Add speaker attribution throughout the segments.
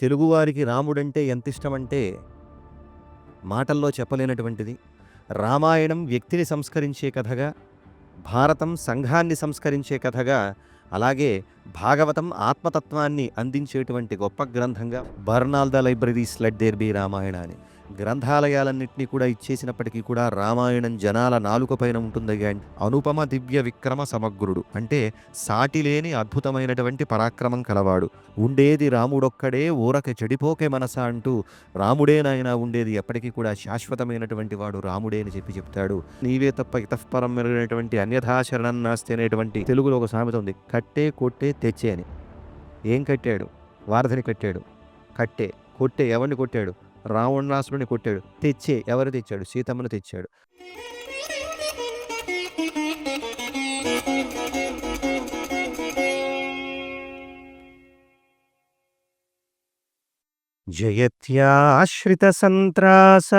Speaker 1: తెలుగువారికి రాముడంటే ఎంతిష్టమంటే మాటల్లో చెప్పలేనటువంటిది. రామాయణం వ్యక్తిని సంస్కరించే కథగా, భారతం సంఘాన్ని సంస్కరించే కథగా, అలాగే భాగవతం ఆత్మతత్వాన్ని అందించేటువంటి గొప్ప గ్రంథంగా 'burn all the libraries let there be Ramayana' అని గ్రంథాలయాలన్నింటినీ కూడా ఇచ్చేసినప్పటికీ కూడా రామాయణం జనాల నాలుక పైన ఉంటుందయ్యా. అనుపమ దివ్య విక్రమ సమగ్రుడు అంటే సాటిలేని అద్భుతమైనటువంటి పరాక్రమం కలవాడు. ఉండేది రాముడొక్కడే ఊరక చెడిపోకే మనస అంటూ రాముడేనాయన ఉండేది ఎప్పటికీ కూడా శాశ్వతమైనటువంటి వాడు రాముడే అని చెప్తాడు. నీవే తప్ప ఇతఃపరం మెరుగైనటువంటి అన్యథాశరణం నాస్తి అనేటువంటి తెలుగులో ఒక సామెత ఉంది. కట్టే కొట్టే తెచ్చే అని. ఏం కట్టాడు? వారధిని కట్టాడు. కట్టే కొట్టే ఎవరిని కొట్టాడు? రావణాసురుని కొట్టాడు. తెచ్చే ఎవరు తెచ్చాడు? సీతమ్మను తెచ్చాడు. జయత్యాశ్రిత సంత్రాస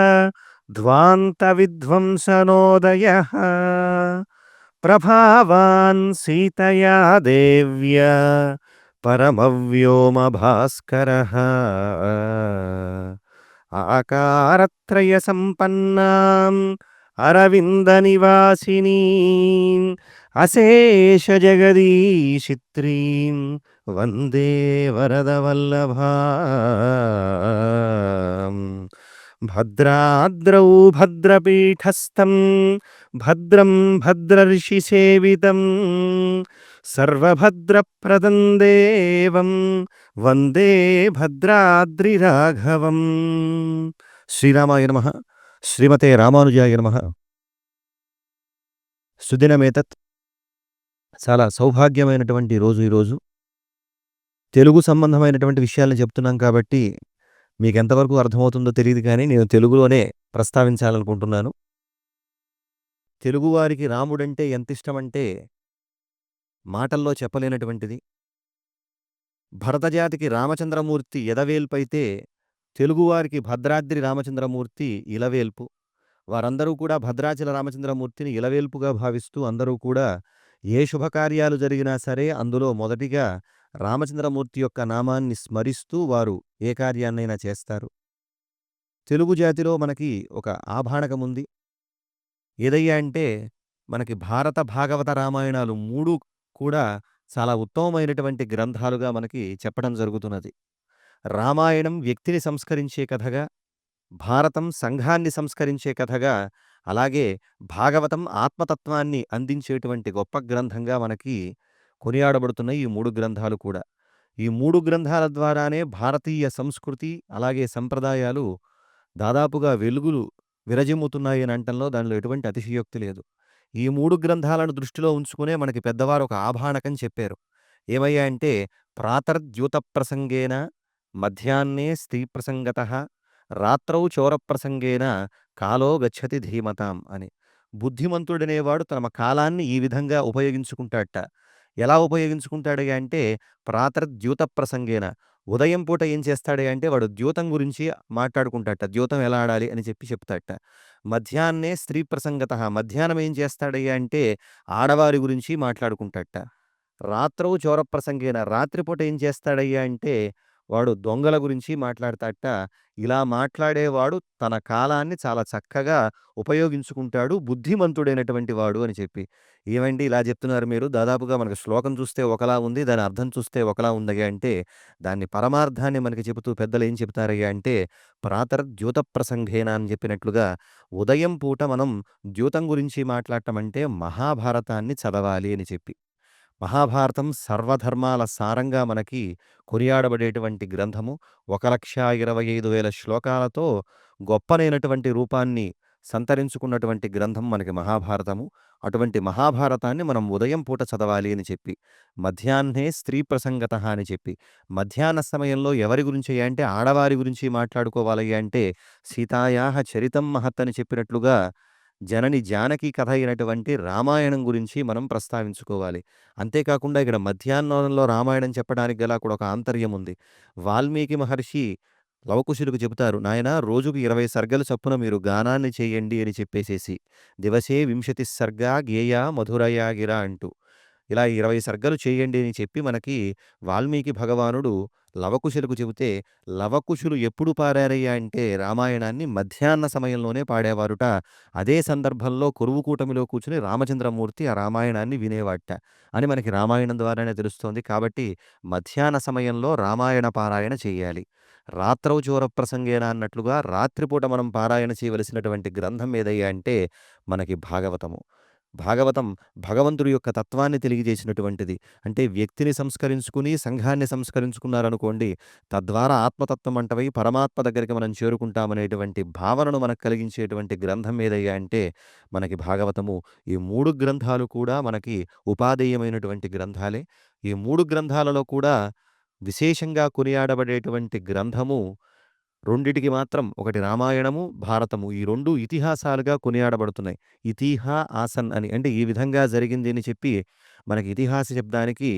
Speaker 1: ధ్వాంత విధ్వంసనోదయ ప్రభావాన్ సీతయా దేవ్య పరమవ్యోమ భాస్కర ఆకారత్రయ సంపన్నాం అరవింద నివాసినీ అశేష జగదీశిత్రీం వందే వరదవల్లభాం భద్రాద్రౌ భద్రపీఠస్థం భద్రం భద్రర్షిసేవితం సర్వభద్రప్రదం దేవం వందే భద్రాద్రిరాఘవం. శ్రీరామాయ నమః. శ్రీమతే రామానుజాయ నమః. సుదినమేతత్. చాలా సౌభాగ్యమైనటువంటి రోజు ఈరోజు. తెలుగు సంబంధమైనటువంటి విషయాలను చెప్తున్నాం కాబట్టి మీకు ఎంతవరకు అర్థమవుతుందో తెలియదు, కానీ నేను తెలుగులోనే ప్రస్తావించాలనుకుంటున్నాను. తెలుగువారికి రాముడంటే ఎంతిష్టమంటే మాటల్లో చెప్పలేనటువంటిది. భరతజాతికి రామచంద్రమూర్తి ఎదవేల్పైతే తెలుగువారికి భద్రాద్రి రామచంద్రమూర్తి ఇలవేల్పు. వారందరూ కూడా భద్రాచల రామచంద్రమూర్తిని ఇలవేల్పుగా భావిస్తూ అందరూ కూడా ఏ శుభకార్యాలు జరిగినా సరే అందులో మొదటిగా రామచంద్రమూర్తి యొక్క నామాన్ని స్మరిస్తూ వారు ఏ కార్యాన్నైనా చేస్తారు. తెలుగు జాతిలో మనకి ఒక ఆభాణకముంది. ఏదయ్యా అంటే మనకి భారత భాగవత రామాయణాలు మూడు కూడా చాలా ఉత్తమమైనటువంటి గ్రంథాలుగా మనకి చెప్పడం జరుగుతున్నది. రామాయణం వ్యక్తిని సంస్కరించే కథగా, భారతం సంఘాన్ని సంస్కరించే కథగా, అలాగే భాగవతం ఆత్మతత్వాన్ని అందించేటువంటి గొప్ప గ్రంథంగా మనకి కొనియాడబడుతున్నాయి ఈ మూడు గ్రంథాలు కూడా. ఈ మూడు గ్రంథాల ద్వారానే భారతీయ సంస్కృతి అలాగే సంప్రదాయాలు దాదాపుగా వెలుగులు విరజిమ్ముతున్నాయి అని అంటంలో దానిలో ఎటువంటి అతిశయోక్తి లేదు. ఈ మూడు గ్రంథాలను దృష్టిలో ఉంచుకునే మనకి పెద్దవారు ఒక ఆభాణకం చెప్పారు. ఏమయ్యా అంటే ప్రాతర్ద్యూత ప్రసంగేన మధ్యాహ్నే స్త్రీ ప్రసంగత రాత్రౌ చోరప్రసంగేన కాలో గచ్చతి ధీమతాం అని. బుద్ధిమంతుడనేవాడు తమ కాలాన్ని ఈ విధంగా ఉపయోగించుకుంటాడట. ఎలా ఉపయోగించుకుంటాడయ్యా అంటే ప్రాతర్ద్యూత ప్రసంగేన, ఉదయం పూట ఏం చేస్తాడే అంటే వాడు ద్యూతం గురించి మాట్లాడుకుంటాడట. ద్యూతం ఎలా ఆడాలి అని చెప్తాడట. మధ్యాహ్నే స్త్రీ ప్రసంగత, మధ్యాహ్నం ఏం చేస్తాడయ్యా అంటే ఆడవారి గురించి మాట్లాడుకుంటాడట. రాత్రౌ చోర ప్రసంగేన, రాత్రిపూట ఏం చేస్తాడయ్యా అంటే వాడు దొంగల గురించి మాట్లాడతాడట. ఇలా మాట్లాడేవాడు తన కాలాన్ని చాలా చక్కగా ఉపయోగించుకుంటాడు, బుద్ధిమంతుడైనటువంటి వాడు అని చెప్పి. ఏమండి ఇలా చెప్తున్నారు మీరు? దాదాపుగా మనకు శ్లోకం చూస్తే ఒకలా ఉంది, దాని అర్థం చూస్తే ఒకలా ఉందయ్యా అంటే దాన్ని పరమార్థాన్ని మనకి చెబుతూ పెద్దలు ఏం చెప్తారయ్యా అంటే ప్రాతర్ద్యూత ప్రసంగేన అని చెప్పినట్లుగా ఉదయం పూట మనం ద్యూతం గురించి మాట్లాడటం అంటే మహాభారతాన్ని చదవాలి అని చెప్పి. మహాభారతం సర్వధర్మాల సారంగా మనకి కొనియాడబడేటువంటి గ్రంథము. 1,25,000 శ్లోకాలతో గొప్పనైనటువంటి రూపాన్ని సంతరించుకున్నటువంటి గ్రంథం మనకి మహాభారతము. అటువంటి మహాభారతాన్ని మనం ఉదయం పూట చదవాలి అని చెప్పి, మధ్యాహ్నే స్త్రీ ప్రసంగత అని చెప్పి, మధ్యాహ్న సమయంలో ఎవరి గురించి అంటే ఆడవారి గురించి మాట్లాడుకోవాలి అంటే సీతాయాహ చరితం మహత్ అని చెప్పినట్లుగా జనని జానకి కథ అయినటువంటి రామాయణం గురించి మనం ప్రస్తావించుకోవాలి. అంతేకాకుండా ఇక్కడ మధ్యాహ్నంలో రామాయణం చెప్పడానికి గల కూడా ఒక ఆంతర్యం ఉంది. వాల్మీకి మహర్షి లవకుశులకు చెబుతారు, నాయన రోజుకు 20 సర్గలు చొప్పున మీరు గానాన్ని చేయండి అని చెప్పేసేసి, దివసే 20 సర్గా గేయ మధురయా గిర అంటూ ఇలా 20 సర్గలు చేయండి అని చెప్పి మనకి వాల్మీకి భగవానుడు లవకుశులకు చెబితే, లవకుశులు ఎప్పుడు పారారయ్యా అంటే రామాయణాన్ని మధ్యాహ్న సమయంలోనే పాడేవారుట. అదే సందర్భంలో కొరువు కూటమిలో కూర్చొని రామచంద్రమూర్తి ఆ రామాయణాన్ని వినేవాట అని మనకి రామాయణం ద్వారానే తెలుస్తోంది. కాబట్టి మధ్యాహ్న సమయంలో రామాయణ పారాయణ చేయాలి. రాత్రౌ చోర ప్రసంగేన అన్నట్లుగా రాత్రిపూట మనం పారాయణ చేయవలసినటువంటి గ్రంథం ఏదయ్యా అంటే మనకి భాగవతము. భాగవతం భగవంతుడి యొక్క తత్వాన్ని తెలియజేసినటువంటిది. అంటే వ్యక్తిని సంస్కరించుకుని, సంఘాన్ని సంస్కరించుకున్నారనుకోండి, తద్వారా ఆత్మతత్వం అంటవై పరమాత్మ దగ్గరికి మనం చేరుకుంటామనేటువంటి భావనను మనకు కలిగించేటువంటి గ్రంథం ఏదయ్యా అంటే మనకి భాగవతము. ఈ 3 గ్రంథాలు కూడా మనకి ఉపాదేయమైనటువంటి గ్రంథాలే. ఈ 3 గ్రంథాలలో కూడా విశేషంగా కొనియాడబడేటువంటి గ్రంథము రెండిటికి మాత్రం ఒకటి రామాయణము, భారతము. ఈ 2 ఇతిహాసాలుగా కొనియాడబడుతున్నాయి. ఇతిహా ఆసన్ అని అంటే ఈ విధంగా జరిగింది అని చెప్పి మనకి ఇతిహాస శబ్దానికి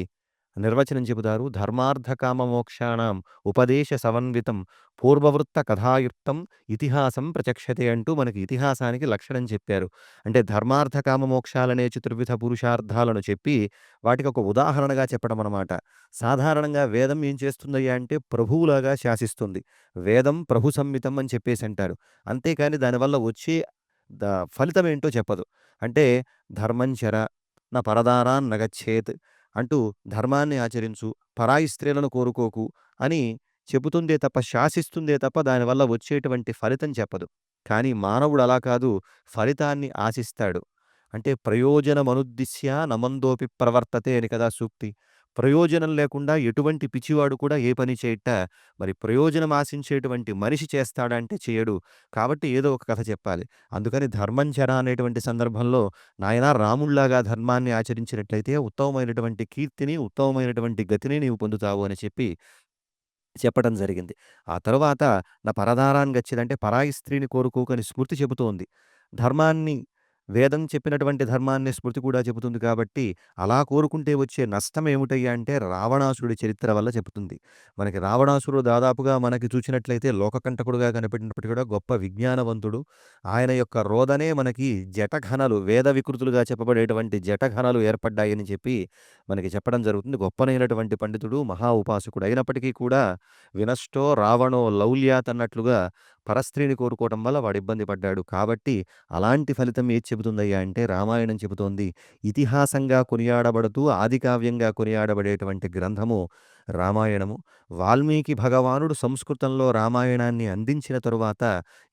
Speaker 1: నిర్వచనం చెబుతారు. ధర్మార్థ కామ మోక్షాణం ఉపదేశ సమన్వితం పూర్వవృత్త కథాయుక్తం ఇతిహాసం ప్రచక్షతే అంటూ మనకి ఇతిహాసానికి లక్షణం చెప్పారు. అంటే ధర్మార్థ కామ మోక్షాలనే చతుర్విధ పురుషార్థాలను చెప్పి వాటికి ఒక ఉదాహరణగా చెప్పడం అన్నమాట. సాధారణంగా వేదం ఏం చేస్తుందయ్యా అంటే ప్రభువులాగా శాసిస్తుంది. వేదం ప్రభు సంహితం అని చెప్పేసి అంటారు. అంతేకాని దానివల్ల వచ్చే ద ఫలితం ఏంటో చెప్పదు. అంటే ధర్మం చెర న పరదారాన్ నగచ్చేత్ అంటూ ధర్మాన్ని ఆచరించు, పరాయి స్త్రీలను కోరుకోకు అని చెబుతుందే తప్ప, శాసిస్తుందే తప్ప దానివల్ల వచ్చేటువంటి ఫలితం చెప్పదు. కానీ మానవుడు అలా కాదు, ఫలితాన్ని ఆశిస్తాడు. అంటే ప్రయోజనమనుద్దిశ్య నమందోపి ప్రవర్తతే అని కదా సూక్తి. ప్రయోజనం లేకుండా ఎటువంటి పిచ్చివాడు కూడా ఏ పని చేయట. మరి ప్రయోజనం ఆశించేటువంటి మనిషి చేస్తాడా అంటే చేయడు. కాబట్టి ఏదో ఒక కథ చెప్పాలి. అందుకని ధర్మం చెర అనేటువంటి సందర్భంలో నాయనా రాముడిలాగా ధర్మాన్ని ఆచరించినట్లయితే ఉత్తమమైనటువంటి కీర్తిని, ఉత్తమమైనటువంటి గతిని నీవు పొందుతావు అని చెప్పి చెప్పడం జరిగింది. ఆ తరువాత నా పరదారాన్ని గచ్చిదంటే పరాయి స్త్రీని కోరుకోకని స్మృతి చెబుతోంది. ధర్మాన్ని వేదం చెప్పినటువంటి ధర్మాన్ని స్మృతి కూడా చెబుతుంది కాబట్టి, అలా కోరుకుంటే వచ్చే నష్టం ఏమిటయ్యా అంటే రావణాసురుడి చరిత్ర వల్ల చెబుతుంది. మనకి రావణాసురుడు దాదాపుగా మనకి చూచినట్లయితే లోకకంటకుడుగా కనిపెట్టినప్పటికీ కూడా గొప్ప విజ్ఞానవంతుడు. ఆయన యొక్క రోదనే మనకి జటఘనలు వేద వికృతులుగా చెప్పబడేటువంటి జటఘనలు ఏర్పడ్డాయని చెప్పి మనకి చెప్పడం జరుగుతుంది. గొప్పనైనటువంటి పండితుడు, మహా ఉపాసకుడు. అయినప్పటికీ కూడా వినష్టో రావణో లౌల్యాత్ అన్నట్లుగా పరస్త్రీని కోరుకోవటం వల్ల వాడు ఇబ్బంది పడ్డాడు. కాబట్టి అలాంటి ఫలితం ఏది చెబుతుందయ్యా అంటే రామాయణం చెబుతోంది. ఇతిహాసంగా కొనియాడబడుతూ ఆదికావ్యంగా కొనియాడబడేటువంటి గ్రంథము రామాయణము. వాల్మీకి భగవానుడు సంస్కృతంలో రామాయణాన్ని అందించిన తరువాత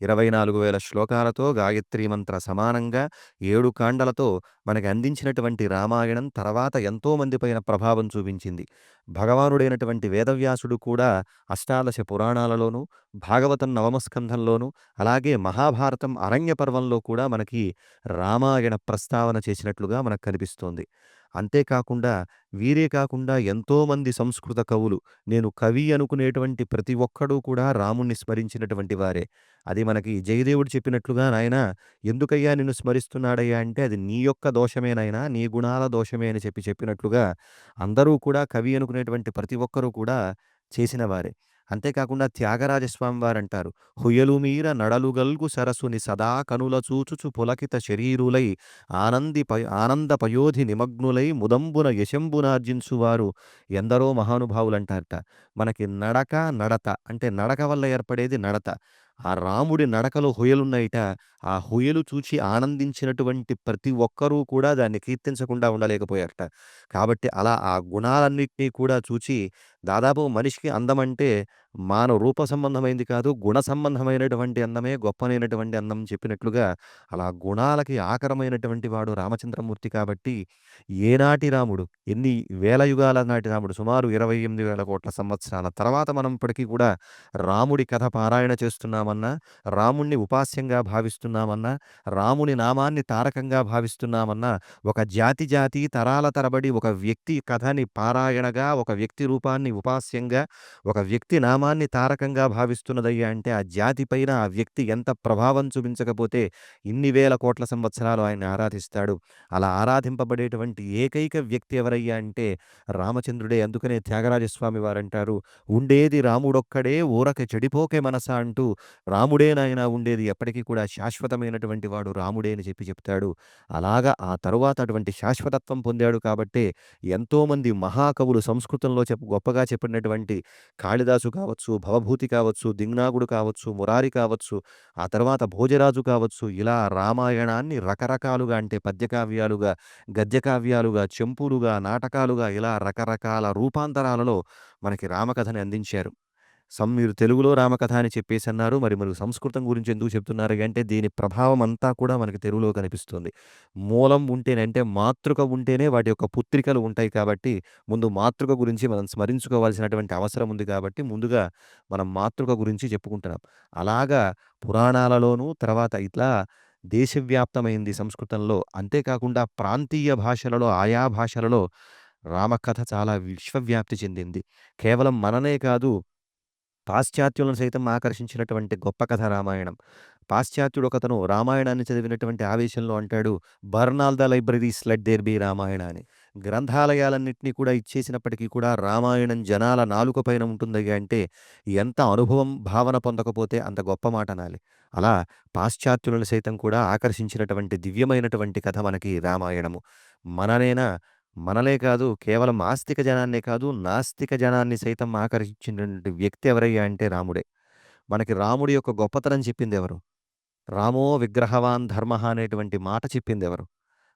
Speaker 1: 24,000 శ్లోకాలతో గాయత్రీ మంత్ర సమానంగా 7 కాండలతో మనకి అందించినటువంటి రామాయణం తర్వాత ఎంతోమంది పైన ప్రభావం చూపించింది. భగవానుడైనటువంటి వేదవ్యాసుడు కూడా అష్టాదశ పురాణాలలోనూ, భాగవతం నవమ స్కంధంలోనూ, అలాగే మహాభారతం అరణ్య పర్వంలో కూడా మనకి రామాయణ ప్రస్తావన చేసినట్లుగా మనకు కనిపిస్తోంది. అంతేకాకుండా వీరే కాకుండా ఎంతోమంది సంస్కృత కవులు, నేను కవి అనుకునేటువంటి ప్రతి ఒక్కడూ కూడా రాముణ్ణి స్మరించినటువంటి వారే. అది మనకి జయదేవుడు చెప్పినట్లుగా నాయనా ఎందుకయ్యా నిన్ను స్మరిస్తున్నాడయ్యా అంటే అది నీ యొక్క దోషమే నాయనా, నీ గుణాల దోషమే అని చెప్పినట్లుగా అందరూ కూడా కవి అనుకునేటువంటి ప్రతి ఒక్కరూ కూడా చేసిన వారే. అంతేకాకుండా త్యాగరాజస్వామి వారంటారు, హుయలుమీర నడలుగల్గు సరసుని సదా కనుల చూచుచు పులకిత శరీరులై ఆనంద పయోధి నిమగ్నులై ముదంబున యశంబునార్జించువారు ఎందరో మహానుభావులంటారట. మనకి నడక, నడత అంటే నడక వల్ల ఏర్పడేది నడత. ఆ రాముడి నడకలో హొయలున్నాయిట. ఆ హొయలు చూచి ఆనందించినటువంటి ప్రతి ఒక్కరూ కూడా దాన్ని కీర్తించకుండా ఉండలేకపోయారట. కాబట్టి అలా ఆ గుణాలన్నిటినీ కూడా చూచి దాదాపు మనిషికి అందమంటే మానవ రూప సంబంధమైంది కాదు, గుణ సంబంధమైనటువంటి అందమే గొప్పనైనటువంటి అందం చెప్పినట్లుగా అలా గుణాలకి ఆకరమైనటువంటి వాడు రామచంద్రమూర్తి కాబట్టి ఏనాటి రాముడు, ఎన్ని వేల యుగాల నాటి రాముడు సుమారు 28,000 కోట్ల సంవత్సరాల తర్వాత మనం ఇప్పటికీ కూడా రాముడి కథ పారాయణ చేస్తున్నామన్నా, రాముణ్ణి ఉపాస్యంగా భావిస్తున్నామన్నా, రాముని నామాన్ని తారకంగా భావిస్తున్నామన్నా, ఒక జాతి తరాల తరబడి ఒక వ్యక్తి కథని పారాయణగా, ఒక వ్యక్తి రూపాన్ని ఉపాస్యంగా, ఒక వ్యక్తి నామాన్ని తారకంగా భావిస్తున్నదయ్యా అంటే ఆ జాతి పైన ఆ వ్యక్తి ఎంత ప్రభావం చూపించకపోతే ఇన్ని వేల కోట్ల సంవత్సరాలు ఆయన్ని ఆరాధిస్తాడు. అలా ఆరాధింపబడేటువంటి ఏకైక వ్యక్తి ఎవరయ్యా అంటే రామచంద్రుడే. అందుకనే త్యాగరాజస్వామి వారంటారు, ఉండేది రాముడొక్కడే ఊరక చెడిపోకే మనసా అంటూ రాముడే నాయనా ఉండేది, ఎప్పటికీ కూడా శాశ్వత శాశ్వతమైనటువంటి వాడు రాముడే అని చెప్తాడు. అలాగా ఆ తరువాత అటువంటి శాశ్వతత్వం పొందాడు కాబట్టే ఎంతోమంది మహాకవులు సంస్కృతంలో గొప్పగా చెప్పినటువంటి కాళిదాసు కావచ్చు, భవభూతి కావచ్చు, దింగ్నాగుడు కావచ్చు, మురారి కావచ్చు, ఆ తర్వాత భోజరాజు కావచ్చు, ఇలా రామాయణాన్ని రకరకాలుగా అంటే పద్యకావ్యాలుగా, గద్యకావ్యాలుగా, చెంపులుగా, నాటకాలుగా ఇలా రకరకాల రూపాంతరాలలో మనకి రామకథని అందించారు. మీరు తెలుగులో రామకథ అని చెప్పేసన్నారు. మరి సంస్కృతం గురించి ఎందుకు చెప్తున్నారు అంటే దీని ప్రభావం అంతా కూడా మనకి తెలుగులో కనిపిస్తుంది. మూలం ఉంటేనే అంటే మాతృక ఉంటేనే వాటి యొక్క పుత్రికలు ఉంటాయి కాబట్టి ముందు మాతృక గురించి మనం స్మరించుకోవాల్సినటువంటి అవసరం ఉంది కాబట్టి ముందుగా మనం మాతృక గురించి చెప్పుకుంటున్నాం. అలాగా పురాణాలలోనూ తర్వాత ఇట్లా దేశవ్యాప్తమైంది సంస్కృతంలో. అంతేకాకుండా ప్రాంతీయ భాషలలో ఆయా భాషలలో రామకథ చాలా విశ్వవ్యాప్తి చెందింది. కేవలం మననే కాదు పాశ్చాత్యులను సైతం ఆకర్షించినటువంటి గొప్ప కథ రామాయణం. పాశ్చాత్యుడు ఒకతను రామాయణాన్ని చదివినటువంటి ఆవేశంలో అంటాడు, "burn all the libraries let there be Ramayana" అని. గ్రంథాలయాలన్నిటిని కూడా ఇచ్చేసినప్పటికీ కూడా రామాయణం జనాల నాలుక పైన ఉంటుందయ్యా అంటే ఎంత అనుభవం, భావన పొందకపోతే అంత గొప్ప మాట అనాలి. అలా పాశ్చాత్యులను సైతం కూడా ఆకర్షించినటువంటి దివ్యమైనటువంటి కథ మనకి రామాయణము. మననేనా మనలే కాదు, కేవలం ఆస్తిక జనాన్నే కాదు, నాస్తిక జనాన్ని సైతం ఆకర్షించినటువంటి వ్యక్తి ఎవరయ్యా అంటే రాముడే. మనకి రాముడి యొక్క గొప్పతనం చెప్పిందెవరు? రామో విగ్రహవాన్ ధర్మః అనేటువంటి మాట చెప్పిందెవరు?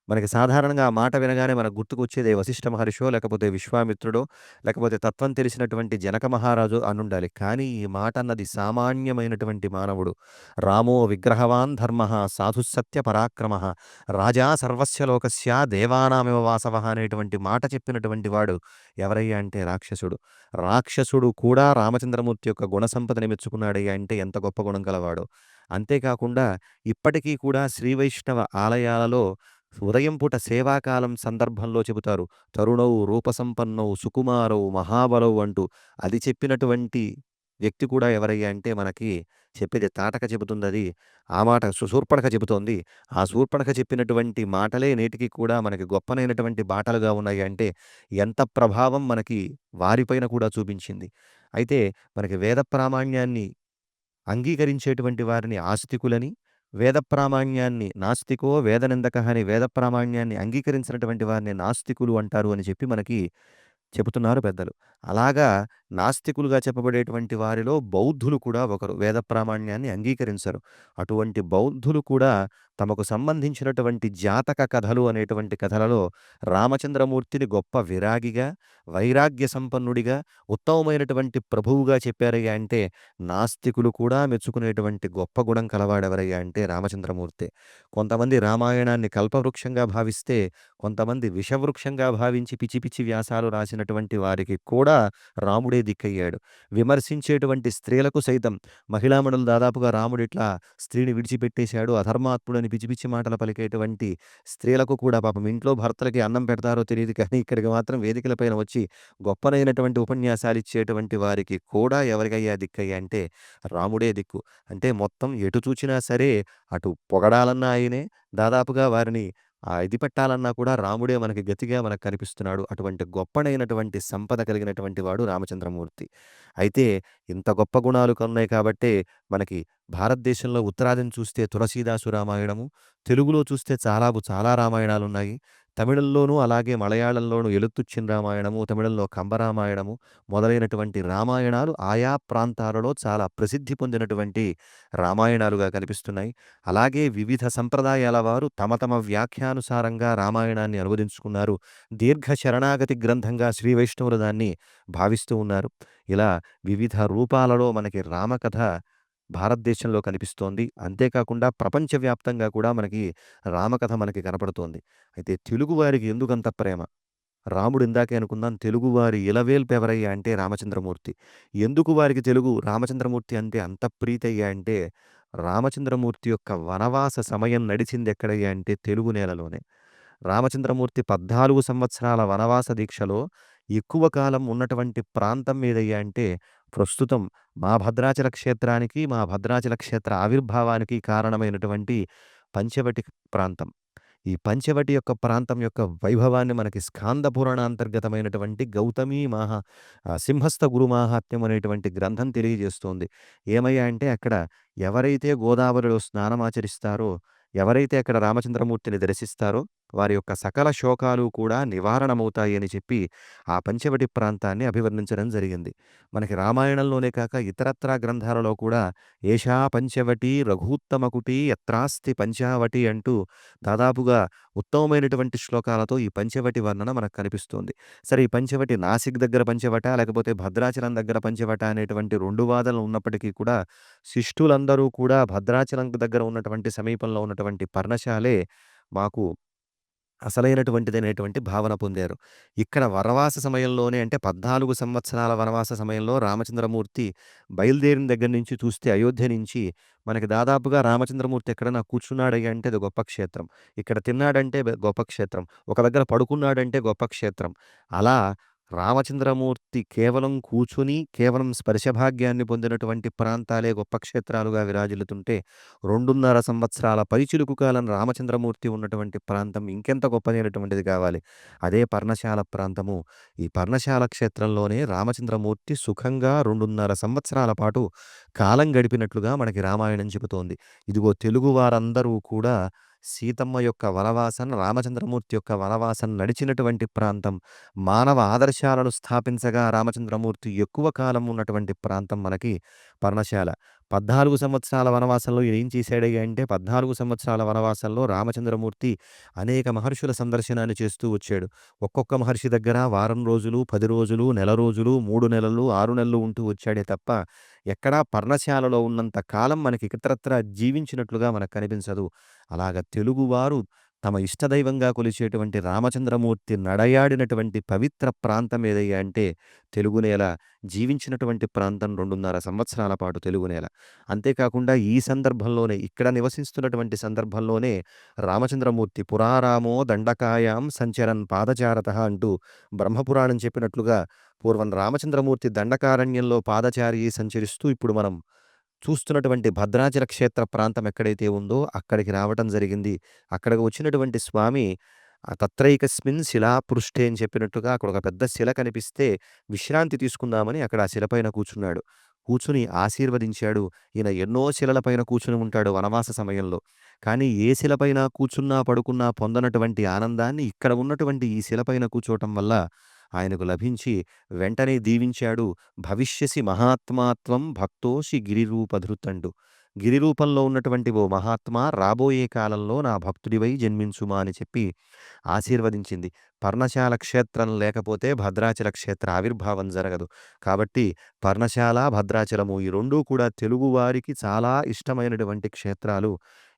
Speaker 1: మనకి సాధారణంగా ఆ మాట వినగానే మనకు గుర్తుకొచ్చేది వశిష్ఠ మహర్షో, లేకపోతే విశ్వామిత్రుడో, లేకపోతే తత్వం తెలిసినటువంటి జనక మహారాజో అనుండాలి. కానీ ఈ మాట అన్నది సామాన్యమైనటువంటి మానవుడు. రామో విగ్రహవాన్ ధర్మః సాధుస్సత్య పరాక్రమః రాజా సర్వస్య లోకస్య దేవానామివ వాసవః అనేటువంటి మాట చెప్పినటువంటి వాడు ఎవరయ్యా అంటే రాక్షసుడు. రాక్షసుడు కూడా రామచంద్రమూర్తి యొక్క గుణ సంపదని మెచ్చుకున్నాడయ్యా అంటే ఎంత గొప్ప గుణం కలవాడో. అంతేకాకుండా ఇప్పటికీ కూడా శ్రీ వైష్ణవ ఆలయాలలో ఉదయం పూట సేవాకాలం సందర్భంలో చెబుతారు. తరుణౌ రూపసంపన్నౌ సుకుమారౌ మహాబలౌ అంటూ అది చెప్పినటువంటి వ్యక్తి కూడా ఎవరయ్యా అంటే మనకి చెప్పేది తాటక చెబుతుందది. ఆ మాట శూర్పణఖ చెబుతోంది. ఆ శూర్పణఖ చెప్పినటువంటి మాటలే నేటికి కూడా మనకి గొప్పనైనటువంటి బాటలుగా ఉన్నాయి అంటే ఎంత ప్రభావం మనకి వారిపైన కూడా చూపించింది. అయితే మనకి వేద ప్రామాణ్యాన్ని అంగీకరించేటువంటి వారిని ఆస్తికులని, వేద ప్రామాణ్యాన్ని నాస్తికో వేదనిందకః అని వేద ప్రామాణ్యాన్ని అంగీకరించినటువంటి వారిని నాస్తికులు అంటారు అని చెప్పి మనకి చెబుతున్నారు పెద్దలు. అలాగా నాస్తికులుగా చెప్పబడేటువంటి వారిలో బౌద్ధులు కూడా ఒకరు. వేద ప్రామాణ్యాన్ని అంగీకరించరు. అటువంటి బౌద్ధులు కూడా తమకు సంబంధించినటువంటి జాతక కథలు అనేటువంటి కథలలో రామచంద్రమూర్తిని గొప్ప విరాగిగా, వైరాగ్య సంపన్నుడిగా, ఉత్తమమైనటువంటి ప్రభువుగా చెప్పారయ్యా అంటే నాస్తికులు కూడా మెచ్చుకునేటువంటి గొప్ప గుణం కలవాడెవరయ్యా అంటే రామచంద్రమూర్తే. కొంతమంది రామాయణాన్ని కల్పవృక్షంగా భావిస్తే, కొంతమంది విషవృక్షంగా భావించి పిచ్చి పిచ్చి వ్యాసాలు రాసినటువంటి వారికి కూడా రాముడే దిక్కయ్యాడు. విమర్శించేటువంటి స్త్రీలకు సైతం మహిళామణులు దాదాపుగా రాముడిట్లా స్త్రీని విడిచిపెట్టేశాడు, అధర్మాత్ముడని పిచ్చి పిచ్చి మాటలు పలికేటువంటి స్త్రీలకు కూడా పాపం ఇంట్లో భర్తలకి అన్నం పెడతారో తెలీదు కానీ ఇక్కడికి మాత్రం వేదికల పైన వచ్చి గొప్పనైనటువంటి ఉపన్యాసాలిచ్చేటువంటి వారికి కూడా ఎవరికయ్యా దిక్కయ్యా అంటే రాముడే దిక్కు. అంటే మొత్తం ఎటు చూచినా సరే అటు పొగడాలన్నా ఆయనే, దాదాపుగా వారిని ఇది పెట్టాలన్నా కూడా రాముడే మనకి గతిగా మనకు కనిపిస్తున్నాడు. అటువంటి గొప్పనైనటువంటి సంపద కలిగినటువంటి వాడు రామచంద్రమూర్తి. అయితే ఇంత గొప్ప గుణాలు ఉన్నాయి కాబట్టే మనకి భారతదేశంలో ఉత్తరాదిన చూస్తే తులసీదాసు రామాయణము, తెలుగులో చూస్తే చాలా రామాయణాలున్నాయి. తమిళంలోనూ అలాగే మలయాళంలోనూ ఎలుత్తుచ్చిన్ రామాయణము, తమిళంలో కంబరామాయణము మొదలైనటువంటి రామాయణాలు ఆయా ప్రాంతాలలో చాలా ప్రసిద్ధి పొందినటువంటి రామాయణాలుగా కనిపిస్తున్నాయి. అలాగే వివిధ సంప్రదాయాల వారు తమ తమ వ్యాఖ్యానుసారంగా రామాయణాన్ని అనువదించుకున్నారు. దీర్ఘ శరణాగతి గ్రంథంగా శ్రీ వైష్ణవులు దాన్ని భావిస్తూ ఉన్నారు. ఇలా వివిధ రూపాలలో మనకి రామకథ భారతదేశంలో కనిపిస్తోంది. అంతేకాకుండా ప్రపంచవ్యాప్తంగా కూడా మనకి రామకథ మనకి కనపడుతోంది. అయితే తెలుగువారికి ఎందుకంత ప్రేమ? రాముడు ఇందాకే అనుకున్నాం. తెలుగువారి ఇలవేల్పు ఎవరయ్యా అంటే రామచంద్రమూర్తి. ఎందుకు వారికి రామచంద్రమూర్తి అంటే అంత ప్రీతయ్యా అంటే రామచంద్రమూర్తి యొక్క వనవాస సమయం నడిచిందెక్కడయ్యా అంటే తెలుగు నేలలోనే. రామచంద్రమూర్తి 14 సంవత్సరాల వనవాస దీక్షలో ఎక్కువ కాలం ఉన్నటువంటి ప్రాంతం ఏదయ్యా అంటే ప్రస్తుతం మా భద్రాచల క్షేత్రానికి, మా భద్రాచల క్షేత్ర ఆవిర్భావానికి కారణమైనటువంటి పంచవటి ప్రాంతం. ఈ పంచవటి యొక్క ప్రాంతం యొక్క వైభవాన్ని మనకి స్కాంద పురాణాంతర్గతమైనటువంటి సింహస్థ గురుమాహాత్మ్యం అనేటువంటి గ్రంథం తెలియజేస్తోంది. ఏమయ్యా అంటే అక్కడ ఎవరైతే గోదావరిలో స్నానమాచరిస్తారో, ఎవరైతే అక్కడ రామచంద్రమూర్తిని దర్శిస్తారో వారి యొక్క సకల శోకాలు కూడా నివారణమవుతాయి అని చెప్పి ఆ పంచవటి ప్రాంతాన్ని అభివర్ణించడం జరిగింది. మనకి రామాయణంలోనే కాక ఇతరత్రా గ్రంథాలలో కూడా ఏషా పంచవటి రఘూత్తమకుటి యత్రాస్తి పంచావటి అంటూ దాదాపుగా ఉత్తమమైనటువంటి శ్లోకాలతో ఈ పంచవటి వర్ణన మనకు కనిపిస్తుంది. సరే ఈ పంచవటి నాసిక్ దగ్గర పంచవట, లేకపోతే భద్రాచలం దగ్గర పంచవట అనేటువంటి 2 వాదనలు ఉన్నప్పటికీ కూడా శిష్టులందరూ కూడా భద్రాచలం దగ్గర ఉన్నటువంటి సమీపంలో ఉన్నటువంటి పర్ణశాలే మాకు అసలైనటువంటిదనేటువంటి భావన పొందారు. ఇక్కడ వనవాస సమయంలోనే అంటే 14 సంవత్సరాల వనవాస సమయంలో రామచంద్రమూర్తి బయలుదేరిన దగ్గర నుంచి చూస్తే అయోధ్య నుంచి మనకి దాదాపుగా రామచంద్రమూర్తి ఎక్కడన్నా కూర్చున్నాడయ్యా అంటే అది గొప్ప క్షేత్రం. ఇక్కడ తిన్నాడంటే గొప్ప క్షేత్రం. ఒక దగ్గర పడుకున్నాడంటే గొప్ప క్షేత్రం. అలా రామచంద్రమూర్తి కేవలం కూర్చొని, కేవలం స్పర్శభాగ్యాన్ని పొందినటువంటి ప్రాంతాలే గొప్ప క్షేత్రాలుగా విరాజిల్లుతుంటే 2.5 సంవత్సరాల పైచిలుకు కాలం రామచంద్రమూర్తి ఉన్నటువంటి ప్రాంతం ఇంకెంత గొప్పదైనటువంటిది కావాలి. అదే పర్ణశాల ప్రాంతము. ఈ పర్ణశాల క్షేత్రంలోనే రామచంద్రమూర్తి సుఖంగా 2.5 సంవత్సరాల పాటు కాలం గడిపినట్లుగా మనకి రామాయణం చెబుతోంది. ఇదిగో తెలుగు వారందరూ కూడా సీతమ్మ యొక్క వనవాసం, రామచంద్రమూర్తి యొక్క వనవాసం నడిచినటువంటి ప్రాంతం. మానవ ఆదర్శాలను స్థాపించగా రామచంద్రమూర్తి ఎక్కువ కాలం ఉన్నటువంటి ప్రాంతం మనకి పర్ణశాల. 14 సంవత్సరాల వనవాసంలో ఈయనేం చేశాడయ్యా అంటే 14 సంవత్సరాల వనవాసంలో రామచంద్రమూర్తి అనేక మహర్షుల సందర్శనాన్ని చేస్తూ వచ్చాడు. ఒక్కొక్క మహర్షి దగ్గర వారం రోజులు, 10 రోజులు, నెల రోజులు, 3 నెలలు, 6 నెలలు ఉంటూ వచ్చాడే తప్ప ఎక్కడా పర్ణశాలలో ఉన్నంత కాలం మనకి ఇతరత్రా జీవించినట్లుగా మనకు కనిపించదు. అలాగ తెలుగువారు తమ ఇష్టదైవంగా కొలిచేటువంటి రామచంద్రమూర్తి నడయాడినటువంటి పవిత్ర ప్రాంతం ఏదయ్యా అంటే తెలుగు నేల. జీవించినటువంటి ప్రాంతం 2.5 సంవత్సరాల పాటు తెలుగు నేల. అంతేకాకుండా ఈ సందర్భంలోనే ఇక్కడ నివసిస్తున్నటువంటి సందర్భంలోనే రామచంద్రమూర్తి పురారామో దండకాయాం సంచరన్ పాదచారతః అంటూ బ్రహ్మపురాణం చెప్పినట్లుగా పూర్వం రామచంద్రమూర్తి దండకారణ్యంలో పాదచారి సంచరిస్తూ ఇప్పుడు మనం చూస్తున్నటువంటి భద్రాచల క్షేత్ర ప్రాంతం ఎక్కడైతే ఉందో అక్కడికి రావటం జరిగింది. అక్కడికి వచ్చినటువంటి స్వామి తత్రైకస్మిన్ శిలాపృష్ఠే అని చెప్పినట్టుగా అక్కడ ఒక పెద్ద శిల కనిపిస్తే విశ్రాంతి తీసుకుందామని అక్కడ ఆ శిలపైన కూర్చున్నాడు. కూర్చుని ఆశీర్వదించాడు. ఈయన ఎన్నో శిలల పైన కూర్చుని ఉంటాడు వనవాస సమయంలో. కానీ ఏ శిలపైన కూర్చున్నా, పడుకున్నా పొందనటువంటి ఆనందాన్ని ఇక్కడ ఉన్నటువంటి ఈ శిలపైన కూర్చోవటం వల్ల ఆయనకు లభించి వెంటనే దీవించాడు. భవిష్యసి మహాత్మాత్వం భక్తోషి గిరిరూపధృతండు. గిరిరూపంలో ఉన్నటువంటి ఓ మహాత్మా రాబోయే కాలంలో నా భక్తుడివై జన్మించుమా అని చెప్పి ఆశీర్వదించింది. పర్ణశాల క్షేత్రం లేకపోతే భద్రాచల క్షేత్ర ఆవిర్భావం జరగదు. కాబట్టి పర్ణశాల, భద్రాచలము ఈ 2 కూడా తెలుగువారికి చాలా ఇష్టమైనటువంటి క్షేత్రాలు.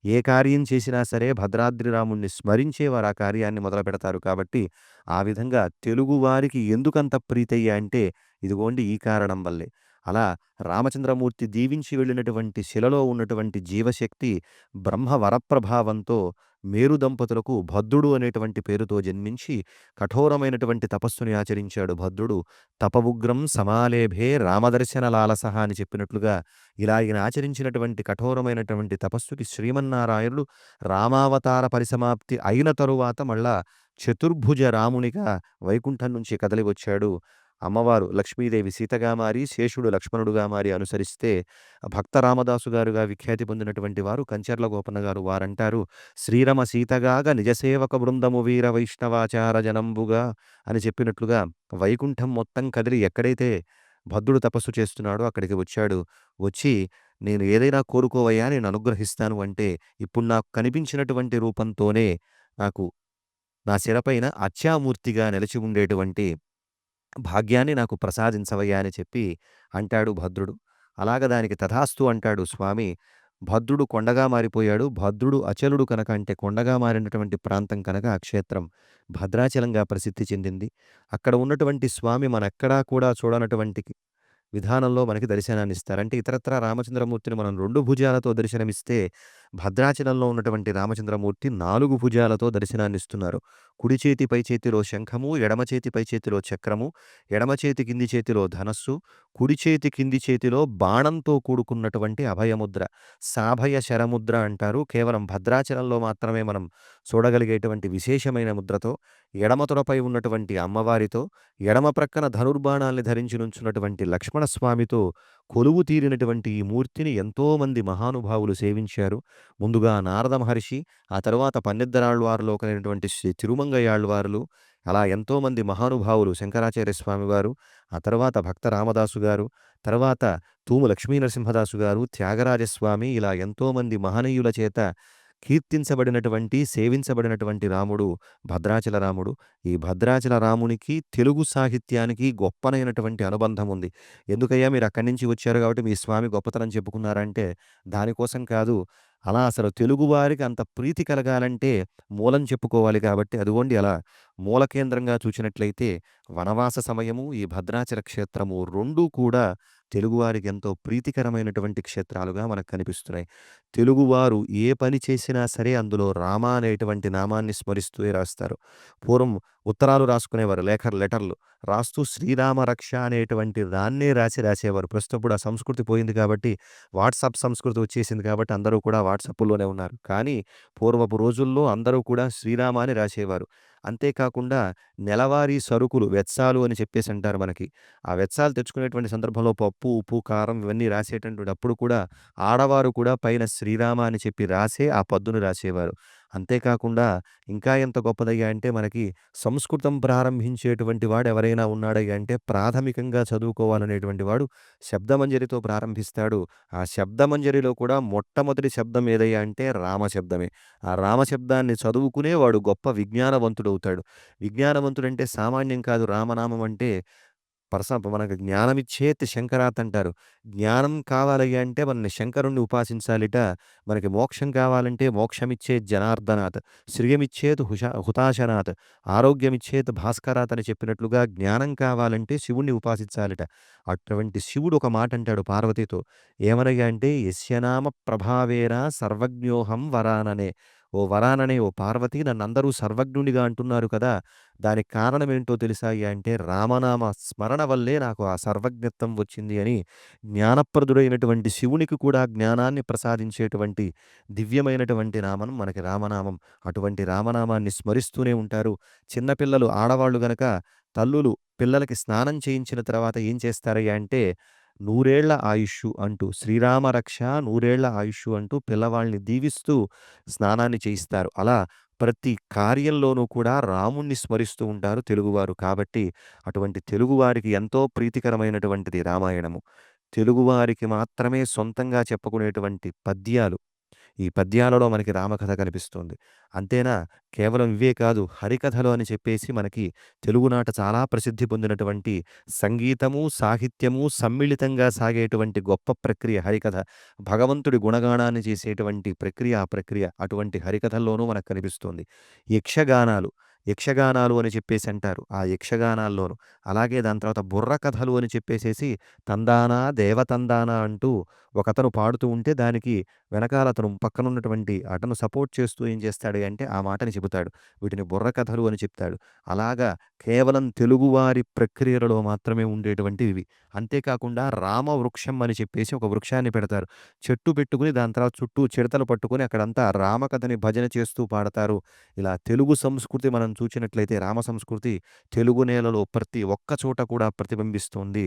Speaker 1: ఏ కార్యం చేసినా సరే భద్రాద్రి రాముడిని స్మరించే వారు ఆ కార్యాన్ని మొదలుపెడతారు. కాబట్టి ఆ విధంగా తెలుగువారికి ఎందుకంత ప్రీతయ్యా అంటే ఇదిగోండి ఈ కారణం వల్లే. అలా రామచంద్రమూర్తి దీవించి వెళ్ళినటువంటి శిలలో ఉన్నటువంటి జీవశక్తి బ్రహ్మ వరప్రభావంతో మేరు దంపతులకు భద్రుడు అనేటువంటి పేరుతో జన్మించి కఠోరమైనటువంటి తపస్సుని ఆచరించాడు భద్రుడు. తపవుగ్రం సమాలేభే రామదర్శన లాలసహ అని చెప్పినట్లుగా ఇలా ఈయన ఆచరించినటువంటి కఠోరమైనటువంటి తపస్సుకి శ్రీమన్నారాయణుడు రామావతార పరిసమాప్తి అయిన తరువాత మళ్ళా చతుర్భుజ రామునిగా వైకుంఠం నుంచి కదలి వచ్చాడు. అమ్మవారు లక్ష్మీదేవి సీతగా మారి, శేషుడు లక్ష్మణుడుగా మారి అనుసరిస్తే భక్త రామదాసు గారుగా విఖ్యాతి పొందినటువంటి వారు కంచర్ల గోపన్న గారు వారంటారు, శ్రీరమ సీతగాగ నిజసేవక బృందము వీర వైష్ణవాచార జనంబుగా అని చెప్పినట్లుగా వైకుంఠం మొత్తం కదిలి ఎక్కడైతే భద్రుడు తపస్సు చేస్తున్నాడో అక్కడికి వచ్చాడు. వచ్చి నేను ఏదైనా కోరుకోవయ్యా నేను అనుగ్రహిస్తాను అంటే ఇప్పుడు నాకు కనిపించినటువంటి రూపంతోనే నాకు నా శిరపైన అర్చామూర్తిగా నిలిచి ఉండేటువంటి భాగ్యాన్ని నాకు ప్రసాదించవయ్యా అని చెప్పి అంటాడు భద్రుడు. అలాగ దానికి తథాస్తు అంటాడు స్వామి. భద్రుడు కొండగా మారిపోయాడు. భద్రుడు అచలుడు కనుక అంటే కొండగా మారినటువంటి ప్రాంతం కనుక ఆ క్షేత్రం భద్రాచలంగా ప్రసిద్ధి చెందింది. అక్కడ ఉన్నటువంటి స్వామి మనెక్కడా కూడా చూడనటువంటి విధానంలో మనకి దర్శనాన్నిస్తారు. అంటే ఇతరత్రా రామచంద్రమూర్తిని మనం 2 భుజాలతో దర్శనమిస్తే భద్రాచలంలో ఉన్నటువంటి రామచంద్రమూర్తి 4 భుజాలతో దర్శనాన్నిస్తున్నారు. కుడి చేతి పై చేతిలో శంఖము, ఎడమ చేతి పై చేతిలో చక్రము, ఎడమ చేతి కింది చేతిలో ధనస్సు, కుడి చేతి కింది చేతిలో బాణంతో కూడుకున్నటువంటి అభయముద్ర. సాభయ శరముద్ర అంటారు. కేవలం భద్రాచలంలో మాత్రమే మనం చూడగలిగేటువంటి విశేషమైన ముద్రతో, ఎడమ తొడపై ఉన్నటువంటి అమ్మవారితో, ఎడమ ప్రక్కన ధనుర్బాణాల్ని ధరించి నుంచున్నటువంటి లక్ష్మణస్వామితో కొలువు తీరినటువంటి ఈ మూర్తిని ఎంతోమంది మహానుభావులు సేవించారు. ముందుగా నారద మహర్షి, ఆ తరువాత పన్నిద్దరాళ్వారులో ఒకరైనటువంటి శ్రీ తిరుమంగయాళ్వారులు, అలా ఎంతోమంది మహానుభావులు శంకరాచార్య స్వామివారు, ఆ తరువాత భక్త రామదాసు గారు, తర్వాత తూము లక్ష్మీనరసింహదాసు గారు, త్యాగరాజస్వామి, ఇలా ఎంతోమంది మహనీయుల చేత కీర్తించబడినటువంటి, సేవించబడినటువంటి రాముడు భద్రాచల రాముడు. ఈ భద్రాచల రామునికి తెలుగు సాహిత్యానికి గొప్పనైనటువంటి అనుబంధం ఉంది. ఎందుకయ్యా మీరు అక్కడి నుంచి వచ్చారు కాబట్టి మీ స్వామి గొప్పతనం చెప్పుకున్నారంటే, దానికోసం కాదు. అలా అసలు తెలుగువారికి అంత ప్రీతి కలగాలంటే మూలం చెప్పుకోవాలి కాబట్టి అదిగోండి అలా మూల కేంద్రంగా చూచినట్లయితే వనవాస సమయము, ఈ భద్రాచల క్షేత్రము 2 కూడా తెలుగువారికి ఎంతో ప్రీతికరమైనటువంటి క్షేత్రాలుగా మనకు కనిపిస్తున్నాయి. తెలుగువారు ఏ పని చేసినా సరే అందులో రామ అనేటువంటి నామాన్ని స్మరిస్తూ రాస్తారు. పూర్వం ఉత్తరాలు రాసుకునేవారు, లెటర్లు రాస్తూ శ్రీరామ రక్ష అనేటువంటి దాన్నే రాసేవారు. ప్రస్తుతం ఇప్పుడు ఆ సంస్కృతి పోయింది కాబట్టి వాట్సాప్ సంస్కృతి వచ్చేసింది కాబట్టి అందరూ కూడా వాట్సాప్‌లోనే ఉన్నారు. కానీ పూర్వపు రోజుల్లో అందరూ కూడా శ్రీరామ అని రాసేవారు. అంతేకాకుండా నెలవారీ సరుకులు వెచ్చాలు అని చెప్పేసి అంటారు మనకి. ఆ వెచ్చాలు తెచ్చుకునేటువంటి సందర్భంలో పప్పు, ఉప్పు, కారం ఇవన్నీ రాసేటటువంటప్పుడు కూడా ఆడవారు కూడా పైన శ్రీరామ అని చెప్పి రాసే ఆ పద్దును రాసేవారు. అంతేకాకుండా ఇంకా ఎంత గొప్పదయ్యా అంటే మనకి సంస్కృతం ప్రారంభించేటువంటి వాడు ఎవరైనా ఉన్నాడయ్యా అంటే ప్రాథమికంగా చదువుకోవాలనేటువంటి వాడు శబ్దమంజరితో ప్రారంభిస్తాడు. ఆ శబ్దమంజరిలో కూడా మొట్టమొదటి శబ్దం ఏదయ్యా అంటే రామ శబ్దమే. ఆ రామ శబ్దాన్ని చదువుకునే వాడు గొప్ప విజ్ఞానవంతుడవుతాడు. విజ్ఞానవంతుడంటే సామాన్యం కాదు. రామనామం అంటే మనకు జ్ఞానమిచ్చేత్ శంకరాత్ అంటారు. జ్ఞానం కావాలయ్యా అంటే మనల్ని శంకరుణ్ణి ఉపాసించాలిట. మనకి మోక్షం కావాలంటే మోక్షమిచ్చేత్ జనార్దనాత్, శ్రియమిచ్చేత్ హుతాశనాత్, ఆరోగ్యమిచ్చేత్ భాస్కరాత్ అని చెప్పినట్లుగా జ్ఞానం కావాలంటే శివుణ్ణి ఉపాసించాలిట. అటువంటి శివుడు ఒక మాట అంటాడు పార్వతితో. ఏమనగా అంటే యస్య నామ ప్రభావేన సర్వజ్ఞోహం వరాననే. ఓ వరాననే ఓ పార్వతి నన్నందరూ సర్వజ్ఞునిగా అంటున్నారు కదా! దానికి కారణమేంటో తెలుసా అయ్యా అంటే రామనామ స్మరణ వల్లే నాకు ఆ సర్వజ్ఞత్వం వచ్చింది అని జ్ఞానప్రదుడైనటువంటి శివునికి కూడా జ్ఞానాన్ని ప్రసాదించేటువంటి దివ్యమైనటువంటి నామం మనకి రామనామం. అటువంటి రామనామాన్ని స్మరిస్తూనే ఉంటారు. చిన్నపిల్లలు ఆడవాళ్ళు గనక తల్లులు పిల్లలకి స్నానం చేయించిన తర్వాత ఏం చేస్తారయ్యా అంటే నూరేళ్ల ఆయుష్షు అంటూ శ్రీరామ రక్ష నూరేళ్ల ఆయుష్షు అంటూ పిల్లవాళ్ళని దీవిస్తూ స్నానాన్ని చేయిస్తారు. అలా ప్రతి కార్యంలోనూ కూడా రాముణ్ణి స్మరిస్తూ ఉంటారు తెలుగువారు. కాబట్టి అటువంటి తెలుగువారికి ఎంతో ప్రీతికరమైనటువంటిది రామాయణము. తెలుగువారికి మాత్రమే సొంతంగా చెప్పుకునేటువంటి పద్యాలు. ఈ పద్యాలలో మనకి రామకథ కనిపిస్తుంది. అంతేనా? కేవలం ఇవే కాదు, హరికథలు అని చెప్పేసి మనకి తెలుగునాట చాలా ప్రసిద్ధి పొందినటువంటి సంగీతము, సాహిత్యము సమ్మిళితంగా సాగేటువంటి గొప్ప ప్రక్రియ హరికథ. భగవంతుడి గుణగానాన్ని చేసేటువంటి ప్రక్రియ, ఆ ప్రక్రియ అటువంటి హరికథల్లోనూ మనకు కనిపిస్తుంది. యక్షగానాలు, యక్షగానాలు అని చెప్పేసి అంటారు. ఆ యక్షగానాల్లోను. అలాగే దాని తర్వాత బుర్ర కథలు అని చెప్పేసేసి తందానా, దేవతందానా అంటూ ఒకతను పాడుతూ ఉంటే దానికి వెనకాల అతను పక్కనున్నటువంటి అతను సపోర్ట్ చేస్తూ ఏం చేస్తాడు అంటే ఆ మాటని చెబుతాడు. వీటిని బుర్ర కథలు అని చెప్తాడు. అలాగా కేవలం తెలుగువారి ప్రక్రియలలో మాత్రమే ఉండేటువంటివి ఇవి. అంతేకాకుండా రామవృక్షం అని చెప్పేసి ఒక వృక్షాన్ని పెడతారు. చెట్టు పెట్టుకుని దాని తర్వాత చుట్టూ చిడతలు పట్టుకొని అక్కడంతా రామకథని భజన చేస్తూ పాడతారు. ఇలా తెలుగు సంస్కృతి మనం చూచినట్లయితే రామ సంస్కృతి తెలుగు నేలలో ప్రతి ఒక్క చోట కూడా ప్రతిబింబిస్తుంది.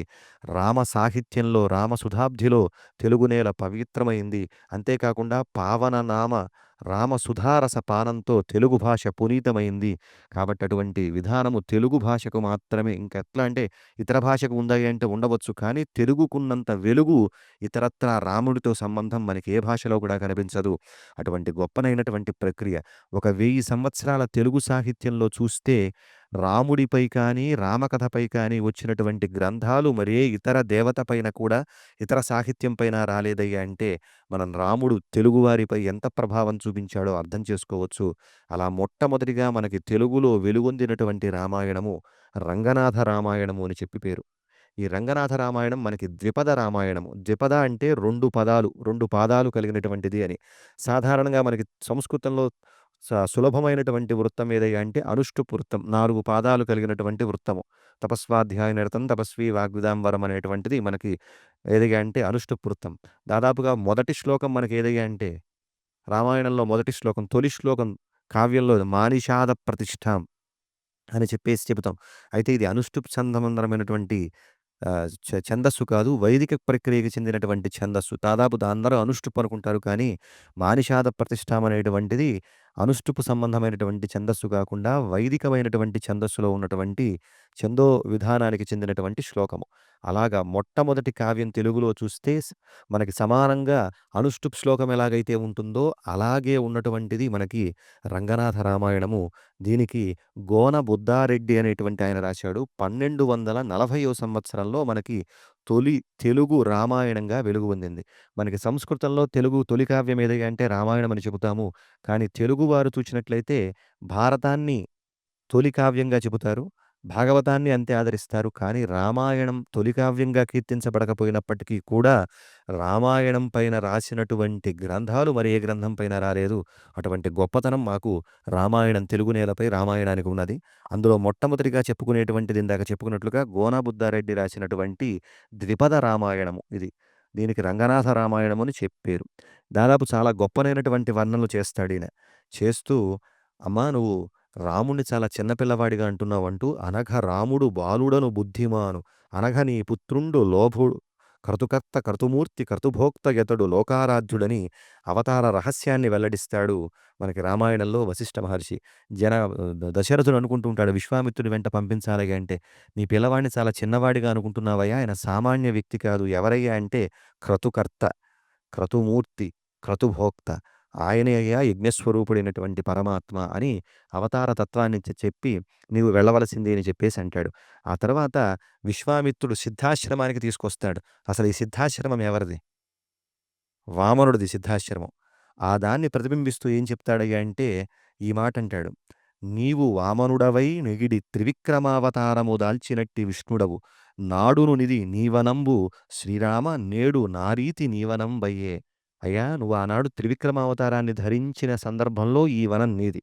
Speaker 1: రామ సాహిత్యంలో, రామసుధాబ్దిలో తెలుగు నేల పవిత్రమైంది. అంతేకాకుండా పావన నామ రామ సుధారస పానంతో తెలుగు భాష పునీతమైంది. కాబట్టి అటువంటి విధానము తెలుగు భాషకు మాత్రమే. ఇంకెట్లా అంటే ఇతర భాషకు ఉందాయి అంటే ఉండవచ్చు. కానీ తెలుగుకున్నంత వెలుగు ఇతరత్రా రాముడితో సంబంధం మనకి ఏ భాషలో కూడా కనిపించదు. అటువంటి గొప్పనైనటువంటి ప్రక్రియ. ఒక 1000 సంవత్సరాల తెలుగు సాహిత్యంలో చూస్తే రాముడిపై కానీ, రామకథపై కానీ వచ్చినటువంటి గ్రంథాలు మరే ఇతర దేవత పైన కూడా, ఇతర సాహిత్యం పైన రాలేదయ్యా అంటే, మనం రాముడు తెలుగువారిపై ఎంత ప్రభావం చూపించాడో అర్థం చేసుకోవచ్చు. అలా మొట్టమొదటిగా మనకి తెలుగులో వెలుగొందినటువంటి రామాయణము రంగనాథ రామాయణము అని చెప్పి పేరు. ఈ రంగనాథ రామాయణం మనకి ద్విపద రామాయణము. ద్విపద అంటే 2 పదాలు, 2 పాదాలు కలిగినటువంటిది అని. సాధారణంగా మనకి సంస్కృతంలో సులభమైనటువంటి వృత్తం ఏదయ్యా అంటే అనుష్టుప్ వృత్తం. 4 పాదాలు కలిగినటువంటి వృత్తము. తపస్వాధ్యాయ నిరతం తపస్వి వాగ్విదాంబరం అనేటువంటిది మనకి ఏదయ్యా అంటే అనుష్టుప్ వృత్తం. దాదాపుగా మొదటి శ్లోకం మనకి ఏదయ్యా అంటే రామాయణంలో మొదటి శ్లోకం, తొలి శ్లోకం కావ్యంలో మానిషాద ప్రతిష్ఠాం అని చెప్పేసి చెబుతాం. అయితే ఇది అనుష్టుప్ సంబంధమైనటువంటి ఛందస్సు కాదు. వైదిక ప్రక్రియకి చెందినటువంటి ఛందస్సు. దాదాపు అందరూ అనుష్టుప్ అనుకుంటారు కానీ, మానిషాద ప్రతిష్ఠాం అనేటువంటిది అనుష్టుపు సంబంధమైనటువంటి ఛందస్సు కాకుండా, వైదికమైనటువంటి ఛందస్సులో ఉన్నటువంటి ఛందో విధానానికి చెందినటువంటి శ్లోకము. అలాగా మొట్టమొదటి కావ్యం తెలుగులో చూస్తే మనకి సమానంగా అనుష్టుప్ శ్లోకం ఎలాగైతే ఉంటుందో, అలాగే ఉన్నటువంటిది మనకి రంగనాథ రామాయణము. దీనికి గోన బుద్ధారెడ్డి అనేటువంటి ఆయన రాశాడు. 1240వ సంవత్సరంలో మనకి తొలి తెలుగు రామాయణంగా వెలుగు పొందింది. మనకి సంస్కృతంలో తెలుగు తొలి కావ్యం ఏదయ్యా అంటే రామాయణం అని చెబుతాము. కానీ తెలుగువారు చూచినట్లయితే భారతాన్ని తొలి కావ్యంగా చెబుతారు. భాగవతాన్ని అంతే ఆదరిస్తారు. కానీ రామాయణం తొలి కావ్యంగా కీర్తించబడకపోయినప్పటికీ కూడా రామాయణం పైన రాసినటువంటి గ్రంథాలు మరి ఏ గ్రంథం పైన రాలేదు. అటువంటి గొప్పతనం మాకు రామాయణం తెలుగు నేలపై రామాయణానికి ఉన్నది. అందులో మొట్టమొదటిగా చెప్పుకునేటువంటిది ఇందాక చెప్పుకున్నట్లుగా గోన బుద్ధారెడ్డి రాసినటువంటి ద్విపద రామాయణము ఇది. దీనికి రంగనాథ రామాయణం అని చెప్పారు. దాదాపు చాలా గొప్పనైనటువంటి వర్ణనలు చేస్తాడీయన. చేస్తూ అమ్మా నువ్వు రాముడిని చాలా చిన్న పిల్లవాడిగా అంటున్నావంటూ, అనఘ రాముడు బాలుడను బుద్ధిమాను, అనఘ నీ పుత్రుండు లోభుడు, క్రతుకర్త క్రతుమూర్తి క్రతుభోక్త యతడు లోకారాధ్యుడని అవతార రహస్యాన్ని వెల్లడిస్తాడు మనకి రామాయణంలో వశిష్ఠ మహర్షి. జన దశరథుడు అనుకుంటూ ఉంటాడు విశ్వామిత్రుడి వెంట పంపించాలి అంటే, నీ పిల్లవాడిని చాలా చిన్నవాడిగా అనుకుంటున్నావయ్యా, ఆయన సామాన్య వ్యక్తి కాదు. ఎవరయ్యా అంటే క్రతుకర్త, క్రతుమూర్తి, క్రతుభోక్త. ఆయనే అయ్యా యజ్ఞస్వరూపుడైనటువంటి పరమాత్మ అని అవతార తత్వాన్ని చెప్పి నీవు వెళ్ళవలసింది అని చెప్పేసి అంటాడు. ఆ తర్వాత విశ్వామిత్రుడు సిద్ధాశ్రమానికి తీసుకొస్తాడు. అసలు ఈ సిద్ధాశ్రమం ఎవరిది? వామనుడిది సిద్ధాశ్రమం. ఆ దాన్ని ప్రతిబింబిస్తూ ఏం చెప్తాడయ్యా అంటే ఈ మాట అంటాడు. నీవు వామనుడవై నెగిడి త్రివిక్రమావతారము దాల్చినట్టి విష్ణుడవు. నాడును నిది నీవనంబు శ్రీరామ నేడు నారీతి నీవనంబయ్యే. అయ్యా నువ్వు ఆనాడు త్రివిక్రమావతారాన్ని ధరించిన సందర్భంలో ఈ వనం నీది.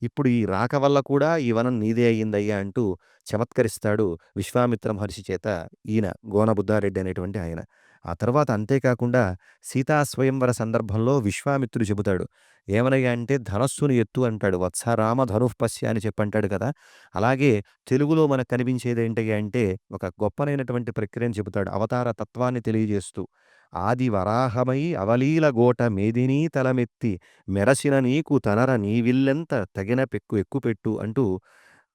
Speaker 1: ఇప్పుడు ఈ రాక వల్ల కూడా ఈ వనం నీదే అయ్యిందయ్యా అంటూ చమత్కరిస్తాడు విశ్వామిత్ర మహర్షి చేత ఈయన గోన బుద్ధారెడ్డి అనేటువంటి ఆయన. ఆ తర్వాత అంతేకాకుండా సీతా స్వయంవర సందర్భంలో విశ్వామిత్రుడు చెబుతాడు. ఏమనయ్యా అంటే ధనస్సును ఎత్తు అంటాడు. వత్సరామ ధనుఃపశ్య అని చెప్పంటాడు కదా! అలాగే తెలుగులో మనకు కనిపించేదేంటయ్యా అంటే ఒక గొప్పనైనటువంటి ప్రక్రియను చెబుతాడు. అవతార తత్వాన్ని తెలియజేస్తూ. ఆది వరాహమై అవలీల గోట మేదినీ తలమెత్తి మెరసిన నీకు తనర నీవిల్లెంత తగిన పెక్కు ఎక్కుపెట్టు అంటూ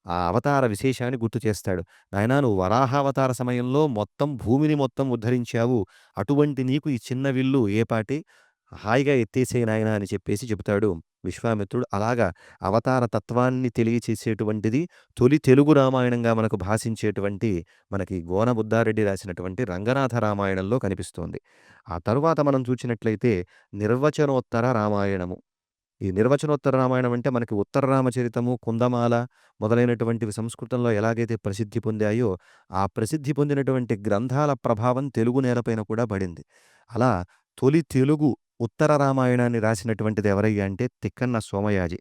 Speaker 1: ఆ అవతార విశేషాన్ని గుర్తు చేస్తాడు. నాయనా నువ్వు వరాహావతార సమయంలో మొత్తం భూమిని మొత్తం ఉద్ధరించావు. అటువంటి నీకు ఈ చిన్న విల్లు ఏపాటి హాయిగా ఎత్తేసేయి నాయనా అని చెప్పేసి చెబుతాడు విశ్వామిత్రుడు. అలాగా అవతార తత్వాన్ని తెలియచేసేటువంటిది తొలి తెలుగు రామాయణంగా మనకు భాషించేటువంటి మనకి గోన బుద్ధారెడ్డి రాసినటువంటి రంగనాథ రామాయణంలో కనిపిస్తోంది. ఆ తరువాత మనం చూచినట్లయితే నిర్వచనోత్తర రామాయణము. ఈ నిర్వచనోత్తర రామాయణం అంటే మనకి ఉత్తర రామచరితము, కుందమాల మొదలైనటువంటివి సంస్కృతంలో ఎలాగైతే ప్రసిద్ధి పొందాయో, ఆ ప్రసిద్ధి పొందినటువంటి గ్రంథాల ప్రభావం తెలుగు నేలపైన కూడా పడింది. అలా తొలి తెలుగు ఉత్తర రామాయణాన్ని రాసినటువంటిది ఎవరయ్యా అంటే తిక్కన్న సోమయాజి.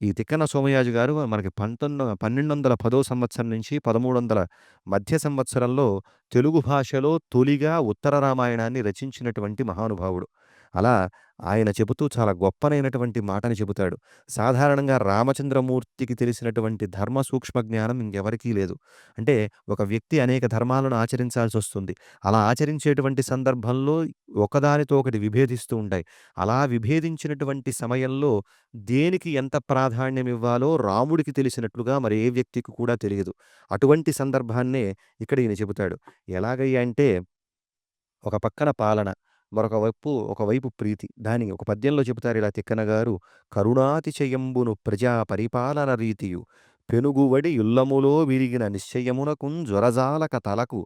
Speaker 1: ఈ తిక్కన సోమయాజు గారు మనకి 1210 సంవత్సరం నుంచి 1300 మధ్య సంవత్సరంలో తెలుగు భాషలో తొలిగా ఉత్తర రామాయణాన్ని రచించినటువంటి మహానుభావుడు. అలా ఆయన చెబుతూ చాలా గొప్పనైనటువంటి మాటని చెబుతాడు. సాధారణంగా రామచంద్రమూర్తికి తెలిసినటువంటి ధర్మ సూక్ష్మ జ్ఞానం ఇంకెవరికీ లేదు. అంటే ఒక వ్యక్తి అనేక ధర్మాలను ఆచరించాల్సొస్తుంది. అలా ఆచరించేటువంటి సందర్భంలో ఒకదానితో ఒకటి విభేదిస్తూ ఉంటాయి. అలా విభేదించినటువంటి సమయంలో దేనికి ఎంత ప్రాధాన్యం ఇవ్వాలో రాముడికి తెలిసినట్లుగా మరి ఏ వ్యక్తికి కూడా తెలియదు. అటువంటి సందర్భాన్నే ఇక్కడ ఈయన చెబుతాడు. ఎలాగయ్యా అంటే ఒక పక్కన పాలన, ఒకవైపు ప్రీతి. దాన్ని ఒక పద్యంలో చెబుతారు ఇలా తిక్కన గారు. కరుణాతిశయంబును ప్రజా పరిపాలన రీతియు పెనుగువడి యుల్లములో విరిగిన నిశ్చయమునకున్ జొరజాలక తలకు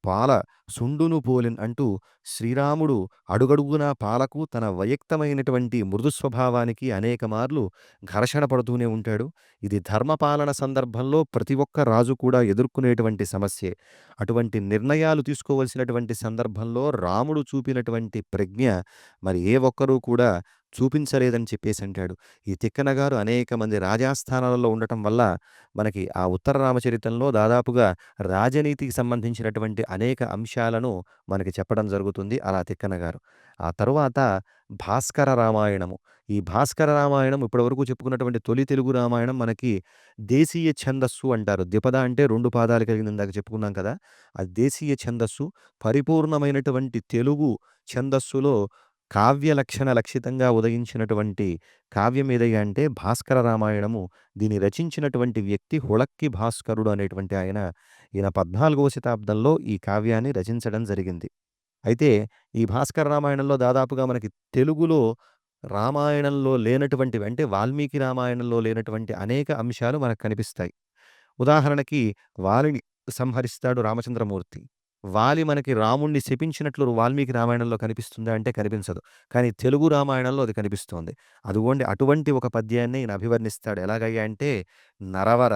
Speaker 1: పాల సుండును పోలిన్ అంటూ శ్రీరాముడు అడుగడుగునా పాలకు తన వైయక్తమైనటువంటి మృదు స్వభావానికి అనేక మార్లు ఘర్షణ పడుతూనే ఉంటాడు. ఇది ధర్మపాలన సందర్భంలో ప్రతి ఒక్క రాజు కూడా ఎదుర్కొనేటువంటి సమస్యే. అటువంటి నిర్ణయాలు తీసుకోవాల్సినటువంటి సందర్భంలో రాముడు చూపినటువంటి ప్రజ్ఞ మరి ఏ ఒక్కరూ కూడా చూపించలేదని చెప్పేసంటాడు. ఈ తిక్కన గారు అనేక మంది రాజాస్థానాలలో ఉండటం వల్ల మనకి ఆ ఉత్తర రామచరితంలో దాదాపుగా రాజనీతికి సంబంధించినటువంటి అనేక అంశాలను మనకి చెప్పడం జరుగుతుంది అలా తిక్కన గారు. ఆ తరువాత భాస్కర రామాయణము. ఈ భాస్కర రామాయణం ఇప్పటివరకు చెప్పుకున్నటువంటి తొలి తెలుగు రామాయణం మనకి దేశీయ ఛందస్సు అంటారు. ద్విపద అంటే 2 పాదాలు కలిగింది ఇందాక చెప్పుకున్నాం కదా! అది దేశీయ ఛందస్సు. పరిపూర్ణమైనటువంటి తెలుగు ఛందస్సులో కావ్య లక్షణ లక్షితంగా ఉదయించినటువంటి కావ్యం ఏదయ్యా అంటే భాస్కర రామాయణము. దీన్ని రచించినటువంటి వ్యక్తి హుళక్కి భాస్కరుడు అనేటువంటి ఆయన. ఈయన 14వ శతాబ్దంలో ఈ కావ్యాన్ని రచించడం జరిగింది. అయితే ఈ భాస్కర రామాయణంలో దాదాపుగా మనకి తెలుగులో రామాయణంలో లేనటువంటివి అంటే వాల్మీకి రామాయణంలో లేనటువంటి అనేక అంశాలు మనకు కనిపిస్తాయి. ఉదాహరణకి వాలిని సంహరిస్తాడు రామచంద్రమూర్తి. వాలి మనకి రాముణ్ణి శపించినట్లు వాల్మీకి రామాయణంలో కనిపిస్తుందా అంటే కనిపించదు. కానీ తెలుగు రామాయణంలో అది కనిపిస్తోంది. అదుగోండి అటువంటి ఒక పద్యాన్ని ఈయన అభివర్ణిస్తాడు. ఎలాగయ్యా అంటే నరవర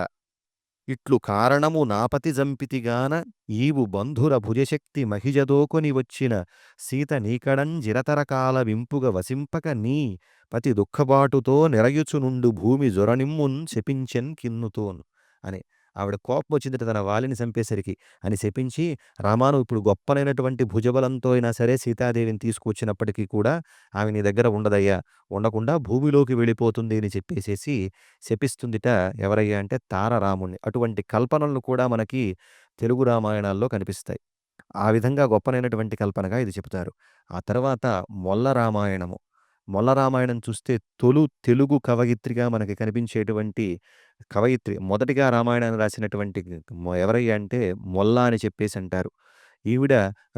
Speaker 1: ఇట్లు కారణము నాపతి జంపితిగాన ఈవు బంధుర భుజశక్తి మహిజదోకొని వచ్చిన సీత నీకడంజిరతరకాల వింపుగ వసింపక నీ పతి దుఃఖబాటుతో నెరయుచునుండు భూమి జొరనిమ్మున్ శపించెన్ కిన్నుతోన్ అని. ఆవిడ కోపం వచ్చిందట తన వాలిని చంపేసరికి అని శపించి, రామా నువ్వు ఇప్పుడు గొప్పనైనటువంటి భుజబలంతో అయినా సరే సీతాదేవిని తీసుకొచ్చినప్పటికీ కూడా ఆమె నీ దగ్గర ఉండదయ్యా, ఉండకుండా భూమిలోకి వెళ్ళిపోతుంది అని చెప్పేసేసి శపిస్తుందిట. ఎవరయ్యా అంటే తారరాముణ్ణి. అటువంటి కల్పనలు కూడా మనకి తెలుగు రామాయణాల్లో కనిపిస్తాయి. ఆ విధంగా గొప్పనైనటువంటి కల్పనగా ఇది చెబుతారు. ఆ తర్వాత మొల్ల రామాయణము. మొల్ల రామాయణం చూస్తే తెలుగు కవయిత్రిగా మనకి కనిపించేటువంటి కవయిత్రి. మొదటిగా రామాయణాన్ని రాసినటువంటి ఎవరయ్యా అంటే మొల్ల అని చెప్పేసంటారు. ఈవిడ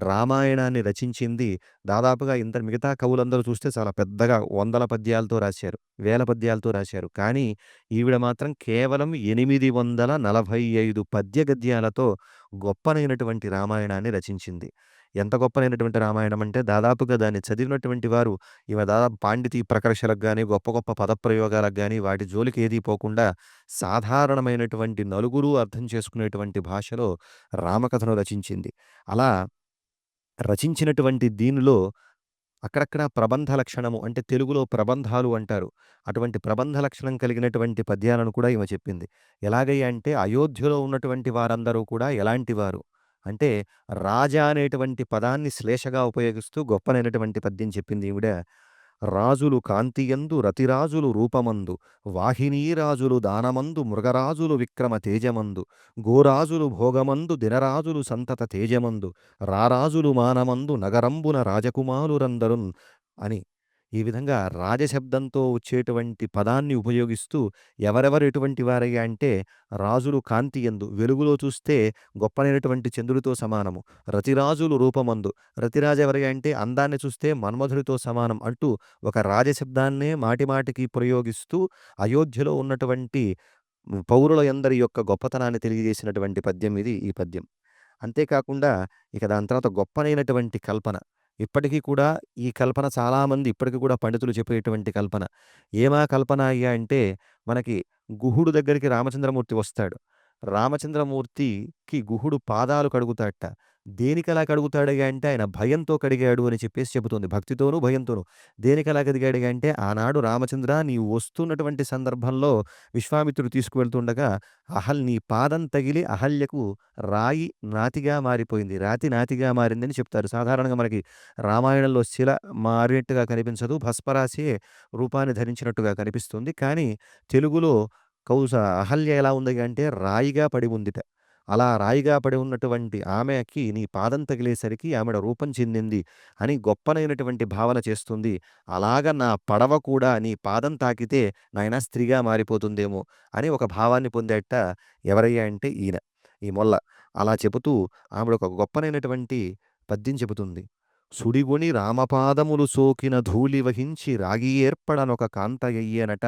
Speaker 1: రామాయణాన్ని రచించింది దాదాపుగా ఇంత మిగతా కవులందరూ చూస్తే చాలా పెద్దగా వందల పద్యాలతో రాశారు. వేల పద్యాలతో రాశారు. కానీ ఈవిడ మాత్రం కేవలం 845 పద్య గద్యాలతో గొప్పనైనటువంటి రామాయణాన్ని రచించింది. ఎంత గొప్పనైనటువంటి రామాయణం అంటే దాదాపుగా దాన్ని చదివినటువంటి వారు ఈమె దాదాపు పాండితీ ప్రకర్షలకు గాని, గొప్ప గొప్ప పదప్రయోగాలకు గాని వాటి జోలికి ఏదీ పోకుండా సాధారణమైనటువంటి నలుగురు అర్థం చేసుకునేటువంటి భాషలో రామకథను రచించింది. అలా రచించినటువంటి దీనిలో అక్కడక్కడ ప్రబంధ లక్షణము అంటే తెలుగులో ప్రబంధాలు అంటారు. అటువంటి ప్రబంధ లక్షణం కలిగినటువంటి పద్యాలను కూడా ఈమె చెప్పింది. ఎలాగయ్యా అంటే అయోధ్యలో ఉన్నటువంటి వారందరూ కూడా ఎలాంటి వారు? అంటే రాజా అనేటువంటి పదాన్ని శ్లేషగా ఉపయోగిస్తూ గొప్పనైనటువంటి పద్యం చెప్పింది ఈవిడ. రాజులు కాంతియందు రతిరాజులు రూపమందు వాహినీరాజులు దానమందు మృగరాజులు విక్రమ తేజమందు గోరాజులు భోగమందు దినరాజులు సంతత తేజమందు రారాజులు మానమందు నగరంబున రాజకుమారులందరున్ అని ఈ విధంగా రాజశబ్దంతో వచ్చేటువంటి పదాన్ని ఉపయోగిస్తూ ఎవరెవరు ఎటువంటి వారయ్యా అంటే రాజులు కాంతియందు వెలుగులో చూస్తే గొప్పనైనటువంటి చంద్రుడితో సమానము. రతిరాజులు రూపమందు రతిరాజు ఎవరయ్యా అంటే అందాన్ని చూస్తే మన్మధుడితో సమానం అంటూ ఒక రాజశబ్దాన్నే మాటిమాటికి ప్రయోగిస్తూ అయోధ్యలో ఉన్నటువంటి పౌరుల యందరి యొక్క గొప్పతనాన్ని తెలియజేసినటువంటి పద్యం ఇది ఈ పద్యం. అంతేకాకుండా ఇక దాని తర్వాత గొప్పనైనటువంటి కల్పన. ఇప్పటికీ కూడా ఈ కల్పన చాలామంది ఇప్పటికి కూడా పండితులు చెప్పేటువంటి కల్పన. ఏమా కల్పన అయ్యా అంటే మనకి గుహుడు దగ్గరికి రామచంద్రమూర్తి వస్తాడు. రామచంద్రమూర్తికి గుహుడు పాదాలు కడుగుతాడట. దేనికలా కడుగుతాడయ్యా అంటే ఆయన భయంతో కడిగాడు అని చెప్పేసి చెబుతుంది. భక్తితోనూ, భయంతోనూ. దేనికలా కడిగాడయ్యా అంటే ఆనాడు రామచంద్ర నీవు వస్తున్నటువంటి సందర్భంలో విశ్వామిత్రుడు తీసుకువెళ్తుండగా నీ పాదం తగిలి అహల్యకు రాయి నాతిగా మారిపోయింది. రాతి నాతిగా మారిందని చెప్తారు. సాధారణంగా మనకి రామాయణంలో శిల మారినట్టుగా కనిపించదు. భస్మరాశియే రూపాన్ని ధరించినట్టుగా కనిపిస్తుంది. కానీ తెలుగులో అహల్య ఎలా ఉంది అంటే రాయిగా పడి ఉందిట. అలా రాయిగా పడి ఉన్నటువంటి ఆమెకి నీ పాదం తగిలేసరికి ఆమెడ రూపం చెందింది అని గొప్పనైనటువంటి భావన చేస్తుంది. అలాగ నా పడవ కూడా నీ పాదం తాకితే నాయనా స్త్రీగా మారిపోతుందేమో అని ఒక భావాన్ని పొందేట ఎవరయ్యా అంటే ఈయన ఈ మొల్ల. అలా చెబుతూ ఆవిడ ఒక గొప్పనైనటువంటి పద్యం చెబుతుంది. సుడిగొని రామపాదములు సోకిన ధూళి వహించి రాగి ఏర్పడనొక కాంతయ్యనట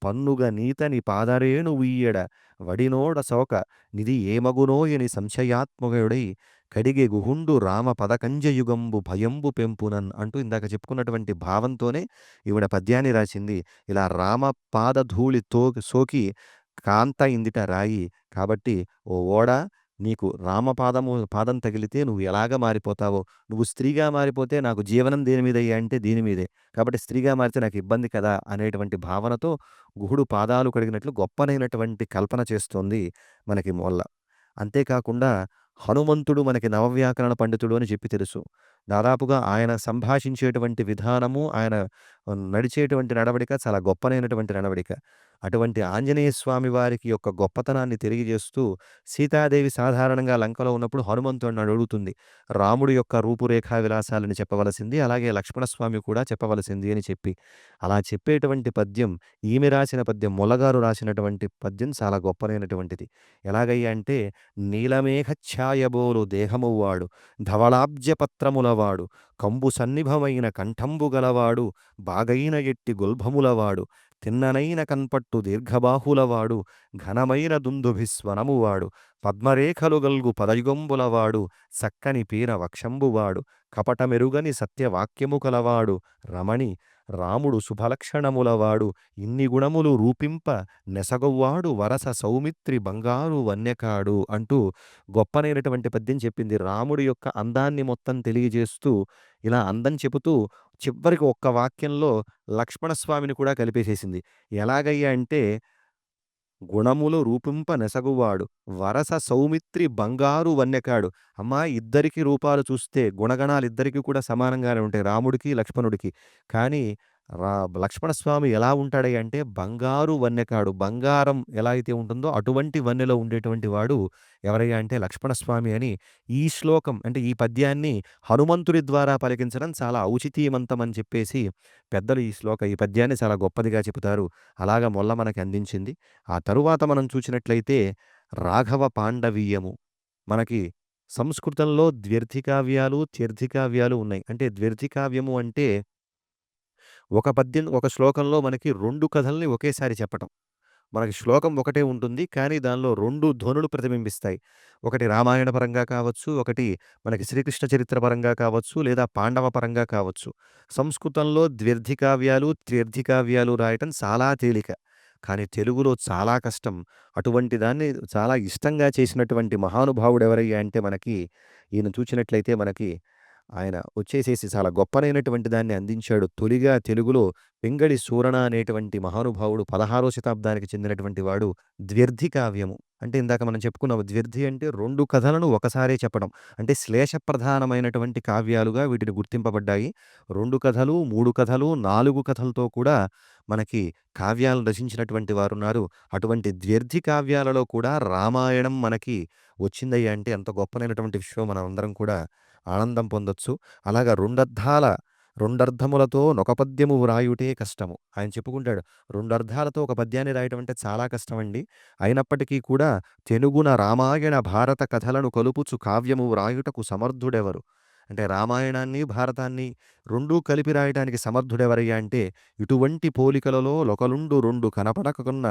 Speaker 1: పన్నుగ నీతని పాదరేణు ఉయ్యడ వడినోడ సోక నిది ఏమగునోయని సంశయాత్మకుడై కడిగే గుహుండు రామ పదకంజయుగంబు భయంబు పెంపునన్ అంటూ ఇందాక చెప్పుకున్నటువంటి భావంతోనే ఈవిడ పద్యాన్ని రాసింది. ఇలా రామ పాదధూళి సోకి కాంత ఇందిట రాయి. కాబట్టి ఓ ఓడా, నీకు పాదం తగిలితే నువ్వు ఎలాగా మారిపోతావో, నువ్వు స్త్రీగా మారిపోతే నాకు జీవనం దేని మీదయ్యా అంటే దీని మీదే. కాబట్టి స్త్రీగా మారితే నాకు ఇబ్బంది కదా అనేటువంటి భావనతో గుహుడు పాదాలు కడిగినట్లు గొప్పనైనటువంటి కల్పన చేస్తోంది మనకి మొల్ల. అంతేకాకుండా హనుమంతుడు మనకి నవవ్యాకరణ పండితుడు అని చెప్పి తెలుసు. దాదాపుగా ఆయన సంభాషించేటువంటి విధానము, ఆయన నడిచేటువంటి నడవడిక చాలా గొప్పనైనటువంటి నడవడిక. అటువంటి ఆంజనేయ స్వామి వారికి యొక్క గొప్పతనాన్ని తెలియజేస్తూ సీతాదేవి సాధారణంగా లంకలో ఉన్నప్పుడు హనుమంతుడిని అడుగుతుంది. రాముడి యొక్క రూపురేఖా విలాసాలను చెప్పవలసింది, అలాగే లక్ష్మణస్వామి కూడా చెప్పవలసింది అని చెప్పి. అలా చెప్పేటువంటి పద్యం ఈమె రాసిన పద్యం, మొల్లగారు రాసినటువంటి పద్యం చాలా గొప్పనైనటువంటిది. ఎలాగయ్యా అంటే నీలమేఘఛాయబోలు దేహమువాడు ధవళాబ్జపత్రములవాడు కంబు సన్నిభమైన కంఠంబు గలవాడు బాగైన ఎట్టి గొల్భములవాడు తిన్ననైన కన్పట్టు దీర్ఘబాహులవాడు ఘనమైన దుందుభిస్వనమువాడు పద్మరేఖలు గల్గు పదయుగంబులవాడు సక్కని పీన వక్షంబువాడు కపటమెరుగని సత్యవాక్యము కలవాడు రమణి రాముడు శుభలక్షణములవాడు ఇన్ని గుణములు రూపింప నెసగొవ్వాడు వరస సౌమిత్రి బంగారు వన్యకాడు అంటూ గొప్పనైనటువంటి పద్యం చెప్పింది. రాముడి యొక్క అందాన్ని మొత్తం తెలియజేస్తూ ఇలా అందం చెబుతూ చివరికి ఒక్క వాక్యంలో లక్ష్మణస్వామిని కూడా కలిపేసేసింది. ఎలాగయ్యా అంటే గుణములు రూపింప నెసగువాడు వరస సౌమిత్రి బంగారు వన్యకాడు. అమ్మా, ఇద్దరికి రూపాలు చూస్తే గుణగణాలిద్దరికీ కూడా సమానంగానే ఉంటాయి, రాముడికి లక్ష్మణుడికి. కానీ రా లక్ష్మణస్వామి ఎలా ఉంటాడయ్య అంటే బంగారు వన్యకాడు. బంగారం ఎలా అయితే ఉంటుందో అటువంటి వన్నెలో ఉండేటువంటి వాడు ఎవరయ్యా అంటే లక్ష్మణస్వామి అని ఈ శ్లోకం అంటే ఈ పద్యాన్ని హనుమంతుడి ద్వారా పలికించడం చాలా ఔచితీయమంతం అని చెప్పేసి పెద్దలు ఈ పద్యాన్ని చాలా గొప్పదిగా చెబుతారు. అలాగా మొల్ల మనకి అందించింది. ఆ తరువాత మనం చూసినట్లయితే రాఘవ పాండవీయము. మనకి సంస్కృతంలో ద్వ్యర్థికావ్యాలు, త్యర్థికావ్యాలు ఉన్నాయి. అంటే ద్వ్యర్థికావ్యము అంటే ఒక శ్లోకంలో మనకి 2 కథల్ని ఒకేసారి చెప్పటం. మనకి శ్లోకం ఒకటే ఉంటుంది, కానీ దానిలో 2 ధ్వనులు ప్రతిబింబిస్తాయి. ఒకటి రామాయణ పరంగా కావచ్చు, ఒకటి మనకి శ్రీకృష్ణ చరిత్ర పరంగా కావచ్చు, లేదా పాండవ పరంగా కావచ్చు. సంస్కృతంలో ద్వ్యర్థికావ్యాలు, త్యర్థికావ్యాలు రాయటం చాలా తేలిక. కానీ తెలుగులో చాలా కష్టం. అటువంటి దాన్ని చాలా ఇష్టంగా చేసినటువంటి మహానుభావుడెవరయ్యా అంటే మనకి ఈయన చూచినట్లయితే మనకి ఆయన వచ్చేసేసి చాలా గొప్పనైనటువంటి దాన్ని అందించాడు. తొలిగా తెలుగులో పింగళి సూరణ అనేటువంటి మహానుభావుడు 16వ శతాబ్దానికి చెందినటువంటి వాడు ద్వ్యర్థి కావ్యము. అంటే ఇందాక మనం చెప్పుకున్నాం, ద్వ్యర్థి అంటే 2 కథలను ఒకసారే చెప్పడం. అంటే శ్లేష ప్రధానమైనటువంటి కావ్యాలుగా వీటిని గుర్తింపబడ్డాయి. 2 కథలు, 3 కథలు, 4 కథలతో కూడా మనకి కావ్యాలను రచించినటువంటి వారున్నారు. అటువంటి ద్వ్యర్థి కావ్యాలలో కూడా రామాయణం మనకి వచ్చిందయ్యా అంటే ఎంత గొప్పనైనటువంటి విషయం, మనం అందరం కూడా ఆనందం పొందొచ్చు. అలాగా రెండర్థములతో నొక పద్యము వ్రాయుటే కష్టము. ఆయన చెప్పుకుంటాడు, 2 అర్థాలతో ఒక పద్యాన్ని రాయటం అంటే చాలా కష్టమండి. అయినప్పటికీ కూడా తెనుగున రామాయణ భారత కథలను కలుపుచు కావ్యము వ్రాయుటకు సమర్థుడెవరు? అంటే రామాయణాన్ని, భారతాన్ని 2 కలిపి రాయటానికి సమర్థుడెవరయ్యా అంటే ఇటువంటి పోలికలలో లొకలుండు 2 కనపడకున్న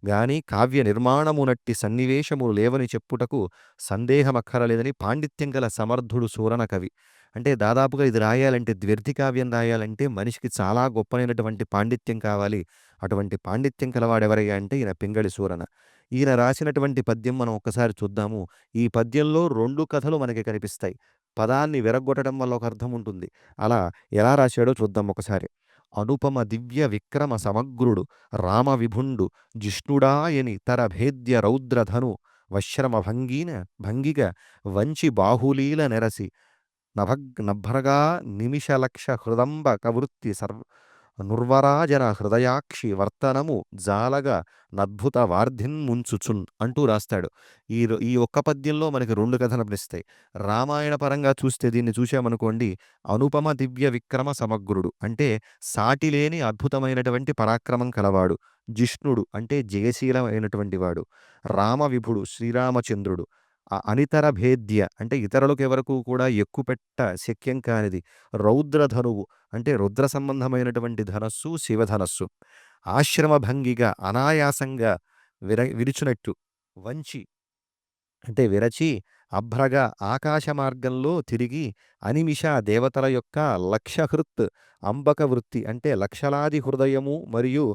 Speaker 1: గాని కావ్య నిర్మాణమునట్టి సన్నివేశము లేవని చెప్పుటకు సందేహమక్కరలేదని పాండిత్యం గల సమర్థుడు సూరన కవి. అంటే దాదాపుగా ఇది రాయాలంటే, ద్వ్యర్థి కావ్యం రాయాలంటే మనిషికి చాలా గొప్పనైనటువంటి పాండిత్యం కావాలి. అటువంటి పాండిత్యం కలవాడెవరయ్యా అంటే ఈయన పింగళి సూరన. ఈయన రాసినటువంటి పద్యం మనం ఒక్కసారి చూద్దాము. ఈ పద్యంలో 2 కథలు మనకి కనిపిస్తాయి. పదాన్ని విరగ్గొట్టడం వల్ల ఒక అర్థం ఉంటుంది. అలా ఎలా రాశాడో చూద్దాం ఒకసారి. అనుపమ దివ్య విక్రమ సమగ్రుడు రామ విభుండు జిష్ణుడాయని తర భేద్య రౌద్రధను వశ్రమ భంగిగ వంచి బాహులీల నెరసి నభ్రగా నిమిషలక్ష హృదంబ కవృత్తి నుర్వరాజన హృదయాక్షి వర్తనము జాలగా నద్భుత వార్ధిన్ముంచుచున్ అంటూ రాస్తాడు. ఈ ఒక్క పద్యంలో మనకి 2 కథలు కనిపిస్తాయి. రామాయణ పరంగా చూస్తే దీన్ని చూశామనుకోండి, అనుపమ దివ్య విక్రమ సమగ్రుడు అంటే సాటిలేని అద్భుతమైనటువంటి పరాక్రమం కలవాడు. జిష్ణుడు అంటే జయశీలమైనటువంటి వాడు. రామవిభుడు శ్రీరామచంద్రుడు. అనితర భేద్య అంటే ఇతరులకు ఎవరకు కూడా ఎక్కుపెట్ట శక్యం కానిది. రౌద్రధనువు అంటే రుద్ర సంబంధమైనటువంటి ధనస్సు శివధనస్సు. ఆశ్రమ భంగిగా అనాయాసంగా విరిచినట్టు. వంచి అంటే విరచి అభ్రగ ఆకాశ మార్గంలో తిరిగి అనిమిష దేవతల యొక్క లక్షహృత్ అంబక వృత్తి అంటే లక్షలాది హృదయము మరియు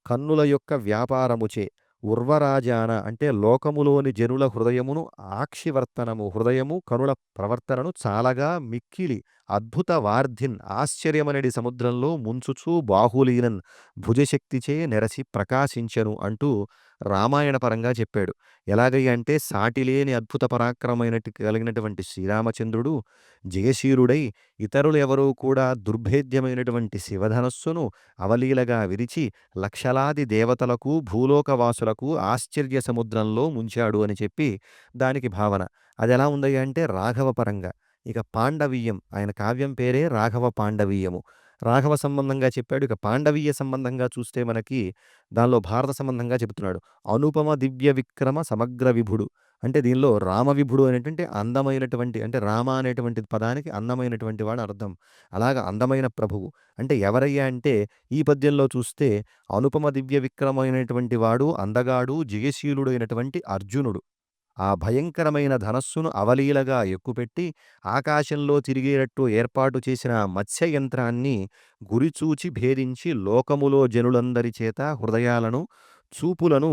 Speaker 1: కన్నుల యొక్క వ్యాపారముచే ఉర్వరాజాన అంటే లోకములోని జనుల హృదయమును ఆక్షివర్తనము హృదయము కనుల ప్రవర్తనను చాలగా మిక్కిలి అద్భుత వార్ధిన్ ఆశ్చర్యమనడి సముద్రంలో ముంచుచూ బాహులీనన్ భుజశక్తిచే నెరసి ప్రకాశించెను అంటూ రామాయణ పరంగా చెప్పాడు. ఎలాగయ్య అంటే సాటిలేని అద్భుత పరాక్రమమైనటి కలిగినటువంటి శ్రీరామచంద్రుడు జయశీరుడై ఇతరులు ఎవరూ కూడా దుర్భేద్యమైనటువంటి శివధనస్సును అవలీలగా విరిచి లక్షలాది దేవతలకు భూలోకవాసులకు ఆశ్చర్య సముద్రంలో ముంచాడు అని చెప్పి దానికి భావన. అదెలా ఉందయ్య అంటే రాఘవ పరంగా. ఇక పాండవీయం ఆయన కావ్యం పేరే రాఘవ పాండవీయము. రాఘవ సంబంధంగా చెప్పాడు. ఇక పాండవీయ సంబంధంగా చూస్తే మనకి దానిలో భారత సంబంధంగా చెబుతున్నాడు. అనుపమ దివ్య విక్రమ సమగ్ర విభుడు. అంటే దీనిలో రామవిభుడు అనేటువంటి అందమైనటువంటి అంటే రామ అనేటువంటి పదానికి అందమైనటువంటి వాడు అర్థం. అలాగా అందమైన ప్రభువు. అంటే ఎవరయ్యా అంటే ఈ పద్యంలో చూస్తే అనుపమ దివ్య విక్రమైనటువంటి వాడు అందగాడు జయశీలుడు అయినటువంటి అర్జునుడు. ఆ భయంకరమైన ధనస్సును అవలీలగా ఎక్కుపెట్టి ఆకాశంలో తిరిగేటట్టు ఏర్పాటు చేసిన మత్స్యయంత్రాన్ని గురిచూచి భేదించి లోకములో జనులందరి చేత హృదయాలను చూపులను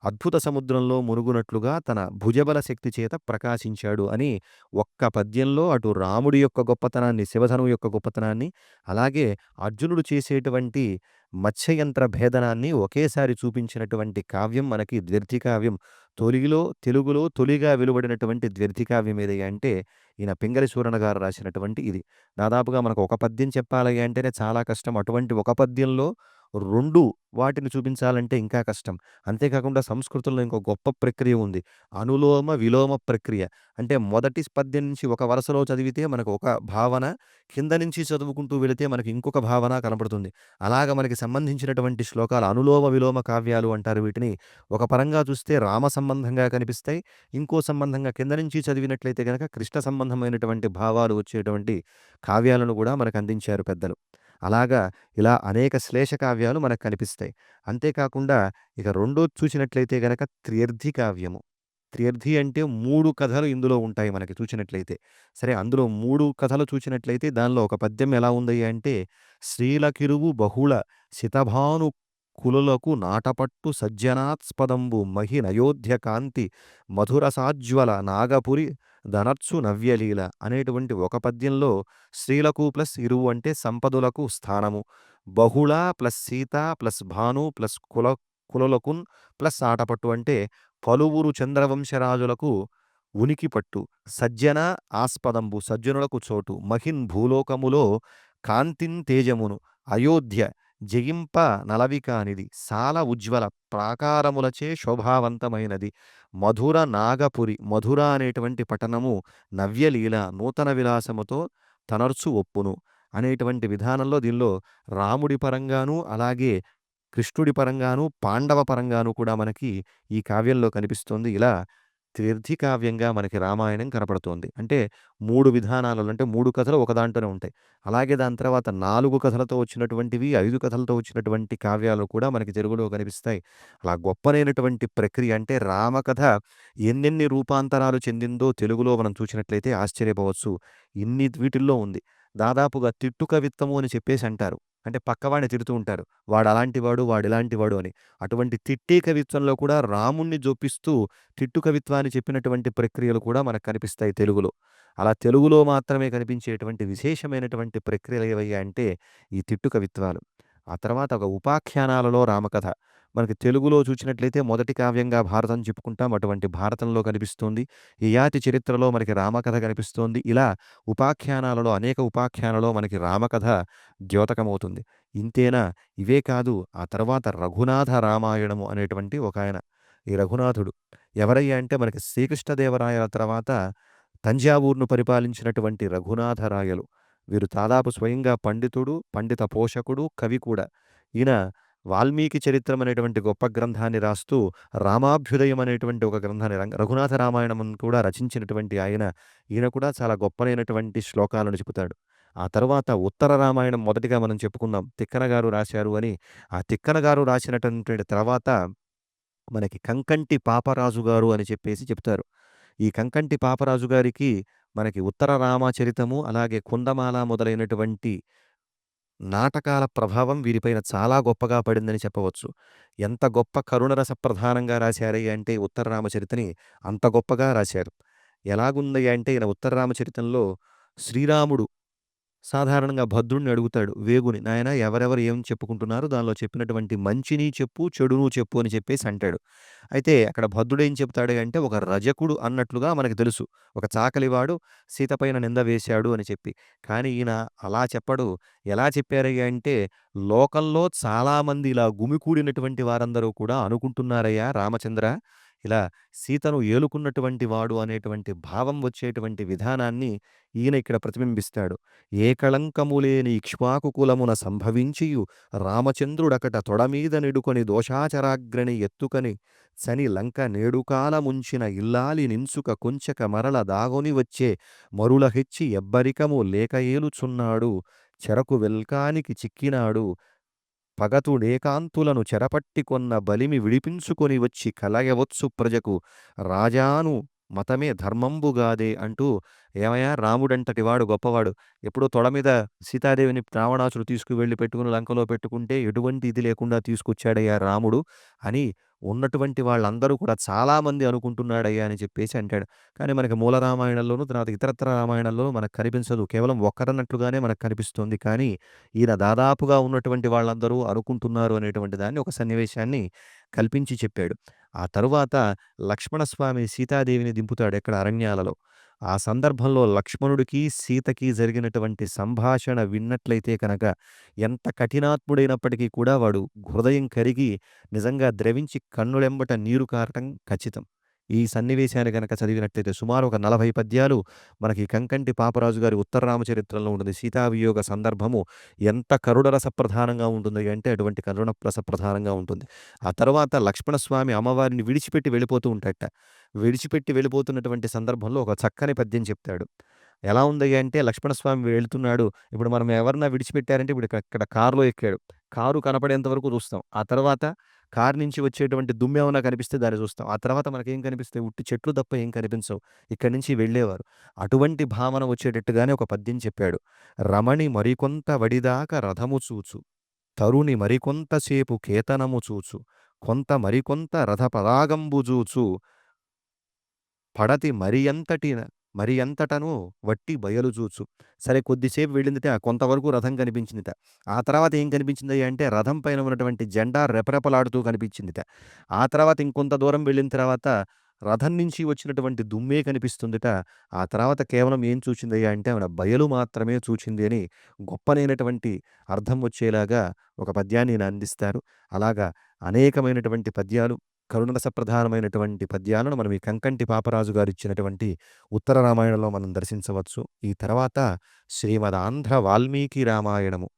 Speaker 1: అద్భుత సముద్రంలో మునుగునట్లుగా తన భుజబల శక్తి చేత ప్రకాశించాడు అని ఒక్క పద్యంలో అటు రాముడి యొక్క గొప్పతనాన్ని శివధనువు యొక్క గొప్పతనాన్ని అలాగే అర్జునుడు చేసేటువంటి మత్స్యయంత్ర భేదనాన్ని ఒకేసారి చూపించినటువంటి కావ్యం మనకి ద్వ్యర్థికావ్యం. తెలుగులో తొలిగా వెలువడినటువంటి ద్వ్యర్థికావ్యం ఏదయ్యా అంటే ఈయన పింగళి సూరణ గారు రాసినటువంటి ఇది. దాదాపుగా మనకు ఒక పద్యం చెప్పాలి అంటేనే చాలా కష్టం. అటువంటి ఒక పద్యంలో 2 వాటిని చూపించాలంటే ఇంకా కష్టం. అంతేకాకుండా సంస్కృతంలో ఇంకో గొప్ప ప్రక్రియ ఉంది. అనులోమ, విలోమ ప్రక్రియ. అంటే మొదటి పద్యం నుంచి ఒక వరుసలో చదివితే మనకు ఒక భావన, కింద నుంచి చదువుకుంటూ వెళితే మనకి ఇంకొక భావన కనపడుతుంది. అలాగ మనకి సంబంధించినటువంటి శ్లోకాలు అనులోమ, విలోమ కావ్యాలు అంటారు వీటిని. ఒక పరంగా చూస్తే రామ సంబంధంగా కనిపిస్తాయి. ఇంకో సంబంధంగా కింద నుంచి చదివినట్లయితే గనక కృష్ణ సంబంధమైనటువంటి భావాలు వచ్చేటువంటి కావ్యాలను కూడా మనకు అందించారు పెద్దలు. అలాగా ఇలా అనేక శ్లేష కావ్యాలు మనకు కనిపిస్తాయి. అంతేకాకుండా ఇక రెండోది చూసినట్లయితే గనక త్రియర్థి కావ్యము. త్రియర్థి అంటే 3 కథలు ఇందులో ఉంటాయి మనకి చూసినట్లయితే. సరే అందులో 3 కథలు చూసినట్లయితే దానిలో ఒక పద్యం ఎలా ఉందయ్యా అంటే శ్రీలకిరువు బహుళ శితభాను కులులకు నాటపట్టు సజ్జనాత్స్పదంబు మహినయోధ్య కాంతి మధురసాజ్వల నాగపురి ధనర్సు నవ్యలీల అనేటువంటి ఒక పద్యంలో స్త్రీలకు ప్లస్ ఇరువు అంటే సంపదలకు స్థానము బహుళ ప్లస్ సీత ప్లస్ భాను ప్లస్ కులలకున్ ప్లస్ ఆటపట్టు అంటే పలువురు చంద్రవంశరాజులకు ఉనికి పట్టు సజ్జన ఆస్పదంబు సజ్జనులకు చోటు మహిన్ భూలోకములో కాంతిన్ తేజమును అయోధ్య జయింప నలవికానిది సాల ఉజ్వల ప్రాకారములచే శోభావంతమైనది మధుర నాగపురి మధుర అనేటువంటి పట్టణము నవ్యలీల నూతన విలాసముతో తనర్చు ఒప్పును అనేటువంటి విధానంలో దీనిలో రాముడి పరంగాను అలాగే కృష్ణుడి పరంగాను పాండవ పరంగాను కూడా మనకి ఈ కావ్యంలో కనిపిస్తోంది. ఇలా త్రిర్థి కావ్యంగా మనకి రామాయణం కనపడుతోంది. అంటే 3 విధానాలలో అంటే 3 కథలు ఒక దాంట్లోనే ఉంటాయి. అలాగే దాని తర్వాత 4 కథలతో వచ్చినటువంటివి, 5 కథలతో వచ్చినటువంటి కావ్యాలు కూడా మనకి తెలుగులో కనిపిస్తాయి. అలా గొప్పనైనటువంటి ప్రక్రియ అంటే రామకథ ఎన్నెన్ని రూపాంతరాలు చెందిందో తెలుగులో మనం చూసినట్లయితే ఆశ్చర్యపోవచ్చు. ఇన్ని వీటిల్లో ఉంది. దాదాపుగా తిట్టు కవిత్వము అని చెప్పేసి అంటారు. అంటే పక్కవాడిని తిడుతూ ఉంటారు. వాడు అలాంటివాడు, వాడు ఇలాంటివాడు అని. అటువంటి తిట్టే కవిత్వంలో కూడా రాముణ్ణి జొప్పిస్తూ తిట్టు కవిత్వాన్ని చెప్పినటువంటి ప్రక్రియలు కూడా మనకు కనిపిస్తాయి తెలుగులో. అలా తెలుగులో మాత్రమే కనిపించేటువంటి విశేషమైనటువంటి ప్రక్రియలు ఏవయ్యా అంటే ఈ తిట్టు కవిత్వాలు. ఆ తర్వాత ఒక ఉపాఖ్యానాలలో రామకథ. మనకి తెలుగులో చూసినట్లయితే మొదటి కావ్యంగా భారతం చెప్పుకుంటాం. అటువంటి భారతంలో కనిపిస్తుంది. యయాతి చరిత్రలో మనకి రామకథ కనిపిస్తోంది. ఇలా ఉపాఖ్యానాలలో అనేక ఉపాఖ్యానాలలో మనకి రామకథ ద్యోతకమవుతుంది. ఇంతేనా? ఇవే కాదు ఆ తర్వాత రఘునాథ రామాయణము అనేటువంటి ఒకాయన. ఈ రఘునాథుడు ఎవరయ్యా అంటే మనకి శ్రీకృష్ణదేవరాయల తర్వాత తంజావూరును పరిపాలించినటువంటి రఘునాథరాయలు. వీరు దాదాపు స్వయంగా పండితుడు, పండిత పోషకుడు, కవి కూడా. ఈయన వాల్మీకి చరిత్రం అనేటువంటి గొప్ప గ్రంథాన్ని రాస్తూ రామాభ్యుదయం అనేటువంటి ఒక గ్రంథాన్ని రఘునాథ రామాయణం కూడా రచించినటువంటి ఆయన. ఈయన కూడా చాలా గొప్పనైనటువంటి శ్లోకాలను చెబుతాడు. ఆ తర్వాత ఉత్తర రామాయణం మొదటిగా మనం చెప్పుకున్నాం. తిక్కన గారు రాశారు అని. ఆ తిక్కన గారు రాసినటువంటి తర్వాత మనకి కంకంటి పాపరాజు గారు అని చెప్పేసి చెప్తారు. ఈ కంకంటి పాపరాజు గారికి మనకి ఉత్తర రామచరితము, అలాగే కుందమాల మొదలైనటువంటి నాటకాల ప్రభావం వీరిపైన చాలా గొప్పగా పడిందని చెప్పవచ్చు. ఎంత గొప్ప కరుణరస ప్రధానంగా రాశారయ్య అంటే ఉత్తర రామచరితని అంత గొప్పగా రాశారు. ఎలాగుందయ్య అంటే ఈయన ఉత్తర రామచరితంలో శ్రీరాముడు సాధారణంగా భద్రుడిని అడుగుతాడు వేగుని, "నాయనా ఎవరెవరు ఏం చెప్పుకుంటున్నారు? దానిలో చెప్పినటువంటి మంచిని చెప్పు, చెడును చెప్పు" అని చెప్పేసి అంటాడు. అయితే అక్కడ భద్రుడేం చెప్తాడు అంటే ఒక రజకుడు అన్నట్లుగా మనకు తెలుసు. ఒక చాకలివాడు సీత పైన నింద వేశాడు అని చెప్పి. కానీ ఈయన అలా చెప్పడు. ఎలా చెప్పారయ్యా అంటే, లోకంలో చాలామంది ఇలా గుమికూడినటువంటి వారందరూ కూడా అనుకుంటున్నారయ్యా రామచంద్ర, ఇలా సీతను ఏలుకున్నటువంటి వాడు అనేటువంటి భావం వచ్చేటువంటి విధానాన్ని ఈయన ఇక్కడ ప్రతిబింబిస్తాడు. ఏ కళంకము లేని ఇక్ష్వాకు కులమున సంభవించియు రామచంద్రుడకట తొడమీద నిడుకొని దోషాచరాగ్రని ఎత్తుకని శని లంక నేడుకాల ముంచిన ఇల్లాలి నింసుక కొంచెక మరల దాగొని వచ్చే మరుల హెచ్చి ఎబ్బరికము లేక ఏలుచున్నాడు చెరకు వెల్కానికి చిక్కినాడు పగతుడేకాంతులను చెరపట్టికొన్న బలిమి విడిపించుకొని వచ్చి కలయవత్సు ప్రజకు రాజాను మతమే ధర్మంబుగాదే అంటూ, ఏమయ్యా రాముడంతటి వాడు గొప్పవాడు, ఎప్పుడో తొడ మీద సీతాదేవిని రావణాసుడు తీసుకువెళ్ళి పెట్టుకుని లంకలో పెట్టుకుంటే ఎటువంటి ఇది లేకుండా తీసుకొచ్చాడయ్యా రాముడు అని ఉన్నటువంటి వాళ్ళందరూ కూడా చాలామంది అనుకుంటున్నాడయ్యా అని చెప్పేసి అంటాడు. కానీ మనకి మూల రామాయణంలోను, తర్వాత ఇతరత్ర రామాయణంలోనూ మనకు కనిపించదు. కేవలం ఒక్కరన్నట్లుగానే మనకు కనిపిస్తుంది. కానీ ఈయన దాదాపుగా ఉన్నటువంటి వాళ్ళందరూ అనుకుంటున్నారు అనేటువంటి దాన్ని ఒక సన్నివేశాన్ని కల్పించి చెప్పాడు. ఆ తరువాత లక్ష్మణస్వామి సీతాదేవిని దింపుతాడు ఎక్కడ అరణ్యాలలో. ఆ సందర్భంలో లక్ష్మణుడికి, సీతకి జరిగినటువంటి సంభాషణ విన్నట్లయితే కనుక ఎంత కఠినాత్ముడైనప్పటికీ కూడా వాడు హృదయం కరిగి నిజంగా ద్రవించి కన్నులెంబట నీరు కారటం ఖచ్చితం. ఈ సన్నివేశాన్ని గనక చదివినట్లయితే సుమారు ఒక 40 పద్యాలు మనకి కంకంటి పాపరాజు గారి ఉత్తర రామచరిత్రలో ఉంటుంది. సీతావియోగ సందర్భము ఎంత కరుణ రసప్రధానంగా ఉంటుంది అంటే అటువంటి కరుణ రసప్రధానంగా ఉంటుంది. ఆ తర్వాత లక్ష్మణస్వామి అమ్మవారిని విడిచిపెట్టి వెళ్ళిపోతూ ఉంటాడట. విడిచిపెట్టి వెళ్ళిపోతున్నటువంటి సందర్భంలో ఒక చక్కని పద్యం చెప్తాడు. ఎలా ఉందయ్యా అంటే లక్ష్మణస్వామి వెళ్తున్నాడు. ఇప్పుడు మనం ఎవరినా విడిచిపెట్టారంటే ఇప్పుడు ఇక్కడ కారులో ఎక్కాడు. కారు కనపడేంత వరకు చూస్తాం. ఆ తర్వాత కారు నుంచి వచ్చేటువంటి దుమ్మేమన్నా కనిపిస్తే దాన్ని చూస్తాం. ఆ తర్వాత మనకేం కనిపిస్తాయి? ఉట్టి చెట్లు తప్ప ఏం కనిపించవు. ఇక్కడి నుంచి వెళ్ళేవారు. అటువంటి భావన వచ్చేటట్టుగానే ఒక పద్యం చెప్పాడు. రమణి మరికొంత వడిదాక రథము చూచు, తరుణి మరికొంతసేపు కేతనము చూచు, కొంత మరికొంత రథ పరాగంబు జూచు, పడతి మరి అంతటను వట్టి బయలుజూచు. సరే కొద్దిసేపు వెళ్ళిందిట, కొంతవరకు రథం కనిపించిందిట. ఆ తర్వాత ఏం కనిపించిందయ్యా అంటే రథం పైన ఉన్నటువంటి జెండా రెపరెపలాడుతూ కనిపించిందిట. ఆ తర్వాత ఇంకొంత దూరం వెళ్ళిన తర్వాత రథం నుంచి వచ్చినటువంటి దుమ్మే కనిపిస్తుందిట. ఆ తర్వాత కేవలం ఏం చూచిందయ్యా అంటే ఆవిడ బయలు మాత్రమే చూచింది అని గొప్పనైనటువంటి అర్థం వచ్చేలాగా ఒక పద్యాన్ని ఈయన అందిస్తారు. అలాగా అనేకమైనటువంటి పద్యాలు, కరుణరస ప్రధానమైనటువంటి పద్యాలను మనం ఈ కంకంటి పాపరాజు గారిచ్చినటువంటి ఉత్తర రామాయణంలో మనం దర్శించవచ్చు. ఈ తర్వాత శ్రీమదాంధ్ర వాల్మీకి రామాయణము.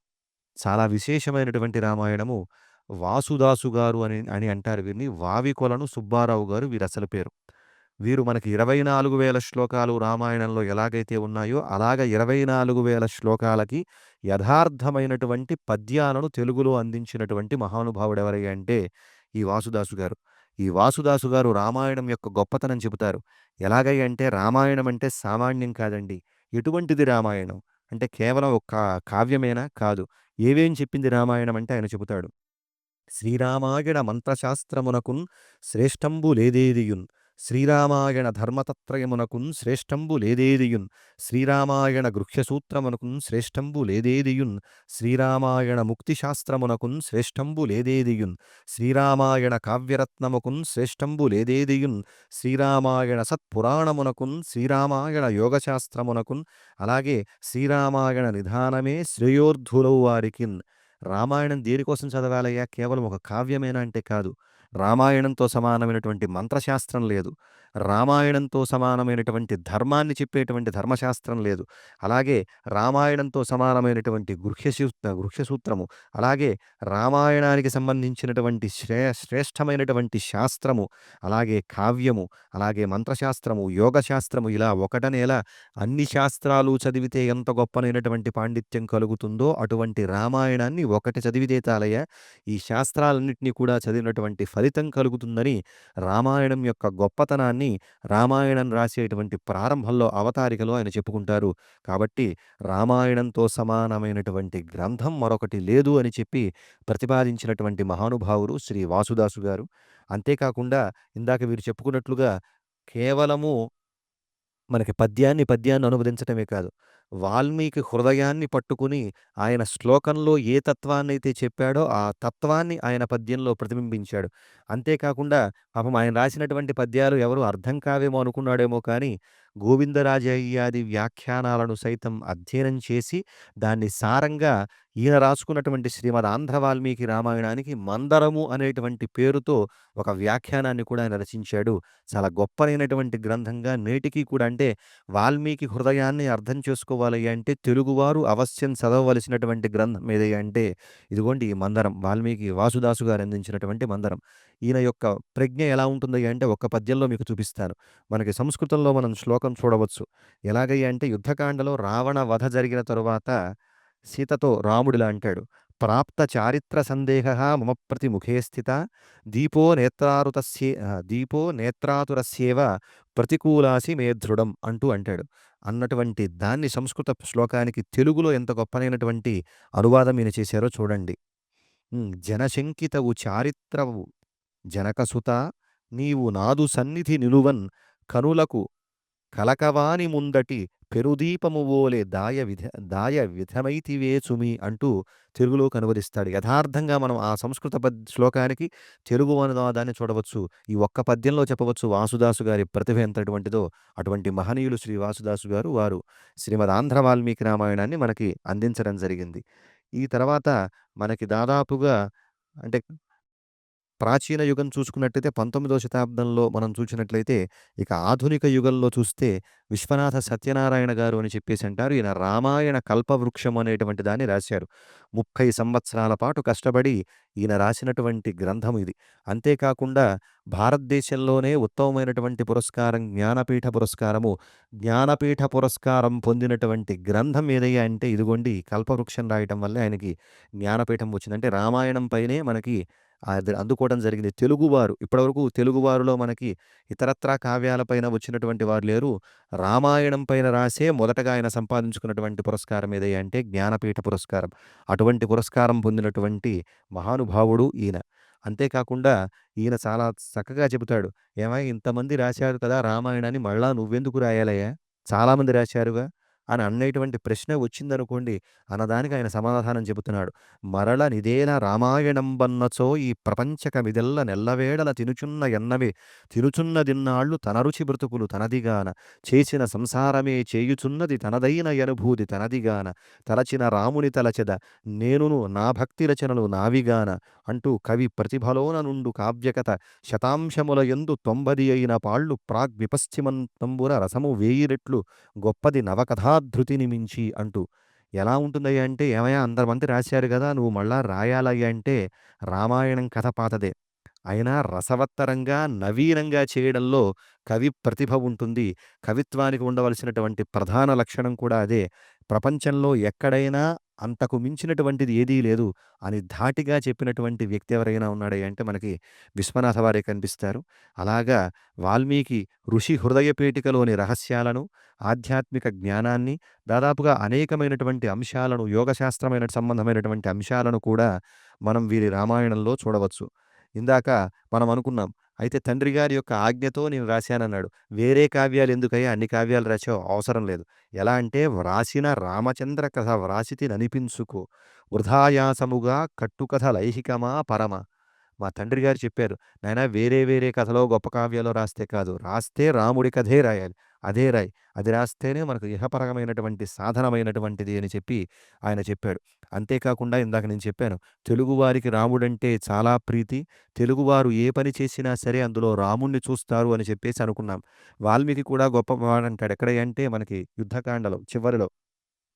Speaker 1: చాలా విశేషమైనటువంటి రామాయణము. వాసుదాసు గారు అని అని అంటారు వీరిని. వావికొలను సుబ్బారావు గారు వీరి అసలు పేరు. వీరు మనకి 24,000 శ్లోకాలు రామాయణంలో ఎలాగైతే ఉన్నాయో అలాగ 24,000 శ్లోకాలకి యథార్థమైనటువంటి పద్యాలను తెలుగులో అందించినటువంటి మహానుభావుడెవరయ్యా అంటే ఈ వాసుదాసు గారు. ఈ వాసుదాసు గారు రామాయణం యొక్క గొప్పతనం చెబుతారు. ఎలాగయ్య అంటే రామాయణం అంటే సామాన్యం కాదండి. ఎటువంటిది రామాయణం? అంటే కేవలం ఒక కావ్యమేనా? కాదు. ఏవేం చెప్పింది రామాయణం అంటే ఆయన చెబుతాడు. శ్రీరామాయణ మంత్రశాస్త్రమునకున్ శ్రేష్టంబు లేదేదియున్, శ్రీరామాయణ ధర్మతత్రయమునకున్ శ్రేష్టంబు లేదేదియున్, శ్రీరామాయణ గృహ్యసూత్రమునకున్ శ్రేష్టంబు లేదేదియున్, శ్రీరామాయణ ముక్తిశాస్త్రమునకున్ శ్రేష్టంబు లేదేదియున్, శ్రీరామాయణ కావ్యరత్నముకున్ శ్రేష్టంబు లేదేదియున్, శ్రీరామాయణ సత్పురాణమునకున్ శ్రీరామాయణ యోగశాస్త్రమునకున్, అలాగే శ్రీరామాయణ నిధానమే శ్రేయోర్ధులౌ వారికిన్. రామాయణం దేనికోసం చదవాలయ్యా? కేవలం ఒక కావ్యమేనా అంటే కాదు. రామాయణంతో సమానమైనటువంటి మంత్రశాస్త్రం లేదు. రామాయణంతో సమానమైనటువంటి ధర్మాన్ని చెప్పేటువంటి ధర్మశాస్త్రం లేదు. అలాగే రామాయణంతో సమానమైనటువంటి గృహ్యసూత్రము, అలాగే రామాయణానికి సంబంధించినటువంటి శ్రేష్టమైనటువంటి శాస్త్రము, అలాగే కావ్యము, అలాగే మంత్రశాస్త్రము, యోగశాస్త్రము ఇలా ఒకటనేలా అన్ని శాస్త్రాలు చదివితే ఎంత గొప్పనైనటువంటి పాండిత్యం కలుగుతుందో అటువంటి రామాయణాన్ని ఒకటి చదివితే చాలయ్య ఈ శాస్త్రాలన్నింటినీ కూడా చదివినటువంటి ఫలితం కలుగుతుందని రామాయణం యొక్క గొప్పతనాన్ని అని రామాయణం రాసేటువంటి ప్రారంభంలో అవతారికలో ఆయన చెప్పుకుంటారు. కాబట్టి రామాయణంతో సమానమైనటువంటి గ్రంథం మరొకటి లేదు అని చెప్పి ప్రతిపాదించినటువంటి మహానుభావులు శ్రీ వాసుదాసు గారు. అంతేకాకుండా ఇందాక వీరు చెప్పుకున్నట్లుగా కేవలము మనకి పద్యాన్ని అనువదించటమే కాదు. వాల్మీకి హృదయాన్ని పట్టుకుని ఆయన శ్లోకంలో ఏ తత్వాన్నైతే చెప్పాడో ఆ తత్వాన్ని ఆయన పద్యంలో ప్రతిబింబించాడు. అంతేకాకుండా పాపం ఆయన రాసినటువంటి పద్యాలు ఎవరు అర్థం కావేమో అనుకున్నాడేమో కానీ గోవిందరాజయ్యాది వ్యాఖ్యానాలను సైతం అధ్యయనం చేసి దాన్ని సారంగా ఈయన రాసుకున్నటువంటి శ్రీమద్ ఆంధ్ర వాల్మీకి రామాయణానికి మందరము అనేటువంటి పేరుతో ఒక వ్యాఖ్యానాన్ని కూడా ఆయన రచించాడు. చాలా గొప్పనైనటువంటి గ్రంథంగా నేటికి కూడా అంటే వాల్మీకి హృదయాన్ని అర్థం చేసుకోవాలి అంటే తెలుగువారు అవశ్యం చదవవలసినటువంటి గ్రంథం ఏది అంటే ఇదిగోండి ఈ మందరం వాల్మీకి వాసుదాసు గారు అందించినటువంటి మందరం. ఈయన యొక్క ప్రజ్ఞ ఎలా ఉంటుంది అంటే ఒక్క పద్యంలో మీకు చూపిస్తాను. మనకి సంస్కృతంలో మనం శ్లోకం చూడవచ్చు. ఎలాగయ్యా అంటే యుద్ధకాండలో రావణ వధ జరిగిన తరువాత సీతతో రాముడిలా అంటాడు. ప్రాప్త చారిత్ర సందేహ మమ ప్రతి ముఖే స్థిత దీపో నేత్రాతురస్యేవ ప్రతికూలాసి మే దృఢం అంటూ అంటాడు. అన్నటువంటి దాన్ని సంస్కృత శ్లోకానికి తెలుగులో ఎంత గొప్పనైనటువంటి అనువాదం ఈయన చేశారో చూడండి. జనశంకితవు చారిత్రవు జనకసుత నీవు నాదు సన్నిధి నిలువన్ కనులకు కలకవాని ముందటి పెరుదీపము వోలె దాయ విధమైతివే సుమి అంటూ తెలుగులోకి అనువదిస్తాడు. యథార్థంగా మనం ఆ సంస్కృత శ్లోకానికి తెలుగు అనువాదాన్ని చూడవచ్చు. ఈ ఒక్క పద్యంలో చెప్పవచ్చు వాసుదాసు గారి ప్రతిభ ఎంతటువంటిదో. అటువంటి మహనీయులు శ్రీ వాసుదాసు గారు వారు శ్రీమద్ ఆంధ్ర వాల్మీకి రామాయణాన్ని మనకి అందించడం జరిగింది. ఈ తర్వాత మనకి దాదాపుగా అంటే ప్రాచీన యుగం చూసుకున్నట్టయితే 19వ శతాబ్దంలో మనం చూసినట్లయితే, ఇక ఆధునిక యుగంలో చూస్తే విశ్వనాథ సత్యనారాయణ గారు అని చెప్పేసి అంటారు. ఈయన రామాయణ కల్పవృక్షం అనేటువంటి దాన్ని రాశారు. 30 సంవత్సరాల పాటు కష్టపడి ఈయన రాసినటువంటి గ్రంథం ఇది. అంతేకాకుండా భారతదేశంలోనే ఉత్తమమైనటువంటి పురస్కారం జ్ఞానపీఠ పురస్కారము. జ్ఞానపీఠ పురస్కారం పొందినటువంటి గ్రంథం ఏదయ్యా అంటే ఇదిగోండి కల్పవృక్షం రాయటం వల్లే ఆయనకి జ్ఞానపీఠం వచ్చింది. అంటే రామాయణం పైనే మనకి అది అందుకోవడం జరిగింది. తెలుగువారు ఇప్పటివరకు తెలుగువారిలో మనకి ఇతరత్రా కావ్యాలపైన వచ్చినటువంటి వారు లేరు. రామాయణం పైన రాసే మొదటగా ఆయన సంపాదించుకున్నటువంటి పురస్కారం ఏదయ్యా అంటే జ్ఞానపీఠ పురస్కారం. అటువంటి పురస్కారం పొందినటువంటి మహానుభావుడు ఈయన. అంతేకాకుండా ఈయన చాలా చక్కగా చెబుతాడు. "ఏమయ్య ఇంతమంది రాశారు కదా రామాయణాన్ని మళ్ళా నువ్వెందుకు రాయాలయ్యా? చాలామంది రాశారుగా" అని అనేటువంటి ప్రశ్న వచ్చిందనుకోండి, అన్నదానికి ఆయన సమాధానం చెబుతున్నాడు. మరల నిదేల రామాయణంబన్నచో ఈ ప్రపంచకమిదెల్ల నెల్లవేళల తినుచున్నదిన్నాళ్ళు తన రుచి బ్రతుకులు తనదిగాన చేసిన సంసారమే చేయుచున్నది తనదైన అనుభూతి తనదిగాన తలచిన రాముని తలచెద నేనును నా భక్తి రచనలు నావిగాన అంటూ కవి ప్రతిభలోన నుండు కావ్యకత శతాంశముల యందు 90 అయిన పాళ్ళు ప్రాగ్విపశ్చిమంతంబున రసము 1000 రెట్లు గొప్పది నవకథాధృతిని మించి అంటూ ఎలా ఉంటుందయ్యా అంటే, ఏమయ్యా అంతమంది రాశారు గదా! నువ్వు మళ్ళా రాయాలయ్యా అంటే, రామాయణం కథ పాతదే. అయినా రసవత్తరంగా, నవీనంగా చేయడంలో కవి ప్రతిభ ఉంటుంది. కవిత్వానికి ఉండవలసినటువంటి ప్రధాన లక్షణం కూడా అదే. ప్రపంచంలో ఎక్కడైనా అంతకు మించినటువంటిది ఏదీ లేదు అని ధాటిగా చెప్పినటువంటి వ్యక్తి ఎవరైనా ఉన్నాడయ్యా అంటే మనకి విశ్వనాథ వారే కనిపిస్తారు. అలాగా వాల్మీకి ఋషి హృదయపేటికలోని రహస్యాలను, ఆధ్యాత్మిక జ్ఞానాన్ని, దాదాపుగా అనేకమైనటువంటి అంశాలను, యోగశాస్త్రమైన సంబంధమైనటువంటి అంశాలను కూడా మనం వీరి రామాయణంలో చూడవచ్చు. ఇందాక మనం అనుకున్నాం. అయితే తండ్రి గారి యొక్క ఆజ్ఞతో నేను రాశానన్నాడు. వేరే కావ్యాలు ఎందుకయ్యా అన్ని కావ్యాలు రాసావు? అవసరం లేదు. ఎలా అంటే వ్రాసిన రామచంద్ర కథ వ్రాసితిననిపించుకో వృధాయాసముగా కట్టుకథ లైహికమా పరమ. మా తండ్రి గారు చెప్పారు. నాయనా వేరే వేరే కథలో గొప్ప కావ్యాలు రాస్తే కాదు. రాస్తే రాముడి కథే రాయాలి. అదే రాయి. అది రాస్తేనే మనకు ఇహపరమైనటువంటి సాధనమైనటువంటిది అని చెప్పి ఆయన చెప్పాడు. అంతేకాకుండా ఇందాక నేను చెప్పాను. తెలుగువారికి రాముడంటే చాలా ప్రీతి. తెలుగువారు ఏ పని చేసినా సరే అందులో రాముణ్ణి చూస్తారు అని చెప్పేసి అనుకున్నాం. వాల్మీకి కూడా గొప్పవాడంటాడు. ఎక్కడంటే మనకి యుద్ధకాండలో చివరిలో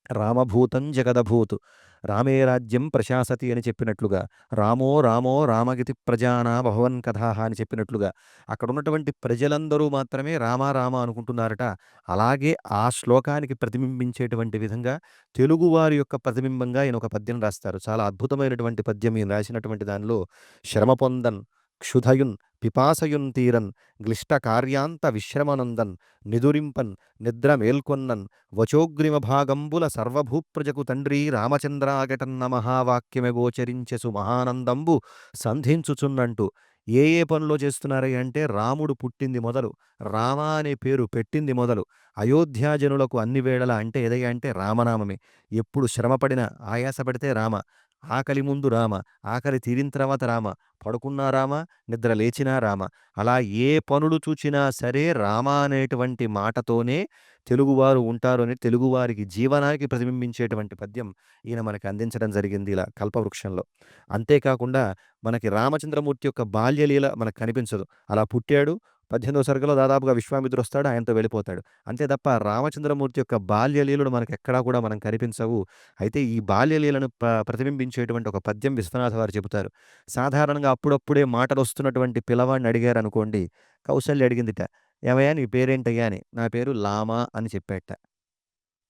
Speaker 1: రామభూతం జగదభూతు రామే రాజ్యం ప్రశాసతి అని చెప్పినట్లుగా రామో రామో రామగతి ప్రజానా భవన్ కథాహ అని చెప్పినట్లుగా అక్కడ ఉన్నటువంటి ప్రజలందరూ మాత్రమే రామ రామ అనుకుంటున్నారట. అలాగే ఆ శ్లోకానికి ప్రతిబింబించేటువంటి విధంగా తెలుగువారి యొక్క ప్రతిబింబంగా ఈయన ఒక పద్యం రాస్తారు. చాలా అద్భుతమైనటువంటి పద్యం ఈయన రాసినటువంటి దానిలో శ్రమ పొందన్ క్షుధయున్ పిపాసయున్ తీరన్ గ్లిష్ట కార్యాంత విశ్రమనందన్ నిదురింపన్ నిద్ర మేల్కొన్నన్ వచోగ్రిమ భాగంబుల సర్వభూప్రజకు తండ్రి రామచంద్రాగటన్న మహావాక్యమె గోచరించెసు మహానందంబు సంధించుచున్నంటూ ఏ ఏ పనులో చేస్తున్నారై అంటే రాముడు పుట్టింది మొదలు, రామ అనే పేరు పెట్టింది మొదలు, అయోధ్యాజనులకు అన్ని వేళలా అంటే ఏదయ్యా అంటే రామనామమే. ఎప్పుడు శ్రమపడిన ఆయాసపడితే రామ, ఆకలి ముందు రామ, ఆకలి తీరిన తర్వాత రామ, పడుకున్నా రామ, నిద్ర లేచినా రామ. అలా ఏ పనులు చూచినా సరే రామ అనేటువంటి మాటతోనే తెలుగువారు ఉంటారు అని తెలుగువారికి జీవనానికి ప్రతిబింబించేటువంటి పద్యం ఈయన మనకి అందించడం జరిగింది ఇలా కల్పవృక్షంలో. అంతేకాకుండా మనకి రామచంద్రమూర్తి యొక్క బాల్యలీల మనకు కనిపించదు. అలా పుట్టాడు, 18వ సర్గలో దాదాపుగా విశ్వామిత్రుడొస్తాడు, ఆయనతో వెళ్ళిపోతాడు. అంతే తప్ప రామచంద్రమూర్తి యొక్క బాల్యలీలలు మనకెక్కడా కూడా మనం కనిపించవు. అయితే ఈ బాల్యలీలను ప్రతిబింబించేటువంటి ఒక పద్యం విశ్వనాథ వారు చెబుతారు. సాధారణంగా అప్పుడప్పుడే మాటలొస్తున్నటువంటి పిల్లవాడిని అడిగారనుకోండి, కౌసల్య అడిగిందిట, "ఏమయ్యా నీ పేరేంటయ్యా" అని. "నా పేరు లామ" అని చెప్పాడట.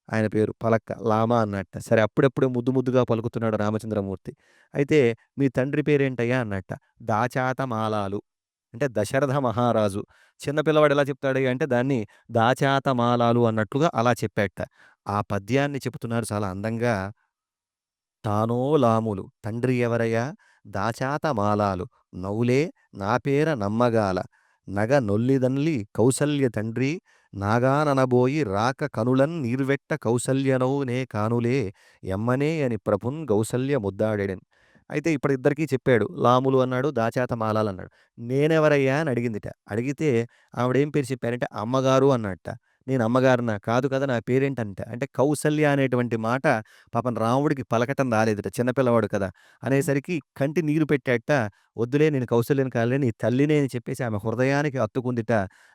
Speaker 1: ఆయన పేరు పలక్క, లామ అన్నట్ట. సరే అప్పుడప్పుడే ముద్దు ముద్దుగా పలుకుతున్నాడు రామచంద్రమూర్తి. అయితే "మీ తండ్రి పేరేంటయ్యా" అన్నట్ట. "దాచాతమాలాలు" అంటే దశరథ మహారాజు. చిన్న పిల్లవాడు ఎలా చెప్తాడయ్యా అంటే దాన్ని దాచాతమాలాలు అన్నట్లుగా అలా చెప్పాడట. ఆ పద్యాన్ని చెబుతున్నారు చాలా అందంగా. తానో లాములు తండ్రి ఎవరయ్యా దాచాత మాలాలు నౌలే నా పేర నమ్మగాల నగ నొల్లిదన్లి కౌసల్య తండ్రి నాగాననబోయి రాక కనులన్ నీర్వెట్ట కౌసల్యనౌ నే కానులే ఎమ్మనే అని ప్రభున్ కౌసల్య ముద్దాడెడెన్. అయితే ఇప్పుడు ఇద్దరికీ చెప్పాడు. లాములు అన్నాడు, దాచాత మాలాలు అన్నాడు. నేనెవరయ్యా అని అడిగిందిట. అడిగితే ఆవిడేం పేరు చెప్పారంటే అమ్మగారు అన్నట్ట. నేను అమ్మగారినా కాదు కదా నా పేరేంటంట. అంటే కౌసల్య అనేటువంటి మాట పాపం రాముడికి పలకటం రాలేదట. చిన్నపిల్లవాడు కదా! అనేసరికి కంటి నీరు పెట్టాడట. "వద్దులే నేను కౌసల్యని కాదులే నీ తల్లినే" అని చెప్పేసి ఆమె హృదయానికి హత్తుకుందిట.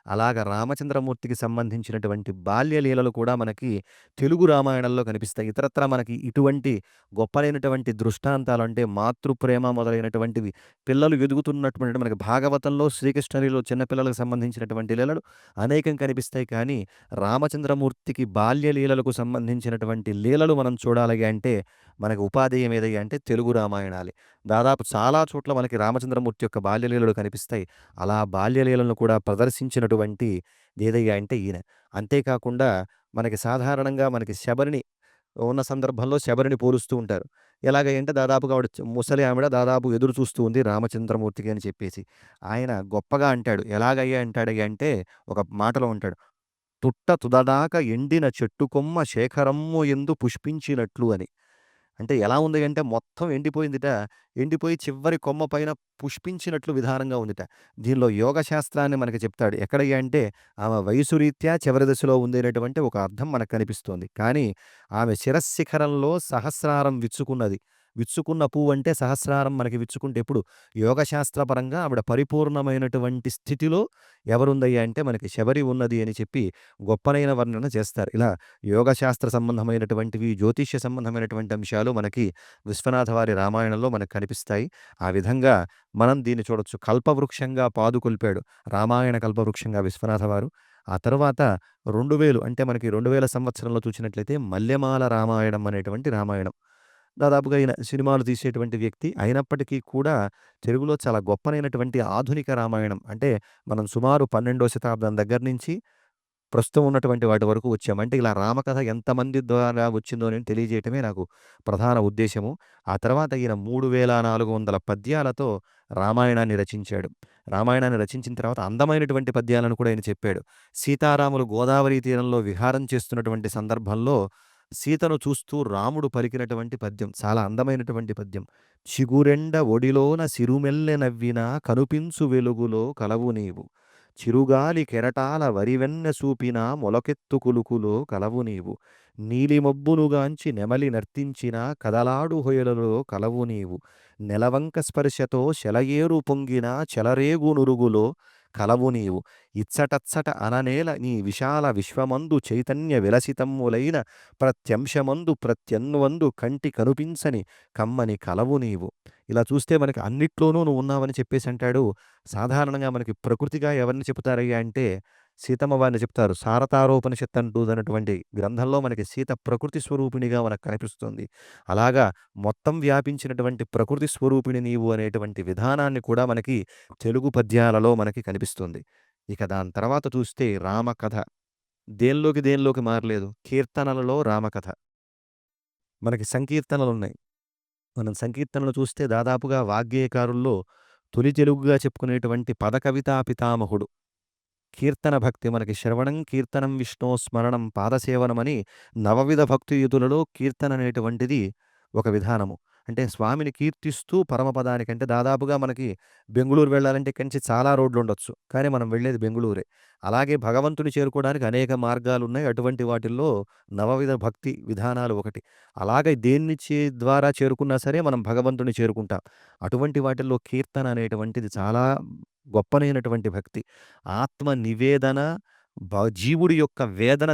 Speaker 1: అలాగ రామచంద్రమూర్తికి సంబంధించినటువంటి బాల్య లీలలు కూడా మనకి తెలుగు రామాయణంలో కనిపిస్తాయి. ఇతరత్రా మనకి ఇటువంటి గొప్పనైనటువంటి దృష్టాంతాలు అంటే మాతృప్రేమ మొదలైనటువంటివి పిల్లలు ఎదుగుతున్నటువంటి మనకి భాగవతంలో శ్రీకృష్ణ లీలలో చిన్న పిల్లలకు సంబంధించినటువంటి లీలలు అనేకం కనిపిస్తాయి. కానీ రామచంద్రమూర్తికి బాల్య లీలలకు సంబంధించినటువంటి లీలలు మనం చూడాలి అంటే మనకు ఉపాధేయం ఏదయ్యా అంటే తెలుగు రామాయణాలే. దాదాపు చాలా చోట్ల మనకి రామచంద్రమూర్తి యొక్క బాల్యలీలలు కనిపిస్తాయి. అలా బాల్యలీలను కూడా ప్రదర్శించినటువంటి ఏదయ్యా అంటే ఈయన. అంతేకాకుండా మనకి సాధారణంగా మనకి శబరిని ఉన్న సందర్భంలో శబరిని పోలుస్తూ ఉంటారు. ఎలాగంటే దాదాపుగా ఆవిడ ముసలి ఆవిడ దాదాపు ఎదురు చూస్తూ ఉంది రామచంద్రమూర్తికి అని చెప్పేసి. ఆయన గొప్పగా అంటాడు. ఎలాగయ్యా అంటాడయ్యా అంటే ఒక మాటలో ఉంటాడు. తుట్ట తుదదాక ఎండిన చెట్టు కొమ్మ శేఖరమ్ము ఎందు పుష్పించినట్లు అని. అంటే ఎలా ఉంది అంటే మొత్తం ఎండిపోయిందిట. ఎండిపోయి చివరి కొమ్మ పైన పుష్పించినట్లు విధానంగా ఉందిట. దీనిలో యోగ శాస్త్రాన్ని మనకి చెప్తాడు. ఎక్కడయ్యా అంటే ఆమె వయసు రీత్యా చివరి దశలో ఉంది అనేటువంటి ఒక అర్థం మనకు కనిపిస్తోంది. కానీ ఆమె శిరస్శిఖరంలో సహస్రారం విచ్చుకున్నది. విచ్చుకున్న పువ్వంటే సహస్రారం మనకి విచ్చుకుంటే ఎప్పుడు యోగశాస్త్రపరంగా ఆవిడ పరిపూర్ణమైనటువంటి స్థితిలో ఎవరుందయ్యా అంటే మనకి శబరి ఉన్నది అని చెప్పి గొప్పనైన వర్ణన చేస్తారు. ఇలా యోగశాస్త్ర సంబంధమైనటువంటివి, జ్యోతిష్య సంబంధమైనటువంటి అంశాలు మనకి విశ్వనాథ వారి రామాయణంలో మనకు కనిపిస్తాయి. ఆ విధంగా మనం దీన్ని చూడొచ్చు. కల్పవృక్షంగా పాదుకొల్పాడు. రామాయణ కల్పవృక్షంగా విశ్వనాథ వారు. ఆ తరువాత 2000 అంటే మనకి 2000 సంవత్సరంలో చూసినట్లయితే మల్లెమాల రామాయణం అనేటువంటి రామాయణం. దాదాపుగా ఈయన సినిమాలు తీసేటువంటి వ్యక్తి. అయినప్పటికీ కూడా తెలుగులో చాలా గొప్పనైనటువంటి ఆధునిక రామాయణం. అంటే మనం సుమారు 12వ శతాబ్దం దగ్గర నుంచి ప్రస్తుతం ఉన్నటువంటి వాటి వరకు వచ్చాము. అంటే ఇలా రామకథ ఎంతమంది ద్వారా వచ్చిందో అని తెలియజేయటమే నాకు ప్రధాన ఉద్దేశ్యము. ఆ తర్వాత ఈయన 3400 పద్యాలతో రామాయణాన్ని రచించాడు. రామాయణాన్ని రచించిన తర్వాత అందమైనటువంటి పద్యాలను కూడా ఆయన చెప్పాడు. సీతారాములు గోదావరి తీరంలో విహారం చేస్తున్నటువంటి సందర్భంలో సీతను చూస్తూ రాముడు పలికినటువంటి పద్యం చాలా అందమైనటువంటి పద్యం. చిగురెండ ఒడిలోన సిరుమెల్లె నవ్వినా కనుపించు వెలుగులో కలవు నీవు. చిరుగాలి కెరటాల వరివెన్నె సూపిన మొలకెత్తు కులుకులో కలవు నీవు. నీలిమబ్బునుగాంచి నెమలి నర్తించిన కదలాడు హొయలలో కలవు నీవు. నెలవంక స్పర్శతో శలయేరు పొంగిన చెలరేగు నురుగులో కలవు నీవు. ఇచ్చటచ్చట అననేల నీ విశాల విశ్వమందు చైతన్య విలసితమ్ములైన ప్రత్యంశమందు ప్రత్యన్వందు కంటి కనుపించని కమ్మని కలవు నీవు. ఇలా చూస్తే మనకి అన్నిట్లోనూ నువ్వు ఉన్నావని చెప్పేసి అంటాడు. సాధారణంగా మనకి ప్రకృతిగా ఎవరిని చెబుతారయ్యా అంటే సీతమ్మ వారిని చెప్తారు. సారతారోపనిషత్ అంటూదన్నటువంటి గ్రంథంలో మనకి సీత ప్రకృతి స్వరూపిణిగా మనకు కనిపిస్తుంది. అలాగా మొత్తం వ్యాపించినటువంటి ప్రకృతి స్వరూపిణి నీవు అనేటువంటి విధానాన్ని కూడా మనకి తెలుగు పద్యాలలో మనకి కనిపిస్తుంది. ఇక దాని తర్వాత చూస్తే రామకథ. దేనిలోకి మారలేదు. కీర్తనలలో రామకథ. మనకి సంకీర్తనలున్నాయి. మనం సంకీర్తనలు చూస్తే దాదాపుగా వాగ్గేయకారుల్లో తొలి తెలుగుగా చెప్పుకునేటువంటి పదకవితా పితామహుడు. కీర్తన భక్తి మనకి శ్రవణం, కీర్తనం విష్ణో స్మరణం, పాదసేవనమని నవవిధ భక్తియుతులలో కీర్తన అనేటువంటిది ఒక విధానము. అంటే స్వామిని కీర్తిస్తూ పరమపదానికంటే దాదాపుగా మనకి బెంగుళూరు వెళ్ళాలంటే ఇక్కడి నుంచి చాలా రోడ్లుండొచ్చు. కానీ మనం వెళ్ళేది బెంగుళూరే. అలాగే భగవంతుని చేరుకోవడానికి అనేక మార్గాలున్నాయి. అటువంటి వాటిల్లో నవవిధ భక్తి విధానాలు ఒకటి. అలాగే ద్వారా చేరుకున్నా సరే మనం భగవంతుని చేరుకుంటాం. అటువంటి వాటిల్లో కీర్తన అనేటువంటిది చాలా గొప్పనైనటువంటి భక్తి. ఆత్మ నివేదన, జీవుడి యొక్క వేదన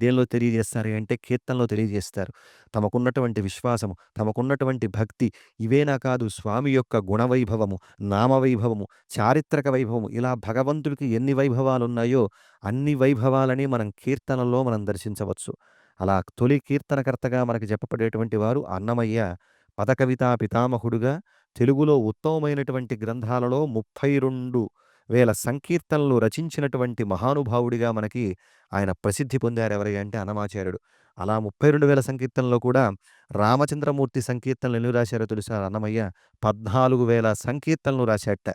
Speaker 1: దేనిలో తెలియజేస్తారు అంటే కీర్తనలో తెలియజేస్తారు. తమకున్నటువంటి విశ్వాసము, తమకున్నటువంటి భక్తి ఇవేనా కాదు స్వామి యొక్క గుణవైభవము, నామవైభవము, చారిత్రక వైభవము ఇలా భగవంతుడికి ఎన్ని వైభవాలున్నాయో అన్ని వైభవాలని మనం కీర్తనల్లో మనం దర్శించవచ్చు. అలా తొలి కీర్తనకర్తగా మనకి చెప్పబడేటువంటి వారు అన్నమయ్య. పదకవితా పితామహుడుగా తెలుగులో ఉత్తమమైనటువంటి గ్రంథాలలో 32,000 సంకీర్తనలు రచించినటువంటి మహానుభావుడిగా మనకి ఆయన ప్రసిద్ధి పొందారు. ఎవరయ్య అంటే అన్నమాచార్యుడు. అలా 32,000 సంకీర్తనలో కూడా రామచంద్రమూర్తి సంకీర్తనలు ఎన్ని రాశారో తెలుసా అన్నమయ్య? 14,000 సంకీర్తనలు రాశాడట.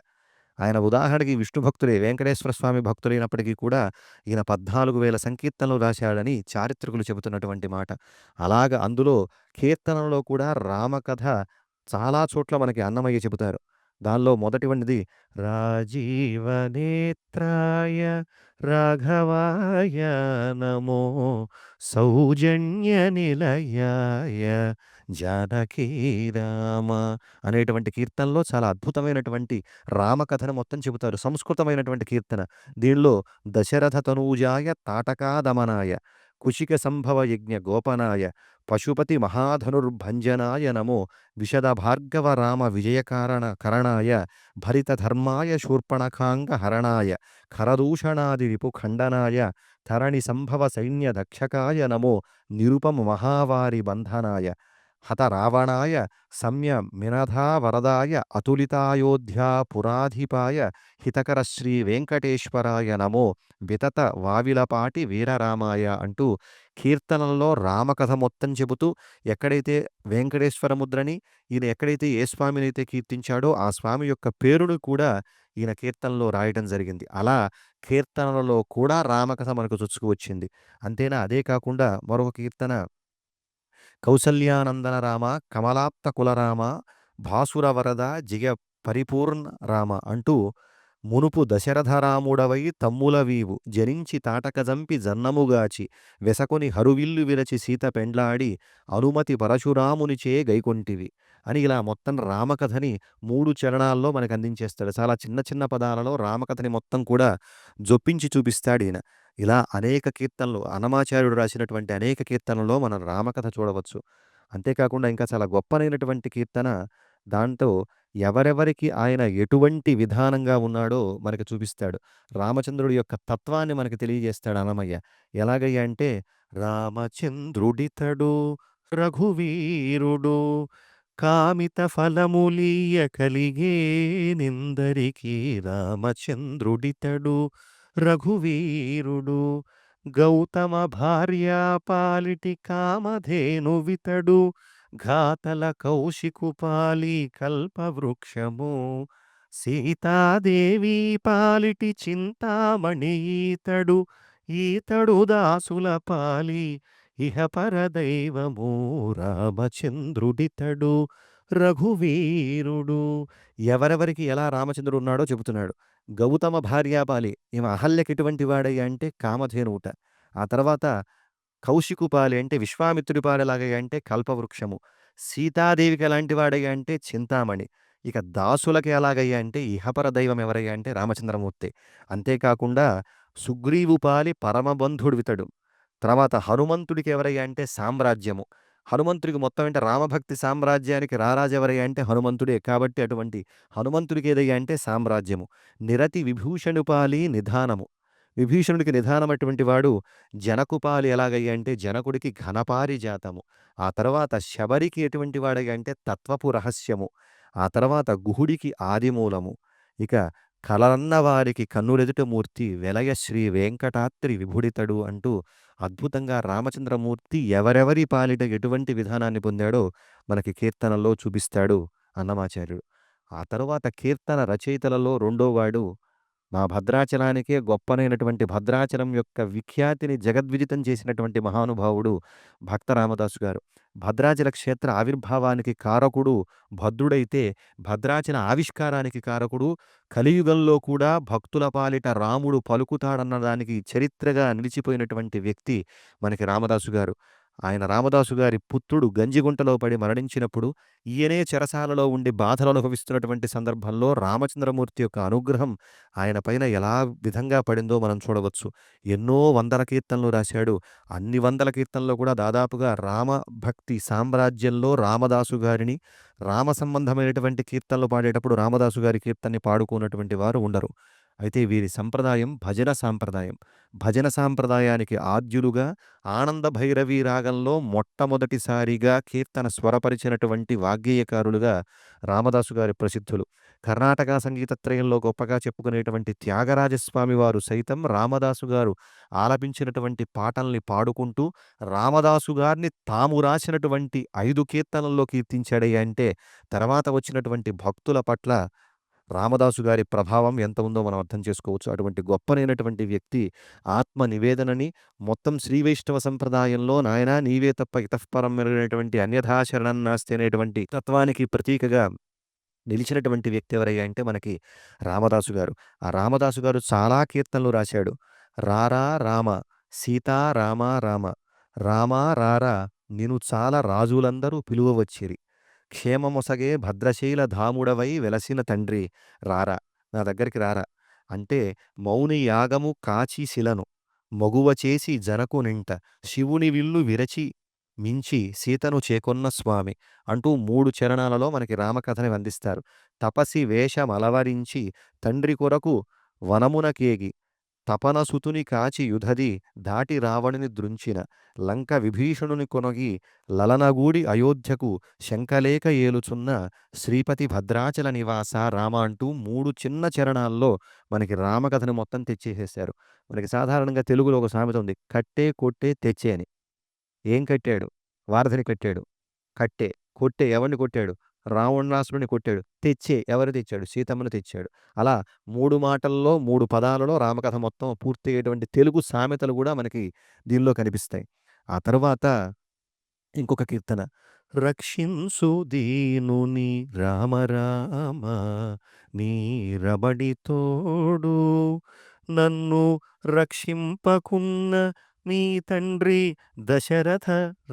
Speaker 1: ఆయన ఉదాహరణకి విష్ణు భక్తులే, వెంకటేశ్వర స్వామి భక్తులైనప్పటికీ కూడా ఈయన 14,000 సంకీర్తనలు రాశాడని చారిత్రకులు చెబుతున్నటువంటి మాట. అలాగ అందులో కీర్తనలో కూడా రామకథ చాలా చోట్ల మనకి అన్నమయ్య చెబుతారు. దానిలో మొదటివన్నది రాజీవనేత్రాయ రాఘవాయ నమో సౌజన్య నిలయాయ జానకీ రామ అనేటువంటి కీర్తనలో చాలా అద్భుతమైనటువంటి రామకథను మొత్తం చెబుతారు. సంస్కృతమైనటువంటి కీర్తన. దీనిలో దశరథ తనూజాయ తాటకా దమనాయ కుశిక సంభవ యజ్ఞ గోపనాయ పశుపతి మహాధనుర్భంజనాయ నమో విశద భార్గవ రామ కరణాయ భరిత ధర్మాయ శూర్పణఖాంగ హరణాయ ఖరదూషణాది రిపుఖండనాయ ధరణి సంభవ సైన్య దక్షకాయ నమో నిరుపమ మహావారి బంధనాయ హత రావణాయ సమ్య మినధా వరదాయ అతులితాయోధ్యా పురాధిపాయ హితకర శ్రీ వెంకటేశ్వరాయ నమో వితత వావిలపాటి వీరరామాయ అంటూ కీర్తనల్లో రామకథ మొత్తం చెబుతూ ఎక్కడైతే వెంకటేశ్వర ముద్రని ఈయన ఎక్కడైతే ఏ స్వామినైతే కీర్తించాడో ఆ స్వామి యొక్క పేరును కూడా ఈయన కీర్తనలో రాయటం జరిగింది. అలా కీర్తనలలో కూడా రామకథ మనకు చొచ్చుకు వచ్చింది. అంతేనా? అదే కాకుండా మరొక కీర్తన కౌసల్యానందన రామ కమలాప్త కులరామ భాసుర వరద జిగ పరిపూర్ణ రామ అంటూ మునుపు దశరథరాముడవై తమ్ములవీవు జరించి తాటకజంపి జన్నముగాచి వెసకొని హరువిల్లు విరచి సీత పెండ్లాడి అనుమతి పరశురామునిచే గైకొంటివి అని ఇలా మొత్తం రామకథని 3 చరణాల్లో మనకు అందించేస్తాడు. చాలా చిన్న చిన్న పదాలలో రామకథని మొత్తం కూడా జొప్పించి చూపిస్తాడు ఈయన. ఇలా అనేక కీర్తనలు అన్నమాచార్యుడు రాసినటువంటి అనేక కీర్తనల్లో మనం రామకథ చూడవచ్చు. అంతేకాకుండా ఇంకా చాలా గొప్పనైనటువంటి కీర్తన దాంట్లో ఎవరెవరికి ఆయన ఎటువంటి విధానంగా ఉన్నాడో మనకు చూపిస్తాడు. రామచంద్రుడి యొక్క తత్వాన్ని మనకు తెలియజేస్తాడు అన్నమయ్య. ఎలాగయ్యా అంటే రామచంద్రుడితడు రఘువీరుడు కామిత ఫలములీయ కలిగే నిందరికి రామచంద్రుడితడు రఘువీరుడు గౌతమ భార్యా పాలిటి కామధేనువితడు ఘాతల కౌశికుపాలి కల్పవృక్షము సీతాదేవి పాలిటి చింతామణి ఈతడు దాసుల పాలి ఇహ పరదైవము రామచంద్రుడితడు రఘువీరుడు. ఎవరెవరికి ఎలా రామచంద్రుడు ఉన్నాడో చెబుతున్నాడు. గౌతమ భార్యాపాలి ఈమె అహల్యకి ఎటువంటి వాడయ్యా అంటే కామధేనువుట. ఆ తర్వాత కౌశికుపాలి అంటే విశ్వామిత్రుడి పాలెలాగయ్యా అంటే కల్పవృక్షము. సీతాదేవికి ఎలాంటి వాడయ్యా అంటే చింతామణి. ఇక దాసులకి ఎలాగయ్యా అంటే ఇహపర దైవం ఎవరయ్యా అంటే రామచంద్రమూర్తి. అంతేకాకుండా సుగ్రీవుపాలి పరమబంధుడివితడు. తర్వాత హనుమంతుడికి ఎవరయ్యా అంటే సామ్రాజ్యము. హనుమంతుడికి మొత్తం అంటే రామభక్తి సామ్రాజ్యానికి రారాజు ఎవరయ్యా అంటే హనుమంతుడే. కాబట్టి అటువంటి హనుమంతుడికి ఏదయ్యా అంటే సామ్రాజ్యము. నిరతి విభూషణుపాలి నిధానము. విభీషణుడికి నిదానమైనటువంటి వాడు జనకుపాలి ఎలాగయ్యా అంటే జనకుడికి ఘనపారిజాతము. ఆ తర్వాత శబరికి ఎటువంటి వాడయ్యా అంటే తత్వపు రహస్యము. ఆ తర్వాత గుహుడికి ఆదిమూలము. ఇక కలరన్న వారికి కన్నులెదుట మూర్తి వెలయ శ్రీ వెంకటాద్రి విభుడితడు అంటూ అద్భుతంగా రామచంద్రమూర్తి ఎవరెవరి పాలిట ఎటువంటి విధానాన్ని పొందాడో మనకి కీర్తనల్లో చూపిస్తాడు అన్నమాచార్యుడు. ఆ తరువాత కీర్తన రచయితలలో రెండోవాడు మా భద్రాచలానికే గొప్పనైనటువంటి భద్రాచలం యొక్క విఖ్యాతిని జగద్విదితం చేసినటువంటి మహానుభావుడు భక్త రామదాసు గారు. భద్రాచల క్షేత్ర ఆవిర్భావానికి కారకుడు భద్రుడైతే, భద్రాచల ఆవిష్కారానికి కారకుడు, కలియుగంలో కూడా భక్తుల పాలిట రాముడు పలుకుతాడన్న దానికి చరిత్రగా నిలిచిపోయినటువంటి వ్యక్తి మనకి రామదాసు గారు. ఆయన రామదాసు గారి పుత్రుడు గంజిగుంటలో పడి మరణించినప్పుడు ఈయనే చెరసాలలో ఉండి బాధలు అనుభవిస్తున్నటువంటి సందర్భంలో రామచంద్రమూర్తి యొక్క అనుగ్రహం ఆయన పైన ఎలా విధంగా పడిందో మనం చూడవచ్చు. ఎన్నో వందల కీర్తనలు రాశాడు. అన్ని వందల కీర్తనల్లో కూడా దాదాపుగా రామభక్తి సామ్రాజ్యంలో రామదాసు గారిని, రామ సంబంధమైనటువంటి కీర్తనలు పాడేటప్పుడు రామదాసు గారి కీర్తనని పాడుకున్నటువంటి వారు ఉండరు. అయితే వీరి సంప్రదాయం భజన సాంప్రదాయం. భజన సాంప్రదాయానికి ఆద్యులుగా ఆనంద భైరవి రాగంలో మొట్టమొదటిసారిగా కీర్తన స్వరపరిచినటువంటి వాగ్గేయకారులుగా రామదాసు గారి ప్రసిద్ధులు. కర్ణాటక సంగీత త్రయంలో గొప్పగా చెప్పుకునేటువంటి త్యాగరాజస్వామి వారు సైతం రామదాసు గారు ఆలపించినటువంటి పాటల్ని పాడుకుంటూ రామదాసు గారిని తాము రాసినటువంటి 5 కీర్తనల్లో కీర్తించాడయ్యా అంటే తర్వాత వచ్చినటువంటి భక్తుల పట్ల రామదాసు గారి ప్రభావం ఎంత ఉందో మనం అర్థం చేసుకోవచ్చు. అటువంటి గొప్పనైనటువంటి వ్యక్తి ఆత్మ నివేదనని మొత్తం శ్రీ వైష్ణవ సంప్రదాయంలో నాయనా నీవే తప్ప ఇతఃపరం మెరుగైనటువంటి అన్యథా శరణం నాస్తి అనేటువంటి తత్వానికి ప్రతీకగా నిలిచినటువంటి వ్యక్తి ఎవరయ్యా అంటే మనకి రామదాసు గారు. ఆ రామదాసు గారు చాలా కీర్తనలు రాశాడు. రారా రామ సీతా రామ రామ రామ రారా నిను చాలా రాజులందరూ పిలువవచ్చిరి. క్షేమమొసగే భద్రశైల ధాముడవై వెలసిన తండ్రి రారా నా దగ్గరికి రారా అంటే మౌని యాగము కాచి శిలను మగువ చేసి జనకు నింట శివుని విల్లు విరచి మించి సీతను చేకొన్న స్వామి అంటూ 3 చరణాలలో మనకి రామకథని అందిస్తారు. తపసి వేషమలవరించి తండ్రి కొరకు వనమునకేగి తపనసుతుని కాచి యుధది దాటి రావణుని ద్రుంచిన లంక విభీషణుని కొనగి లలనగూడి అయోధ్యకు శంకలేక ఏలుచున్న శ్రీపతి భద్రాచల నివాస రామ అంటూ 3 చిన్న చరణాల్లో మనకి రామకథను మొత్తం తెచ్చేసేశారు. మనకి సాధారణంగా తెలుగులో ఒక సామెత ఉంది. కట్టే కొట్టే తెచ్చే అని. ఏం కట్టాడు? వారధిని కట్టాడు. కట్టే. కొట్టే ఎవరిని కొట్టాడు? రావణాసురుడిని కొట్టాడు. తెచ్చే ఎవరు తెచ్చాడు? సీతమ్మను తెచ్చాడు. అలా 3 మాటల్లో 3 పదాలలో రామకథ మొత్తం పూర్తయ్యేటువంటి తెలుగు సామెతలు గూడా మనకి దీనిలో కనిపిస్తాయి. ఆ తరువాత ఇంకొక కీర్తన. రక్షించు దీనుని రామ రామ నీ రబడి తోడు నన్ను రక్షింపకున్న నీ తండ్రి దశరథ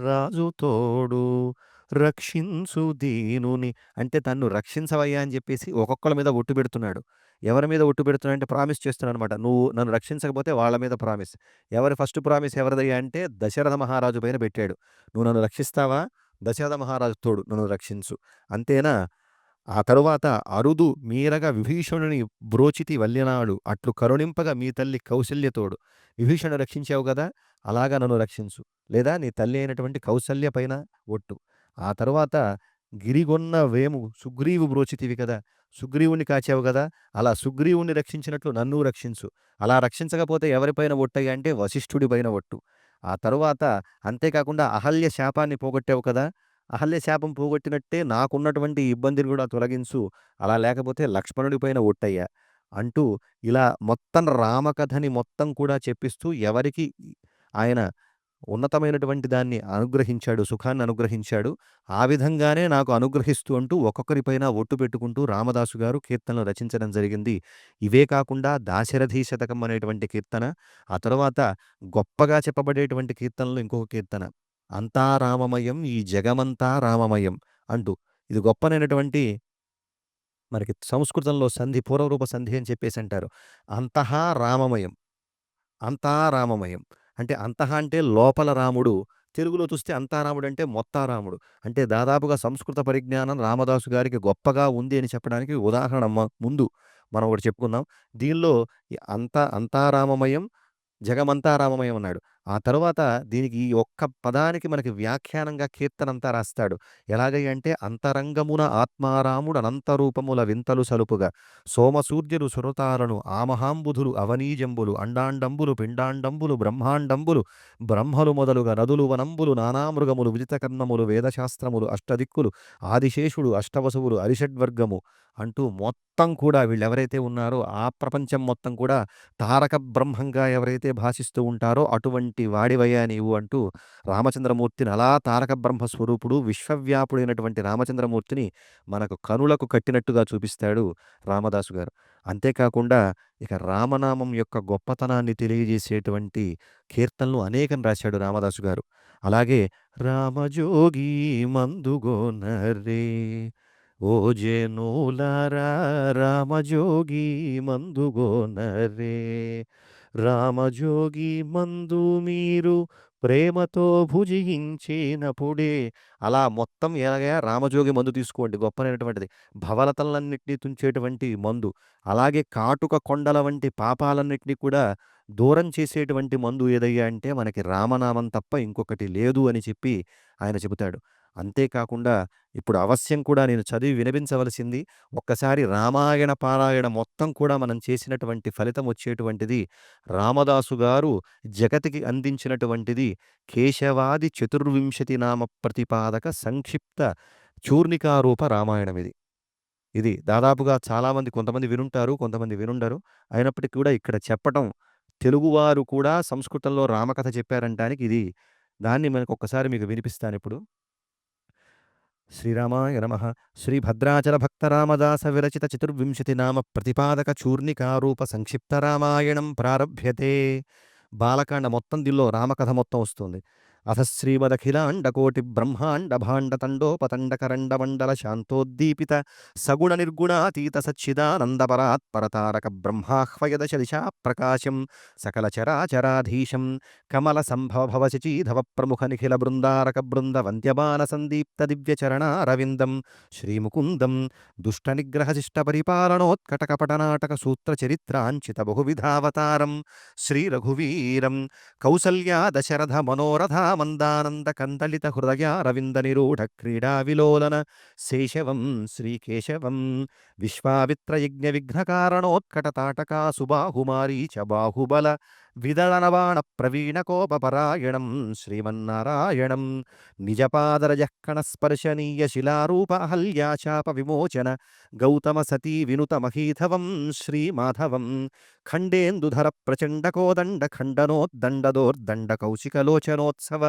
Speaker 1: రాజు తోడు రక్షించు దీనుని అంటే తన్ను రక్షించవయ్యా అని చెప్పేసి ఒక్కొక్కళ్ళ మీద ఒట్టు పెడుతున్నాడు. ఎవరి మీద ఒట్టు పెడుతున్నాడు అంటే ప్రామిస్ చేస్తున్నాడు అనమాట. నువ్వు నన్ను రక్షించకపోతే వాళ్ళ మీద ప్రామిస్. ఎవరి ఫస్ట్ ప్రామిస్ ఎవరిదయ్యా అంటే దశరథ మహారాజు పైన పెట్టాడు. నువ్వు నన్ను రక్షిస్తావా? దశరథ మహారాజు తోడు నన్ను రక్షించు. అంతేనా? ఆ తరువాత అరుదు మీరగా విభీషణుని బ్రోచితి వల్లినాడు అట్లు కరుణింపగా మీ తల్లి కౌసల్య తోడు. విభీషణుని రక్షించావు కదా! అలాగా నన్ను రక్షించు. లేదా నీ తల్లి అయినటువంటి కౌసల్య పైన ఒట్టు. ఆ తరువాత గిరిగొన్న వేము సుగ్రీవు బ్రోచితివి కదా! సుగ్రీవుని కాచావు గదా! అలా సుగ్రీవుని రక్షించినట్లు నన్ను రక్షించు. అలా రక్షించకపోతే ఎవరిపైన ఒట్టయ్యా అంటే వశిష్ఠుడి పైన ఒట్టు. ఆ తరువాత అంతేకాకుండా అహల్య శాపాన్ని పోగొట్టావు కదా! అహల్య శాపం పోగొట్టినట్టే నాకున్నటువంటి ఇబ్బందిని గూడా తొలగించు. అలా లేకపోతే లక్ష్మణుడి పైన ఒట్టయ్యా. అంటూ ఇలా మొత్తం రామకథని మొత్తం కూడా చెప్పిస్తూ ఎవరికి ఆయన ఉన్నతమైనటువంటి దాన్ని అనుగ్రహించాడు, సుఖాన్ని అనుగ్రహించాడు. ఆ విధంగానే నాకు అనుగ్రహిస్తూ అంటూ ఒక్కొక్కరిపైన ఒట్టు పెట్టుకుంటూ రామదాసు గారు కీర్తనలు రచించడం జరిగింది. ఇవే కాకుండా దాశరథి శతకం అనేటువంటి కీర్తన, ఆ తరువాత గొప్పగా చెప్పబడేటువంటి కీర్తనలో ఇంకొక కీర్తన. అంతా రామమయం ఈ జగమంతా రామమయం అంటూ ఇది గొప్పనైనటువంటి మనకి సంస్కృతంలో సంధి పూర్వరూప సంధి అని చెప్పేసి అంటారు. అంతహా రామమయం. అంతా రామమయం. అంటే అంతః అంటే లోపల రాముడు. తెలుగులో చూస్తే అంతా రాముడు అంటే మొత్తా రాముడు. అంటే దాదాపుగా సంస్కృత పరిజ్ఞానం రామదాసు గారికి గొప్పగా ఉంది అని చెప్పడానికి ఉదాహరణ ముందు మనం ఒకటి చెప్పుకుందాం. దీనిలో అంతా రామమయం, జగమంతా రామమయం అన్నాడు. ఆ తరువాత దీనికి ఈ ఒక్క పదానికి మనకి వ్యాఖ్యానంగా కీర్తనంతా రాస్తాడు. ఎలాగై అంటే అంతరంగమున ఆత్మారాముడు అనంతరూపముల వింతలు సలుపుగా సోమసూర్యులు సురతారను ఆమహాంబుధులు అవనీజంబులు అండాండంబులు పిండాండంబులు బ్రహ్మాండంబులు బ్రహ్మలు మొదలుగా నదులు వనంబులు నానామృగములు విజితకర్ణములు వేదశాస్త్రములు అష్టదిక్కులు ఆదిశేషుడు అష్టవసువులు అరిషడ్వర్గము అంటూ మొత్తం కూడా వీళ్ళెవరైతే ఉన్నారో ఆ ప్రపంచం మొత్తం కూడా తారక బ్రహ్మంగా ఎవరైతే భాషిస్తూ ఉంటారో అటువంటి వాడివయ్యా నీవు అంటూ రామచంద్రమూర్తిని అలా తారక బ్రహ్మ స్వరూపుడు విశ్వవ్యాపుడైనటువంటి రామచంద్రమూర్తిని మనకు కనులకు కట్టినట్టుగా చూపిస్తాడు రామదాసు గారు. అంతేకాకుండా ఇక రామనామం యొక్క గొప్పతనాన్ని తెలియజేసేటువంటి కీర్తనలు అనేకం రాశాడు రామదాసు గారు. అలాగే రామజోగి మందుగోనరే ఓ జనులారా రామజోగి మందుగోనరే రామజోగి మందు మీరు ప్రేమతో భుజించినప్పుడే అలా మొత్తం ఎలాగా రామజోగి మందు తీసుకోండి గొప్పనైనటువంటిది. భవలతలన్నిటినీ తుంచేటువంటి మందు. అలాగే కాటుక కొండల వంటి పాపాలన్నిటినీ కూడా దూరం చేసేటువంటి మందు ఏదయ్యా అంటే మనకి రామనామం తప్ప ఇంకొకటి లేదు అని చెప్పి ఆయన చెబుతాడు. అంతేకాకుండా ఇప్పుడు అవశ్యం కూడా నేను చదివి వినిపించవలసింది. ఒక్కసారి రామాయణ పారాయణ మొత్తం కూడా మనం చేసినటువంటి ఫలితం వచ్చేటువంటిది రామదాసు గారు జగతికి అందించినటువంటిది కేశవాది చతుర్వింశతి నామ ప్రతిపాదక సంక్షిప్త చూర్ణికారూప రామాయణం ఇది. ఇది దాదాపుగా చాలామంది కొంతమంది వినుంటారు, కొంతమంది వినుండరు. అయినప్పటికీ కూడా ఇక్కడ చెప్పటం తెలుగువారు కూడా సంస్కృతంలో రామకథ చెప్పారంటానికి ఇది. దాన్ని మనకొక్కసారి మీకు వినిపిస్తానిప్పుడు. శ్రీరామాయ నమః. శ్రీ భద్రాచల భక్త రామదాస విరచిత చతుర్వింశతి నామ ప్రతిపాదక చూర్ణికారూప సంక్షిప్త రామాయణం ప్రారభ్యతే. బాలకాండ మొత్తం దీనిలో రామకథ మొత్తం వస్తుంది. అథ శ్రీమదఖిలాండకోటి బ్రహ్మాండ భాండ తండోపతండకరండ మండల శాంతోద్దీపిత సగుణ నిర్గుణాతీత సచ్చిదానంద పరాత్పరతారక బ్రహ్మాహ్వయదశ దిశా ప్రకాశం సకల చరాచరాధీశం కమల సంభవ భవశచీధవ ప్రముఖ నిఖిల బృందారక బృంద వంద్యమాన సందీప్త దివ్యచరణారవిందం శ్రీముకుందం దుష్ట నిగ్రహ శిష్ట పరిపాలనోత్కటక పటనాటక సూత్ర చరిత్రాంచిత బహువిధావతారం శ్రీ రఘువీరం కౌసల్యా దశరథ మనోరథ మందానంద కందలిత హృదయ రవింద నిరూఢ క్రీడా విలోలన శేషవం శ్రీకేశవం విశ్వామిత్ర యజ్ఞ విఘ్నకారణోత్కట తాటకా సుబాహుమారీచ బాహుబల విదళనబాణ ప్రవీణ కోపపరాయణం శ్రీమన్నారాయణం నిజపాదరజఃకణ స్పర్శనీయ శిలారూప అహల్యాశాప విమోచన గౌతమ సతీ వినుత మహీధవం శ్రీమాధవం ఖండేందుధర ప్రచండ కోదండ ఖండనోద్దండదోర్దండ కౌశికలోచనోత్సవ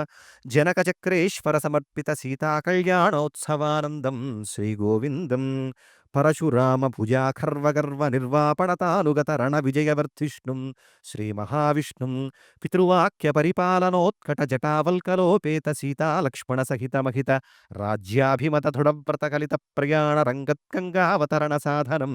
Speaker 1: జనక చక్రేశ్వర సమర్పిత సీతా కళ్యాణోత్సవానందం శ్రీగోవిందం పరశురామ భుజాఖర్వగర్వ నిర్వాపణతానుగత రణ విజయవర్ధిష్ణుం శ్రీమహావిష్ణుం పితృవాక్య పరిపాలనోత్కట జటావల్కలోపేత సీతా లక్ష్మణ సహిత మహిత రాజ్యాభిమత దృఢవ్రత కలిత ప్రయాణ రంగత్కంగావతరణ సాధనం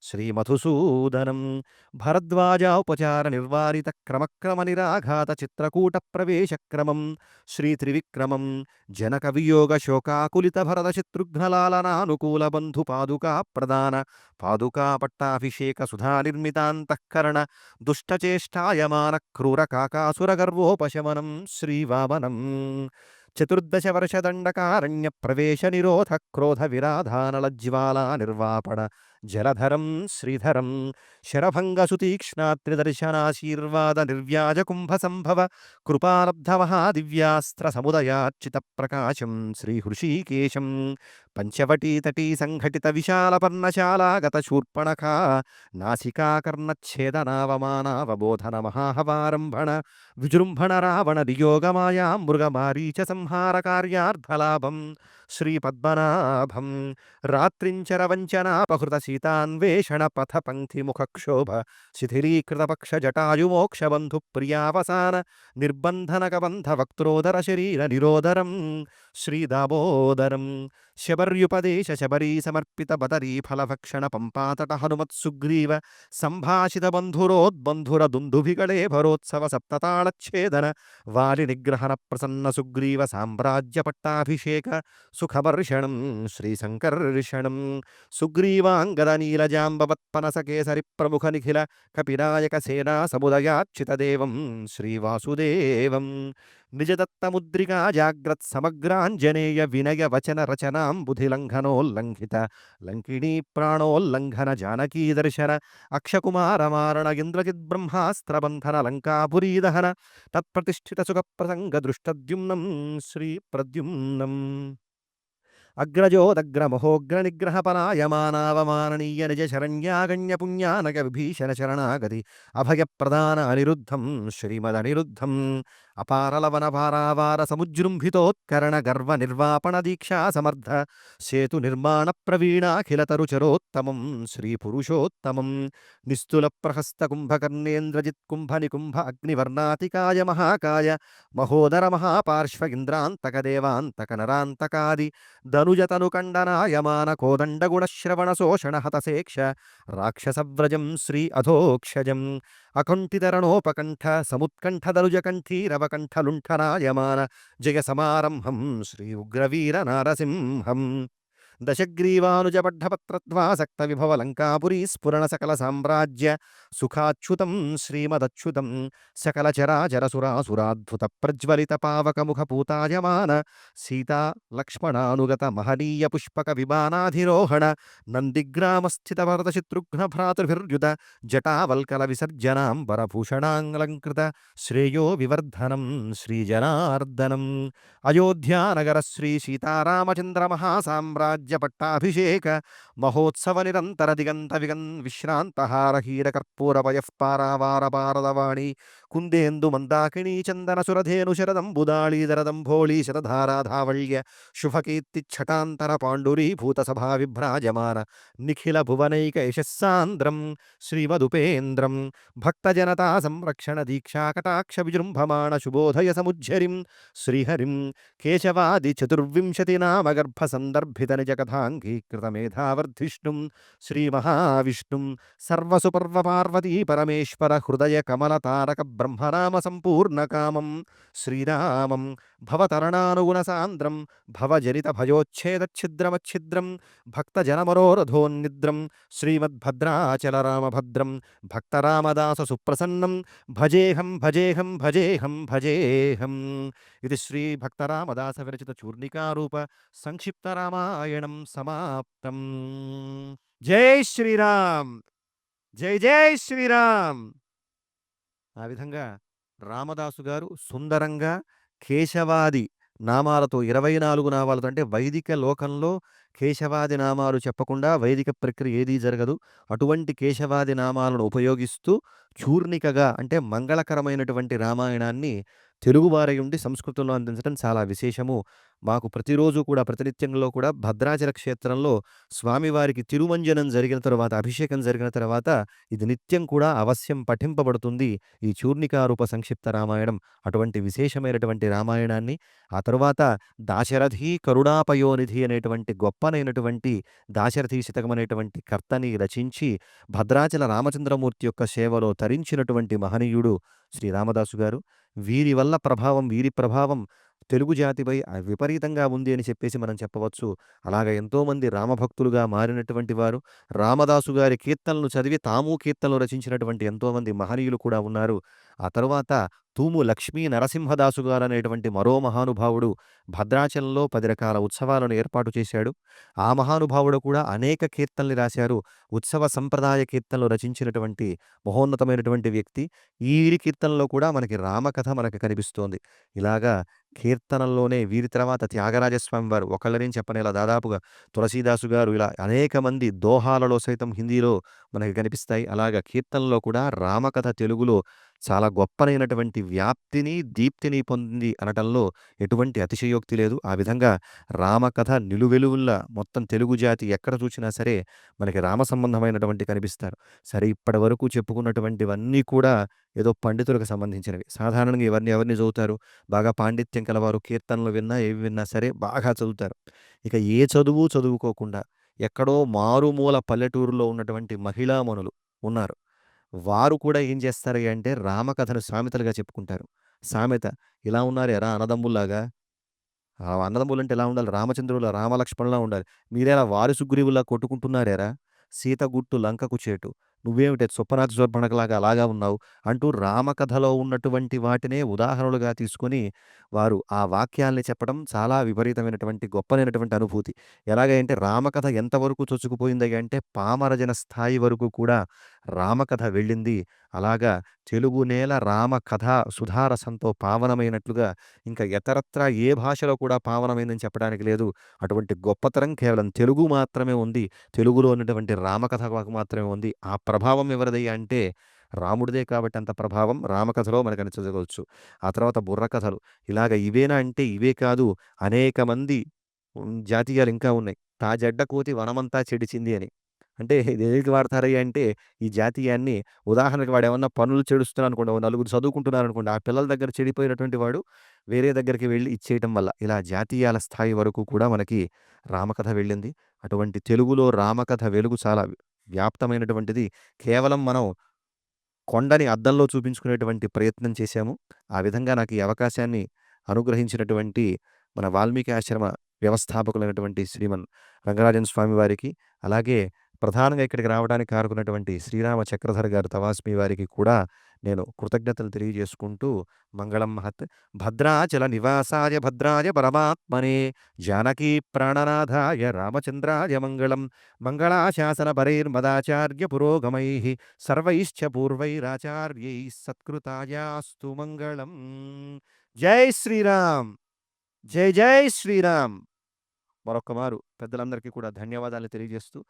Speaker 1: శ్రీమధుసూదనం భరద్వాజోపచార నిర్వారిత క్రమక్రమ నిరాఘాత చిత్రకూట ప్రవేశ క్రమం శ్రీ త్రివిక్రమం జనక వియోగ శోకాకులిత భరత శత్రుఘ్నలాలనానుకూల బంధు పాదుకా ప్రదాన పాదుకా పట్టాభిషేక సుధా నిర్మితాంతఃకరణ దుష్టచేష్టాయమాన క్రూర కాకాసుర గర్వోపశమనం శ్రీవామనం చతుర్దశ వర్షదండకారణ్య ప్రవేశ నిరోధ క్రోధ విరాధానల జ్వాలా నిర్వాపణ జలధరం శ్రీధరం శరభంగ సుతీక్ష్ణాత్రిదర్శనాశీర్వాద నిర్వ్యాజ కుంభ సంభవ కృపాలబ్ధ మహాదివ్యాస్త్ర సముదయార్చిత ప్రకాశం శ్రీ హృషీకేశం పంచవటీతటీ సంఘటిత విశాల పర్ణశాలాగత శూర్పణఖా నాసికాకర్ణచ్ఛేదనావమానావబోధన మహాహవారంభణ విజృంభణ రావణ నియోగమాయా మృగమారీచ సంహార కార్యార్థలాభం శ్రీపద్మనాభం రాత్రించర వంచనాపహృత సీతాన్వేషణ పథ పంక్తి ముఖక్షోభ శిథిలీకృత పక్ష జటాయుమోక్షబంధు ప్రియావసాన నిర్బంధనక బంధ వక్త్రోదర శరీర నిరోదరం శ్రీదామోదరం శబర్యుపదేశ శబరీ సమర్పిత బదరీ ఫలభక్షణ పంపాతట హనుమత్సుగ్రీవ సంభాషిత బంధురోద్బంధుర దుందుభిగళే భరోత్సవ సప్తతాళచ్ఛేదన వాలి నిగ్రహణ ప్రసన్న సుగ్రీవ సామ్రాజ్య పట్టాభిషేక సుఖవర్షణం శ్రీశంకర్షణం సుగ్రీవాంగద నీలజాంబవత్పనస కేసరి ప్రముఖ నిఖిల కపినాయక సేనా సముదయాచ్యుతదేవం శ్రీవాసుదేవం నిజదత్తముద్రికా జాగ్రత్ సమగ్రాంజనేయ వినయ వచన రచనాం బుధిలంఘనోల్లంఘిత లంకిణీ ప్రాణోల్లంఘన జానకీ దర్శన అక్షకుమార మారణ ఇంద్రజిత్ బ్రహ్మాస్త్రబంధన లంకాపురీదహన తత్ప్రతిష్ఠిత సుఖ ప్రసంగ దృష్టద్యుమ్నం శ్రీ ప్రద్యుమ్నం అగ్రజోదగ్రమహోగ్ర నిగ్రహపనాయమానావమాననీయ నిజ శరణ్యాగణ్య పుణ్యానక విభీషణ శరణాగతి అభయప్రదాన అనిరుద్ధం శ్రీమదనిరుద్ధం అపారలవన పారావార సముజృంభితోత్కరణ గర్వ నిర్వాపణ దీక్షా సమర్థ సేతు నిర్మాణ ప్రవీణాఖిలతరుచరోత్తమం శ్రీ పురుషోత్తమం నిస్తుల ప్రహస్త కుంభకర్ణేంద్రజిత్ కుంభ నికుంభ అగ్నివర్ణాతికాయ మహాకాయ మహోదర మహాపార్శ్వ ఇంద్రాంతక దేవాంతక నరాంతకాది ధనుజతను కండనాయమాన కోదండ గుణశ్రవణ శోషణ హతశేక్ష రాక్షసవ్రజం శ్రీ అధోక్షజం అకుంఠితరణోపకంఠ సముత్కంఠ దరుజకంఠీరవకంఠ లుంఠనాయమాన జయ సమారంభం శ్రీ ఉగ్రవీర నారసింహం దశగ్రీవానుజపడ్డపత్రద్వాసక్త విభవ లంకాపురీ స్ఫురణ సకల సామ్రాజ్య సుఖాచ్యుతం శ్రీమదచ్యుతం సకల చరాచర సురాసురాద్భుత ప్రజ్వలిత పావకముఖ పూతాయమాన సీతా లక్ష్మణానుగత మహనీయ పుష్పక విమానాధిరోహణ నందిగ్రామస్థిత వరద శత్రుఘ్న భ్రాతృభిర్యుత జటావల్కల విసర్జనాంబరభూషణాలంకృత శ్రేయో వివర్ధనం శ్రీజనార్దనం అయోధ్యానగర శ్రీ సీతారామచంద్ర మహాసామ్రాజ్య పట్టాభిషేక మహోత్సవ నిరంతర దిగంత విశ్రాంతహార హీర కర్పూర పయఃపారావార పారదవాణి కుందేందు మందాకిణీ చందన సురధేను శరదంబుదాళీధరదంభోళీ శతధారాధావళ్య శుభకీర్తి ఛటాంతర పాండురీ భూత సభా విభ్రాజమాన నిఖిల భువనైక యశస్సాంద్రం శ్రీమదుపేంద్రం భక్తజనతా సంరక్షణ దీక్షా కటాక్ష విజృంభమాణ శుభోదయ సముజ్జరిం శ్రీహరిం కేశవాది చతుర్వింశతి నామగర్భ సందర్భిత నిజ కథాంగీకృత మేధావర్ధిష్ణుం శ్రీమహావిష్ణుం సర్వసుపర్వ పార్వతీ పరమేశ్వర హృదయ కమల తారక బ్రహ్మరామ సంపూర్ణకామం శ్రీరామం భవతరణానుగుణ సాంద్రం భవజనిత భయోచ్ఛేదఛిద్రమచ్ఛిద్రం భక్తజనమనోరథోన్నిద్రం శ్రీమద్భద్రాచల రామభద్రం భక్తరామదాస సుప్రసన్నం భజేహం భజేహం భజేహం భజేహం ఇది శ్రీ భక్తరామదాస విరచిత చూర్ణికారూప సంక్షిప్త రామాయణం సమాప్తం. జై శ్రీరామ్, జై జై శ్రీరామ్. ఆ విధంగా రామదాసు గారు సుందరంగా కేశవాది నామాలతో 24 నామాలతో, అంటే వైదిక లోకంలో కేశవాది నామాలు చెప్పకుండా వైదిక ప్రక్రియ ఏదీ జరగదు. అటువంటి కేశవాది నామాలను ఉపయోగిస్తూ చూర్ణికగా, అంటే మంగళకరమైనటువంటి రామాయణాన్ని తెలుగువారై ఉండి సంస్కృతంలో అందించడం చాలా విశేషము. మాకు ప్రతిరోజు కూడా ప్రతినిత్యంలో కూడా భద్రాచల క్షేత్రంలో స్వామివారికి తిరుమంజనం జరిగిన తర్వాత, అభిషేకం జరిగిన తర్వాత ఇది నిత్యం కూడా అవశ్యం పఠింపబడుతుంది ఈ చూర్ణికారూప సంక్షిప్త రామాయణం. అటువంటి విశేషమైనటువంటి రామాయణాన్ని ఆ తరువాత దాశరథి కరుణాపయోనిధి అనేటువంటి గొప్పనైనటువంటి దాశరథి శతకం అనేటువంటి కర్తని రచించి భద్రాచల రామచంద్రమూర్తి యొక్క సేవలో తరించినటువంటి మహనీయుడు శ్రీ రామదాసు గారు. వీరి వల్ల ప్రభావం, వీరి ప్రభావం తెలుగు జాతిపై విపరీతంగా ఉంది అని చెప్పేసి మనం చెప్పవచ్చు. అలాగ ఎంతోమంది రామభక్తులుగా మారినటువంటి వారు, రామదాసు గారి కీర్తనలు చదివి తాము కీర్తనలు రచించినటువంటి ఎంతోమంది మహనీయులు కూడా ఉన్నారు. ఆ తరువాత తూము లక్ష్మీ నరసింహదాసు గారు అనేటువంటి మరో మహానుభావుడు భద్రాచలంలో 10 రకాల ఉత్సవాలను ఏర్పాటు చేశాడు. ఆ మహానుభావుడు కూడా అనేక కీర్తనలు రాశారు. ఉత్సవ సంప్రదాయ కీర్తనలు రచించినటువంటి మహోన్నతమైనటువంటి వ్యక్తి. ఈ కీర్తనలో కూడా మనకి రామకథ మనకు కనిపిస్తోంది. ఇలాగా కీర్తనల్లోనే వీరి తర్వాత త్యాగరాజస్వామి వారు, ఒకళ్ళని చెప్పనేలా దాదాపుగా తులసీదాసు గారు, ఇలా అనేక మంది దోహాలలో సైతం హిందీలో మనకి కనిపిస్తాయి. అలాగా కీర్తనలో కూడా రామకథ తెలుగులో చాలా గొప్పనైనటువంటి వ్యాప్తిని, దీప్తిని పొందింది అనటంలో ఎటువంటి అతిశయోక్తి లేదు. ఆ విధంగా రామకథ నిలువెలువుల్లా మొత్తం తెలుగు జాతి ఎక్కడ చూసినా సరే మనకి రామ సంబంధమైనటువంటి కనిపిస్తారు. సరే ఇప్పటివరకు చెప్పుకున్నటువంటివన్నీ కూడా ఏదో పండితులకు సంబంధించినవి. సాధారణంగా ఎవరిని ఎవరిని చదువుతారు? బాగా పాండిత్యం కలవారు కీర్తనలు విన్నా, ఏవి విన్నా సరే బాగా చదువుతారు. ఇక ఏ చదువు చదువుకోకుండా ఎక్కడో మారుమూల పల్లెటూరులో ఉన్నటువంటి మహిళామణులు ఉన్నారు. వారు కూడా ఏం చేస్తారు అంటే రామకథను సామెతలుగా చెప్పుకుంటారు. సామెత ఇలా ఉన్నారేరా అన్నదమ్ముల్లాగా అన్నదమ్ములంటే ఎలా ఉండాలి? రామచంద్రుల రామలక్ష్మణులా ఉండాలి. మీరేలా వారి సుగ్రీవుల్లా కొట్టుకుంటున్నారేరా? సీత గుట్టు లంకకు చేటు. నువ్వేమిటే సొప్పనాతి శూర్పణఖలాగా అలాగా ఉన్నావు అంటూ రామకథలో ఉన్నటువంటి వాటినే ఉదాహరణలుగా తీసుకొని వారు ఆ వాక్యాల్ని చెప్పడం చాలా విపరీతమైనటువంటి గొప్పనైనటువంటి అనుభూతి. ఎలాగంటే రామకథ ఎంతవరకు చొచ్చుకుపోయింది అంటే పామరజన స్థాయి వరకు కూడా రామకథ వెళ్ళింది. అలాగా తెలుగు నేల రామకథ సుధారసంతో పావనమైనట్లుగా ఇంకా ఇతరత్రా ఏ భాషలో కూడా పావనమైందని చెప్పడానికి లేదు. అటువంటి గొప్పతనం కేవలం తెలుగు మాత్రమే ఉంది. తెలుగులో ఉన్నటువంటి రామకథకు మాత్రమే ఉంది. ఆ ప్రభావం ఎవరిది అంటే రాముడిదే కాబట్టి అంత ప్రభావం రామకథలో మనకు కనిపించవచ్చు. ఆ తర్వాత బుర్రకథలు. ఇలాగ ఇవేనా అంటే ఇవే కాదు. అనేక మంది జాతీయాలు ఇంకా ఉన్నాయి. "తా జెడ్డ కోతి వనమంతా చెడిచింది" అని. అంటే ఇది దేనికి వాడతారయ్యా అంటే ఈ జాతీయాన్ని ఉదాహరణకి వాడేమన్నా పనులు చెడుస్తున్నాడనుకోండి, ఓ నలుగురు చదువుకుంటున్నారనుకోండి, ఆ పిల్లల దగ్గర చెడిపోయినటువంటి వాడు వేరే దగ్గరికి వెళ్లి ఇచ్చేయటం వల్ల ఇలా జాతీయాల స్థాయి వరకు కూడా మనకి రామకథ వెళ్ళింది. అటువంటి తెలుగులో రామకథ వెలుగు చాలా వ్యాప్తమైనటువంటిది. కేవలం మనం కొండని అద్దంలో చూపించుకునేటువంటి ప్రయత్నం చేశాము. ఆ విధంగా నాకు ఈ అవకాశాన్ని అనుగ్రహించినటువంటి మన వాల్మీకి ఆశ్రమ వ్యవస్థాపకులైనటువంటి శ్రీమన్ రంగరాజన్ స్వామి వారికి, అలాగే ప్రధానంగా ఇక్కడికి రావడానికి కారకున్నటువంటి శ్రీరామ చక్రధర్ గారు తవాస్మి వారికి కూడా నేను కృతజ్ఞతలు తెలియజేసుకుంటూ మంగళం మహత్. భద్రాచల నివాసాయ భద్రాయ పరమాత్మనే జానకీ ప్రాణనాథాయ రామచంద్రాయ మంగళం. మంగళాశాసనపరైర్మదాచార్య పురోగమైః సర్వైశ్చ పూర్వైరాచార్యైః సత్కృతాయాస్తు మంగళం. జై శ్రీరామ్! జై జై శ్రీరామ్! మరొక్క మారు పెద్దలందరికీ కూడా ధన్యవాదాలు తెలియజేస్తూ